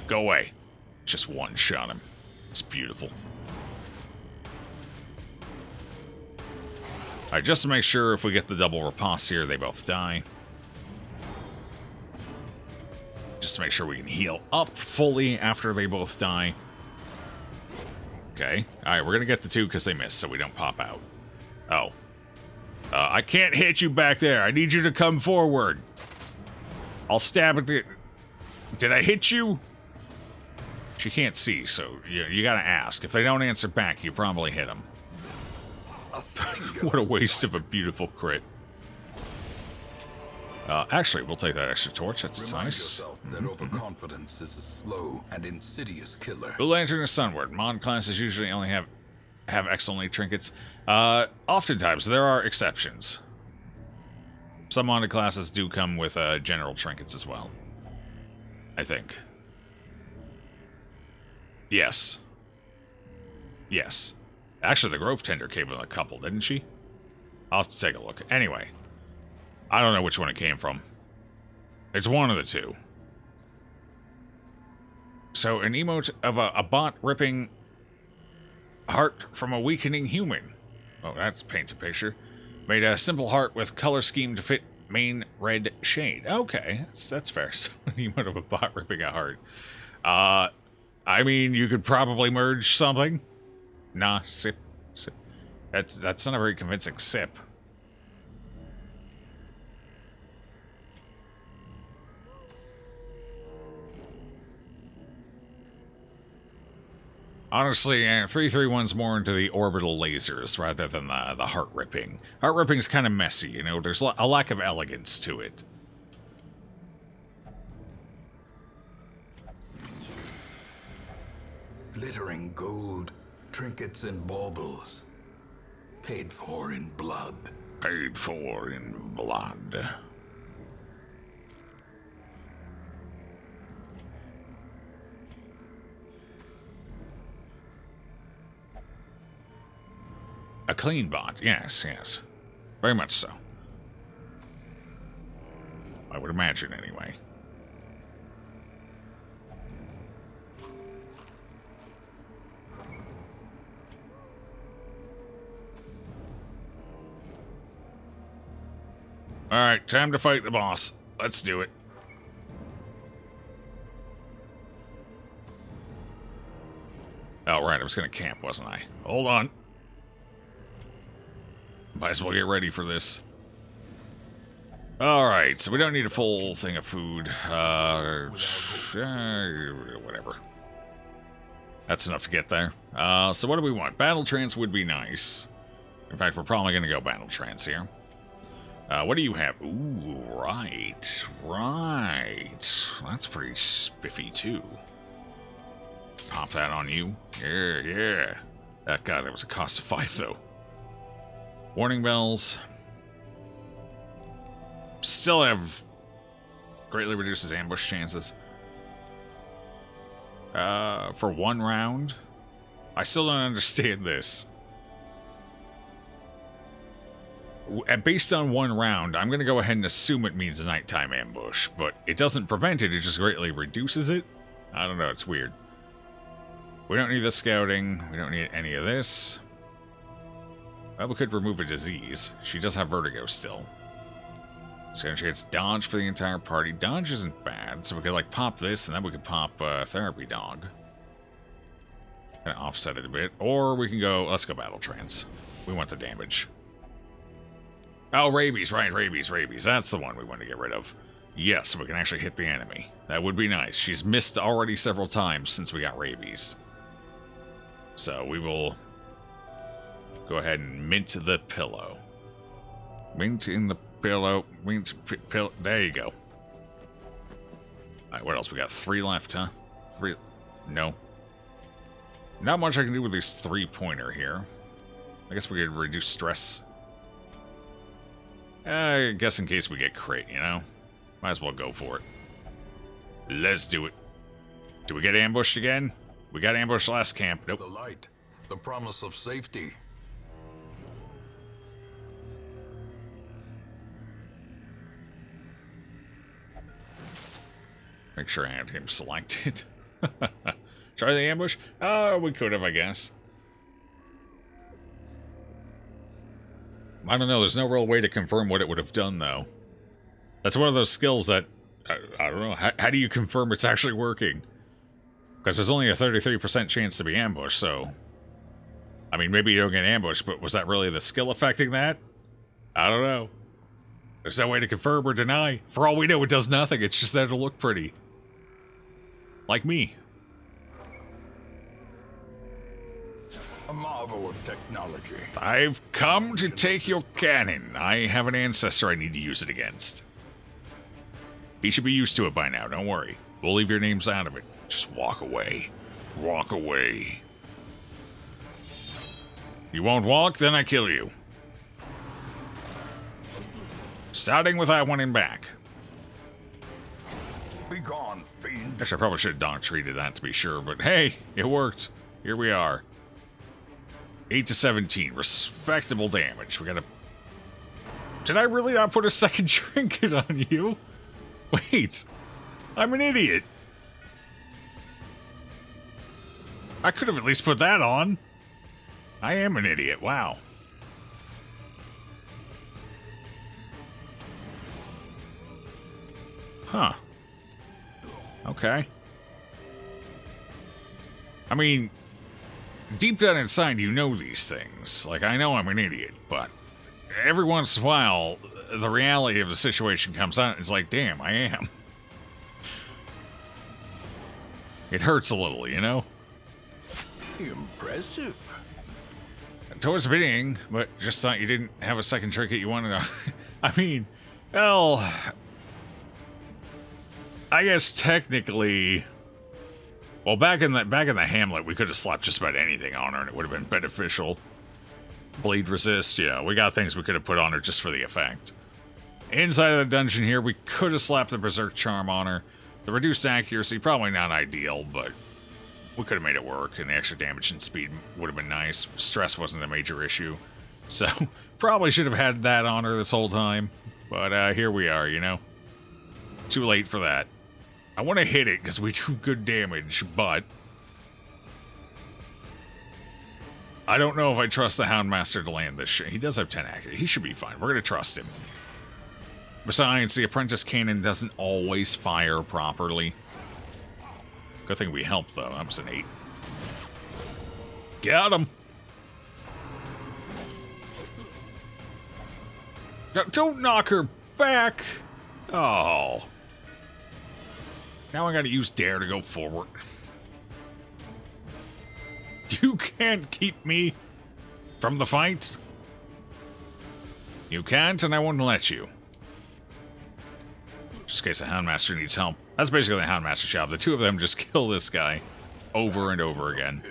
Go away. Just one shot him. It's beautiful. Alright, just to make sure if we get the double riposte here, they both die. Just to make sure we can heal up fully after they both die. Okay. Alright, we're gonna get the 2 because they missed, so we don't pop out. Oh. I can't hit you back there. I need you to come forward. I'll stab at the... Did I hit you? She can't see, so you gotta ask. If they don't answer back, you probably hit them. What a waste of a beautiful crit. Actually, we'll take that extra torch. That's Remind nice. yourself that overconfidence is a slow and insidious killer. Blue Lantern is Sunward. Mod classes usually only have X-only trinkets. Oftentimes, there are exceptions. Some modded classes do come with general trinkets as well. I think. Yes. Yes. Actually, the Grove Tender came with a couple, didn't she? I'll have to take a look. Anyway. I don't know which one it came from. It's one of the two. So, an emote of a bot ripping heart from a weakening human. Oh, that paints a picture. Made a simple heart with color scheme to fit main red shade. Okay, that's fair. So, an emote of a bot ripping a heart. I mean, you could probably merge something. Nah, sip. That's not a very convincing sip. Honestly, 331's more into the orbital lasers rather than the heart ripping. Heart ripping's kind of messy, you know. There's a lack of elegance to it. Glittering gold, trinkets and baubles. Paid for in blood. Paid for in blood. A clean bot, yes. Very much so. I would imagine, anyway. Alright, time to fight the boss. Let's do it. Oh, right, I was gonna camp, wasn't I? Hold on. Might as well get ready for this. Alright, so we don't need a full thing of food. Whatever. That's enough to get there. So what do we want? Battle trance would be nice. In fact, we're probably going to go battle trance here. What do you have? Ooh, right. That's pretty spiffy, too. Pop that on you. Yeah. God, that was a cost of 5, though. Warning bells. Still have greatly reduces ambush chances. For 1 round. I still don't understand this. Based on 1 round, I'm going to go ahead and assume it means a nighttime ambush, but it doesn't prevent it, it just greatly reduces it. I don't know, it's weird. We don't need the scouting. We don't need any of this. Well, we could remove a disease. She does have vertigo still. So she gets dodge for the entire party. Dodge isn't bad, so we could like pop this, and then we could pop therapy dog. Kind of offset it a bit. Or we can go, let's go battle trance. We want the damage. Oh, rabies, right, rabies. That's the one we want to get rid of. Yes, we can actually hit the enemy. That would be nice. She's missed already several times since we got rabies. So we will go ahead and mint the pillow. Mint in the pillow. Mint pillow. There you go. Alright, what else? We got 3 left, huh? 3. No. Not much I can do with this 3-pointer here. I guess we could reduce stress. I guess in case we get crit, you know? Might as well go for it. Let's do it. Do we get ambushed again? We got ambushed last camp. Nope. The light, the promise of safety. Make sure I had him selected. Try the ambush? Oh, we could have, I guess. I don't know. There's no real way to confirm what it would have done, though. That's one of those skills that, I don't know. How do you confirm it's actually working? Because there's only a 33% chance to be ambushed, so... I mean, maybe you don't get ambushed, but was that really the skill affecting that? I don't know. There's no way to confirm or deny. For all we know, it does nothing. It's just there to look pretty. Like me. A marvel of technology. I've come to take your cannon. I have an ancestor I need to use it against. He should be used to it by now, don't worry. We'll leave your names out of it. Just walk away. Walk away. You won't walk, then I kill you. Starting with that one in back. Be gone, fiend. Actually, I probably should have dog treated that to be sure, but hey, it worked. Here we are. 8 to 17. Respectable damage. We gotta... Did I really not put a second trinket on you? Wait. I'm an idiot. I could have at least put that on. I am an idiot. Wow. Huh. Okay. I mean, deep down inside, you know these things. Like, I know I'm an idiot, but every once in a while, the reality of the situation comes out, and it's like, damn, I am. It hurts a little, you know? Impressive. Towards the beginning, but just thought you didn't have a second trinket you wanted to... I mean, well... I guess technically... Well, back in the Hamlet, we could have slapped just about anything on her, and it would have been beneficial. Bleed resist, yeah. We got things we could have put on her just for the effect. Inside of the dungeon here, we could have slapped the Berserk Charm on her. The reduced accuracy, probably not ideal, but... we could have made it work, and the extra damage and speed would have been nice. Stress wasn't a major issue. So, probably should have had that on her this whole time. But here we are, you know? Too late for that. I want to hit it, because we do good damage, but... I don't know if I trust the Houndmaster to land this shit. He does have 10 accuracy. He should be fine. We're going to trust him. Besides, the Apprentice Cannon doesn't always fire properly. Good thing we helped, though. That was an 8. Got him! Don't knock her back! Oh. Now I gotta use Dare to go forward. You can't keep me from the fight. You can't, and I won't let you. Just in case the Houndmaster needs help. That's basically the Houndmaster's job. The two of them just kill this guy over and over again.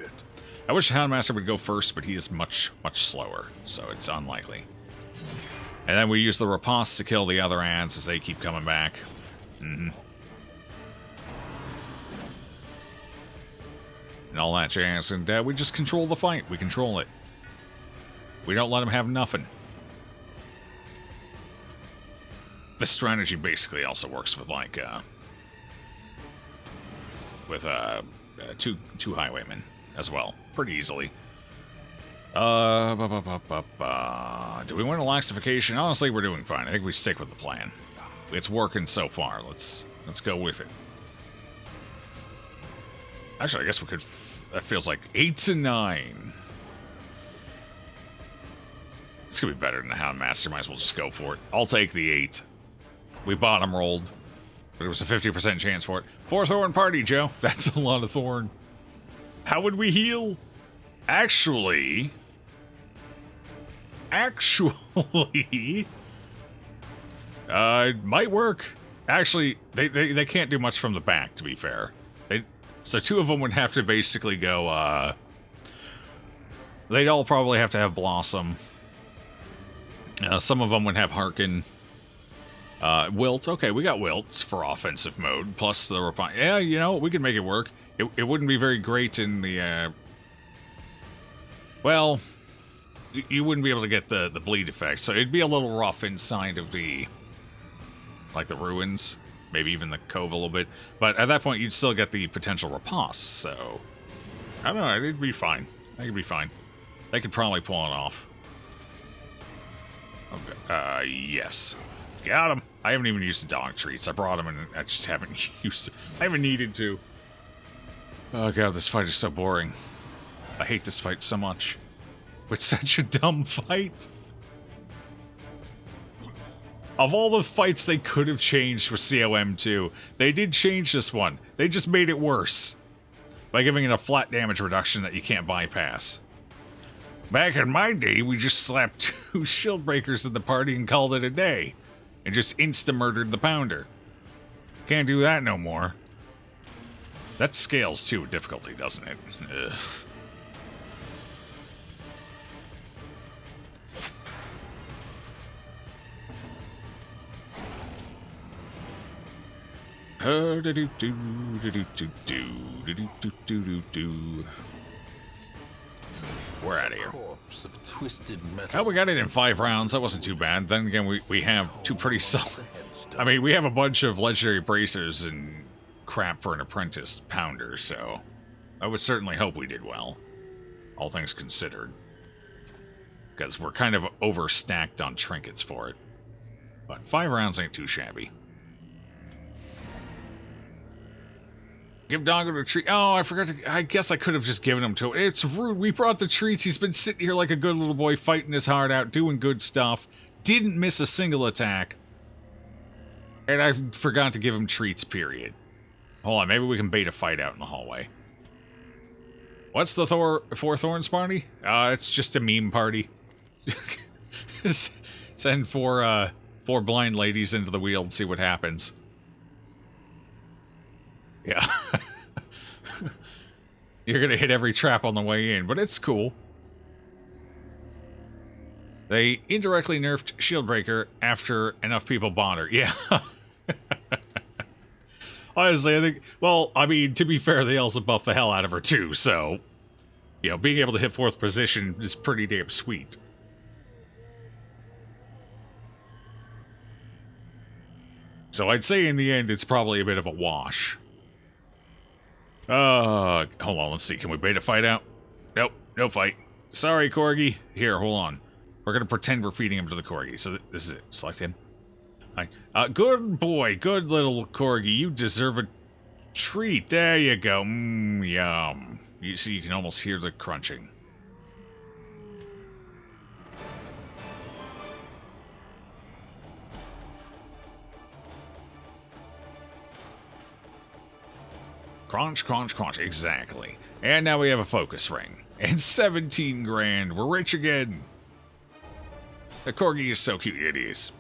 I wish the Houndmaster would go first, but he is much, much slower, so it's unlikely. And then we use the riposte to kill the other ants as they keep coming back. And all that jazz, and we just control the fight. We control it. We don't let them have nothing. This strategy basically also works with, like, two highwaymen as well, pretty easily. Do we want a laxification? Honestly, we're doing fine. I think we stick with the plan. It's working so far. Let's go with it. Actually, I guess we could... that feels like 8 to 9. It's gonna be better than the Houndmaster. Might as well just go for it. I'll take the 8. We bottom rolled, but it was a 50% chance for it. 4 Thorn Party, Joe. That's a lot of Thorn. How would we heal? Actually... it might work. Actually, they can't do much from the back, to be fair. So 2 of them would have to basically go, they'd all probably have to have Blossom. Some of them would have Hearken. Wilt. Okay, we got Wilts for offensive mode, plus the Repine. Yeah, you know, we could make it work. It wouldn't be very great in the, well, you wouldn't be able to get the bleed effect, so it'd be a little rough inside of the, like, the ruins. Maybe even the cove a little bit. But at that point, you'd still get the potential riposte, so... I don't know, it'd be fine. I could be fine. They could probably pull it off. Okay. Yes. Got him. I haven't even used the dog treats. I brought them and I just haven't used it. I haven't needed to. Oh god, this fight is so boring. I hate this fight so much. It's such a dumb fight. Of all the fights they could have changed with COM 2, they did change this one. They just made it worse. By giving it a flat damage reduction that you can't bypass. Back in my day, we just slapped 2 shield breakers in the party and called it a day. And just insta-murdered the pounder. Can't do that no more. That scales too with difficulty, doesn't it? Ugh. We're out of here. Corpse of twisted metal. Oh, we got it in 5 rounds. That wasn't too bad. Then again, we have 2 pretty solid. I mean, we have a bunch of legendary bracers and crap for an apprentice pounder, so I would certainly hope we did well. All things considered. Because we're kind of overstacked on trinkets for it. But 5 rounds ain't too shabby. Give Doggo the treat. Oh, I forgot to... I guess I could have just given him to him. It's rude. We brought the treats. He's been sitting here like a good little boy, fighting his heart out, doing good stuff. Didn't miss a single attack. And I forgot to give him treats, period. Hold on, maybe we can bait a fight out in the hallway. What's the 4 Thorns party? It's just a meme party. Send 4 blind ladies into the wheel and see what happens. Yeah. You're gonna hit every trap on the way in, but it's cool. They indirectly nerfed Shieldbreaker after enough people bought her. Yeah. Honestly, I think... Well, I mean, to be fair, they also buffed the hell out of her, too, so... You know, being able to hit 4th position is pretty damn sweet. So I'd say in the end, it's probably a bit of a wash. Hold on, let's see. Can we bait a fight out? Nope, no fight. Sorry, Corgi. Here, hold on. We're gonna pretend we're feeding him to the Corgi. So this is it. Select him. Hi. Good boy, good little Corgi. You deserve a treat. There you go. Yum. You see, you can almost hear the crunching. Crunch, crunch, crunch. Exactly. And now we have a focus ring. And 17 grand. We're rich again. The Corgi is so cute. It is.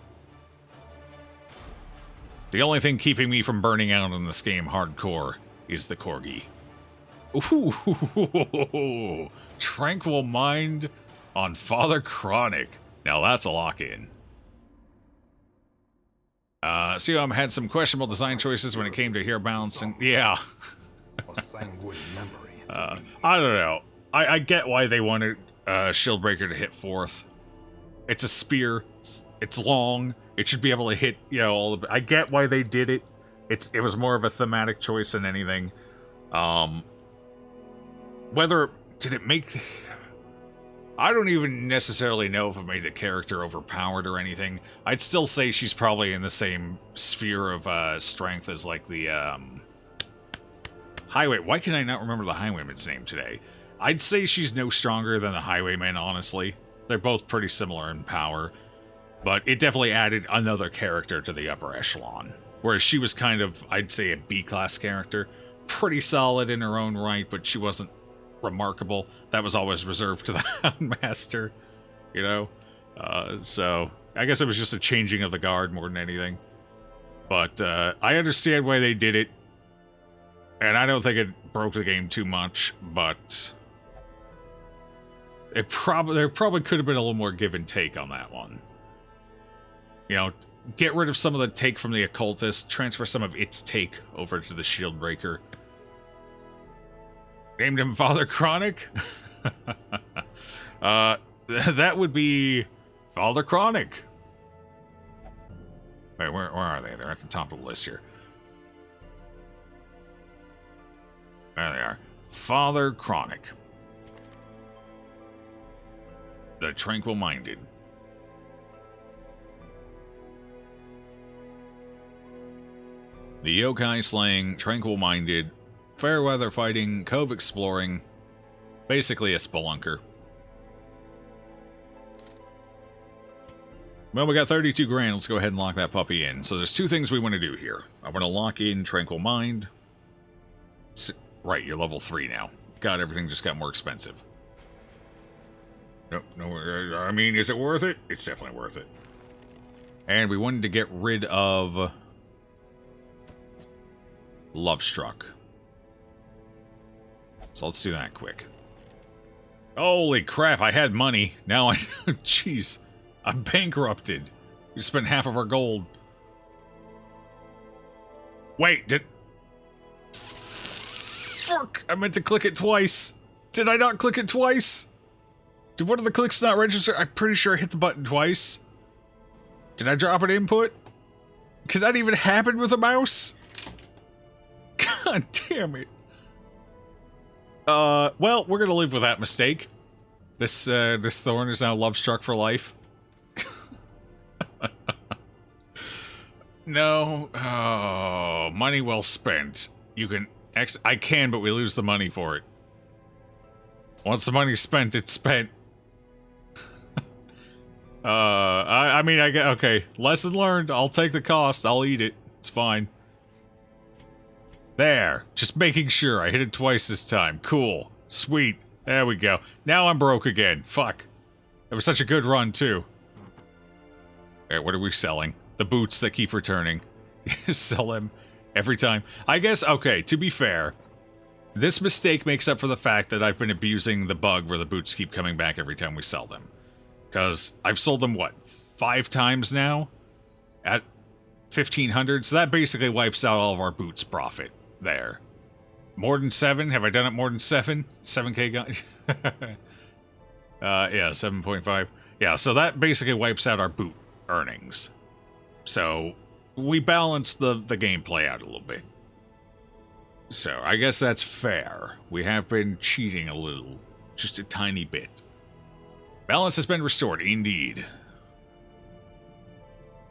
The only thing keeping me from burning out in this game hardcore is the Corgi. Ooh, Tranquil Mind on Father Chronic. Now that's a lock-in. COM had some questionable design choices when it came to hair balancing. Yeah. A sanguine memory. I don't know. I get why they wanted Shieldbreaker to hit 4th. It's a spear. It's long. It should be able to hit, you know, all the... I get why they did it. It was more of a thematic choice than anything. Whether... Did it make... I don't even necessarily know if it made the character overpowered or anything. I'd still say she's probably in the same sphere of strength as, like, the... Highway... Why can I not remember the Highwayman's name today? I'd say she's no stronger than the Highwayman, honestly. They're both pretty similar in power. But it definitely added another character to the upper echelon. Whereas she was kind of, I'd say, a B-class character. Pretty solid in her own right, but she wasn't remarkable. That was always reserved to the Houndmaster, you know? So, I guess it was just a changing of the guard more than anything. But, I understand why they did it. And I don't think it broke the game too much, but... there probably could have been a little more give and take on that one. You know, get rid of some of the take from the Occultist, transfer some of its take over to the Shieldbreaker. Named him Father Chronic? That would be Father Chronic. Wait, where are they? They're at the top of the list here. There they are. Father Chronic. The Tranquil Minded. The yokai slaying, tranquil-minded, fair weather fighting, cove exploring, basically a spelunker. Well, we got 32 grand. Let's go ahead and lock that puppy in. So there's two things we want to do here. I want to lock in Tranquil Mind. Right, you're level 3 now. God, everything just got more expensive. No, I mean, is it worth it? It's definitely worth it. And we wanted to get rid of Love Struck. So let's do that quick. Holy crap, I had money. Now I... Jeez. I'm bankrupted. We spent half of our gold. Wait, did... Fuck! I meant to click it twice. Did I not click it twice? Did one of the clicks not register? I'm pretty sure I hit the button twice. Did I drop an input? Could that even happen with a mouse? God damn it. Well, we're gonna live with that mistake. This thorn is now love struck for life. No. Oh, money well spent. You can... I can, but we lose the money for it. Once the money's spent, it's spent. I mean, I get... Okay, lesson learned. I'll take the cost. I'll eat it. It's fine. There. Just making sure. I hit it twice this time. Cool. Sweet. There we go. Now I'm broke again. Fuck. That was such a good run, too. Alright, what are we selling? The boots that keep returning. Sell them every time. I guess, okay, to be fair, this mistake makes up for the fact that I've been abusing the bug where the boots keep coming back every time we sell them. Because I've sold them, what, 5 times now? At 1,500? So that basically wipes out all of our boots profit there. More than 7? Have I done it more than 7? 7k gun? Yeah, 7.5. Yeah, so that basically wipes out our boot earnings. So we balance the gameplay out a little bit. So I guess that's fair. We have been cheating a little. Just a tiny bit. Balance has been restored, indeed.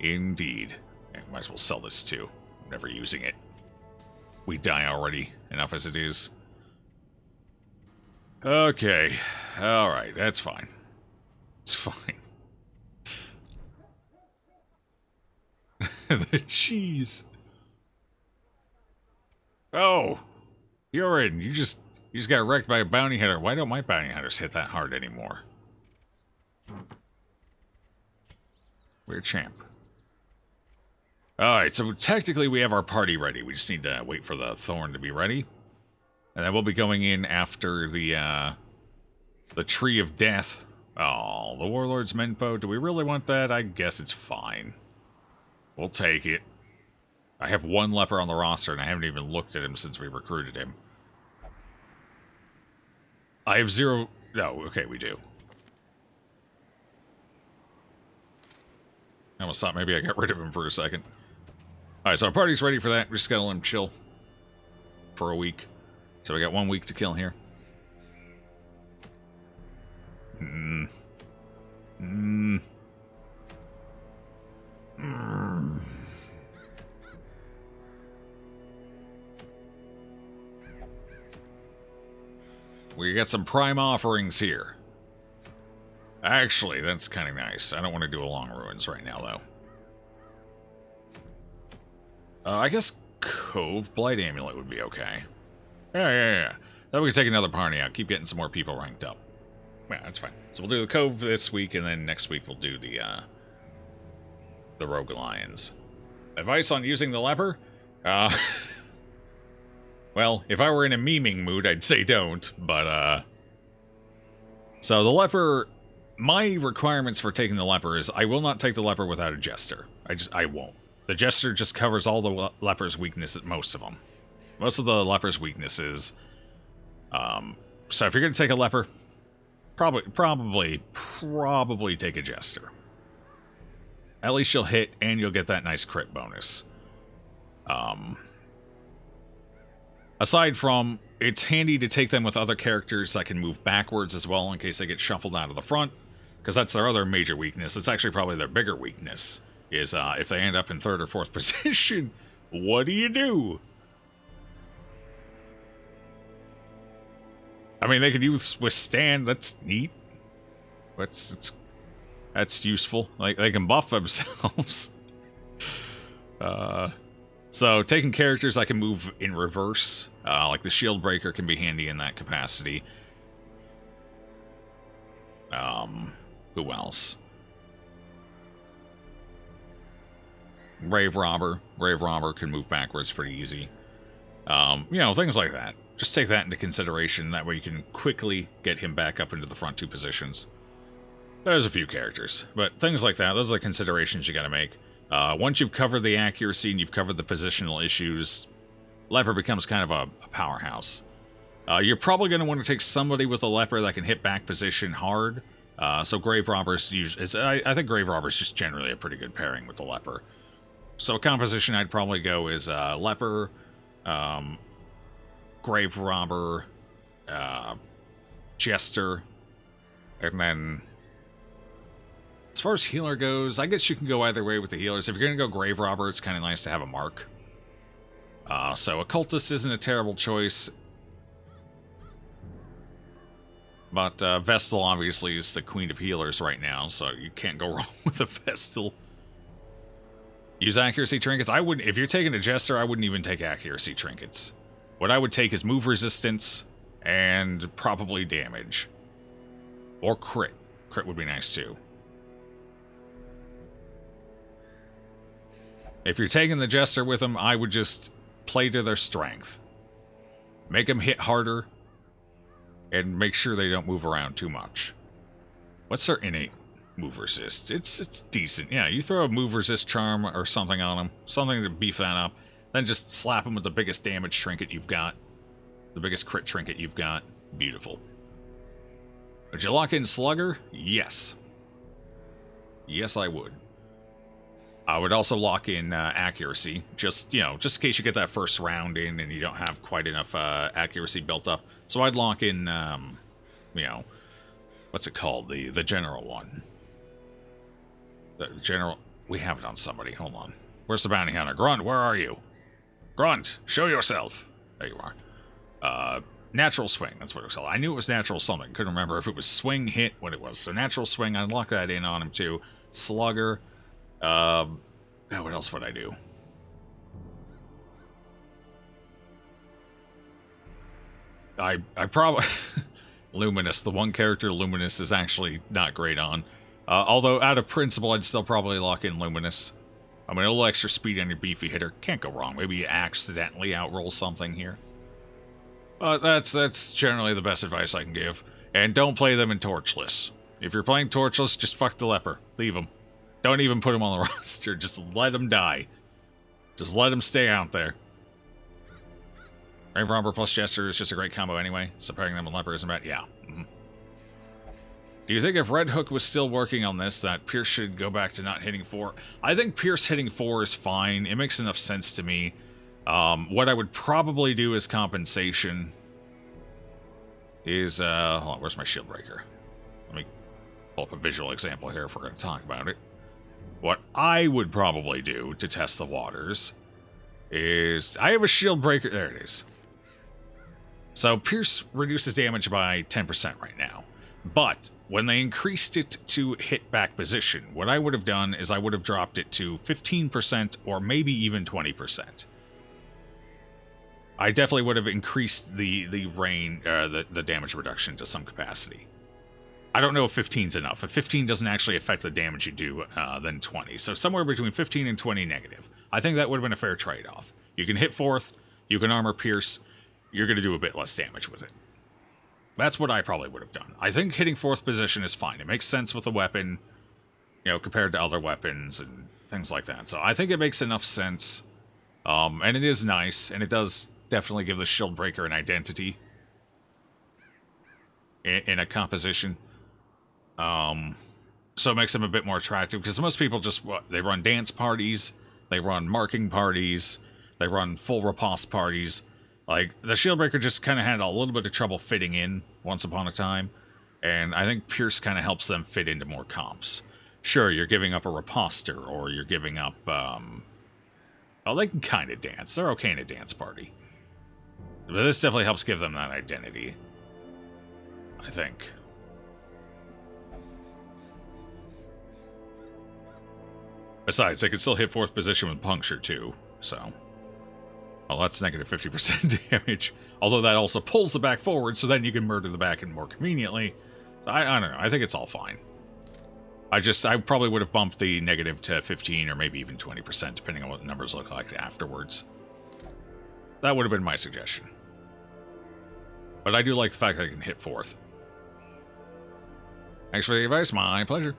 Indeed. Yeah, might as well sell this too. I'm never using it. We die already, enough as it is. Okay. Alright, that's fine. It's fine. The cheese. Oh. You're in. You just got wrecked by a bounty hunter. Why don't my bounty hunters hit that hard anymore? We're a champ. Alright, so technically we have our party ready. We just need to wait for the thorn to be ready. And then we'll be going in after the Tree of Death. Oh, the Warlord's Menpo. Do we really want that? I guess it's fine. We'll take it. I have 1 leper on the roster, and I haven't even looked at him since we recruited him. I have 0... No, okay, we do. I almost thought maybe I got rid of him for a second. Alright, so our party's ready for that. We're just gonna let him chill for a week. So we got 1 week to kill here. We got some prime offerings here. Actually, that's kind of nice. I don't want to do a long ruins right now, though. I guess Cove Blight Amulet would be okay. Yeah. Then we can take another party out. Keep getting some more people ranked up. Yeah, that's fine. So we'll do the Cove this week, and then next week we'll do the Rogue Lions. Advice on using the leper? Well, if I were in a memeing mood, I'd say don't, but, so the leper... My requirements for taking the leper is I will not take the leper without a jester. I won't. The jester just covers all the leper's weaknesses, most of them. Most of the leper's weaknesses. So if you're going to take a leper, probably take a jester. At least you'll hit, and you'll get that nice crit bonus. Aside from, it's handy to take them with other characters that can move backwards as well in case they get shuffled out of the front. Because that's their other major weakness. It's actually probably their bigger weakness. Is if they end up in 3rd or 4th position, What do you do? I mean, they could use withstand. That's neat. That's useful. Like, they can buff themselves. So taking characters I can move in reverse, like the Shield Breaker can be handy in that capacity. Who else? Grave Robber. Grave Robber can move backwards pretty easy. You know, things like that. Just take that into consideration. That way you can quickly get him back up into the front two positions. There's a few characters, but things like that, those are the considerations you gotta make. Once you've covered the accuracy and you've covered the positional issues, Leper becomes kind of a powerhouse. You're probably going to want to take somebody with a Leper that can hit back position hard. So Grave Robber's I think Grave Robber's just generally a pretty good pairing with the Leper. So a composition I'd probably go is Leper, Grave Robber, Jester, and then as far as healer goes, I guess you can go either way with the healers. If you're going to go Grave Robber, it's kind of nice to have a mark. So Occultist isn't a terrible choice. But Vestal obviously is the queen of healers right now, so you can't go wrong with a Vestal. Use accuracy trinkets. I wouldn't, if you're taking a Jester, I wouldn't even take accuracy trinkets. What I would take is move resistance and probably damage. Or crit. Crit would be nice too. If you're taking the Jester with them, I would just play to their strength. Make them hit harder, and make sure they don't move around too much. What's their innate move resist? It's decent. Yeah, you throw a move resist charm or something on them, something to beef that up, then just slap them with the biggest damage trinket you've got, the biggest crit trinket you've got. Beautiful. Would you lock in Slugger? Yes. Yes, I would. I would also lock in accuracy, just, you know, just in case you get that first round in and you don't have quite enough accuracy built up. So I'd lock in, you know, what's it called? The general one. The general, we have it on somebody. Hold on. Where's the bounty hunter? Grunt, where are you? Grunt, show yourself. There you are. Natural swing, that's what it was called. I knew it was natural something. Couldn't remember if it was swing, hit, what it was. So natural swing, I'd lock that in on him too. Slugger. What else would I do? I probably... Luminous, the one character Luminous is actually not great on. Although, out of principle, I'd still probably lock in Luminous. I mean, a little extra speed on your beefy hitter. Can't go wrong. Maybe you accidentally outroll something here. But that's generally the best advice I can give. And don't play them in Torchless. If you're playing Torchless, just fuck the Leper. Leave them. Don't even put them on the roster. Just let them die. Just let them stay out there. Grave Robber plus Jester is just a great combo anyway, so pairing them with Leper isn't bad. Yeah. Do you think if Red Hook was still working on this, that Pierce should go back to not hitting 4? I think Pierce hitting 4 is fine. It makes enough sense to me. What I would probably do as compensation is... hold on, where's my Shield Breaker? Let me pull up a visual example here if we're going to talk about it. What I would probably do to test the waters is... I have a Shield Breaker... There it is. So Pierce reduces damage by 10% right now. But when they increased it to hit back position, what I would have done is I would have dropped it to 15% or maybe even 20%. I definitely would have increased the damage reduction to some capacity. I don't know if 15's enough. If 15 doesn't actually affect the damage you do, then 20. So somewhere between 15 and 20 negative. I think that would have been a fair trade-off. You can hit 4th, you can armor Pierce, you're going to do a bit less damage with it. That's what I probably would have done. I think hitting 4th position is fine. It makes sense with the weapon, you know, compared to other weapons and things like that. So I think it makes enough sense. And it is nice, and it does definitely give the Shield Breaker an identity in a composition. So it makes them a bit more attractive, because most people just, they run dance parties, they run marking parties, they run full riposte parties. Like, the Shieldbreaker just kind of had a little bit of trouble fitting in once upon a time, and I think Pierce kind of helps them fit into more comps. Sure, you're giving up a riposter, or you're giving up, Oh, they can kind of dance. They're okay in a dance party. But this definitely helps give them that identity, I think. Besides, they could still hit 4th position with puncture, too, so... Well, that's negative 50% damage. Although that also pulls the back forward, so then you can murder the back and more conveniently. So I don't know. I think it's all fine. I probably would have bumped the negative to 15 or maybe even 20%, depending on what the numbers look like afterwards. That would have been my suggestion. But I do like the fact that I can hit 4th. Thanks for the advice. My pleasure.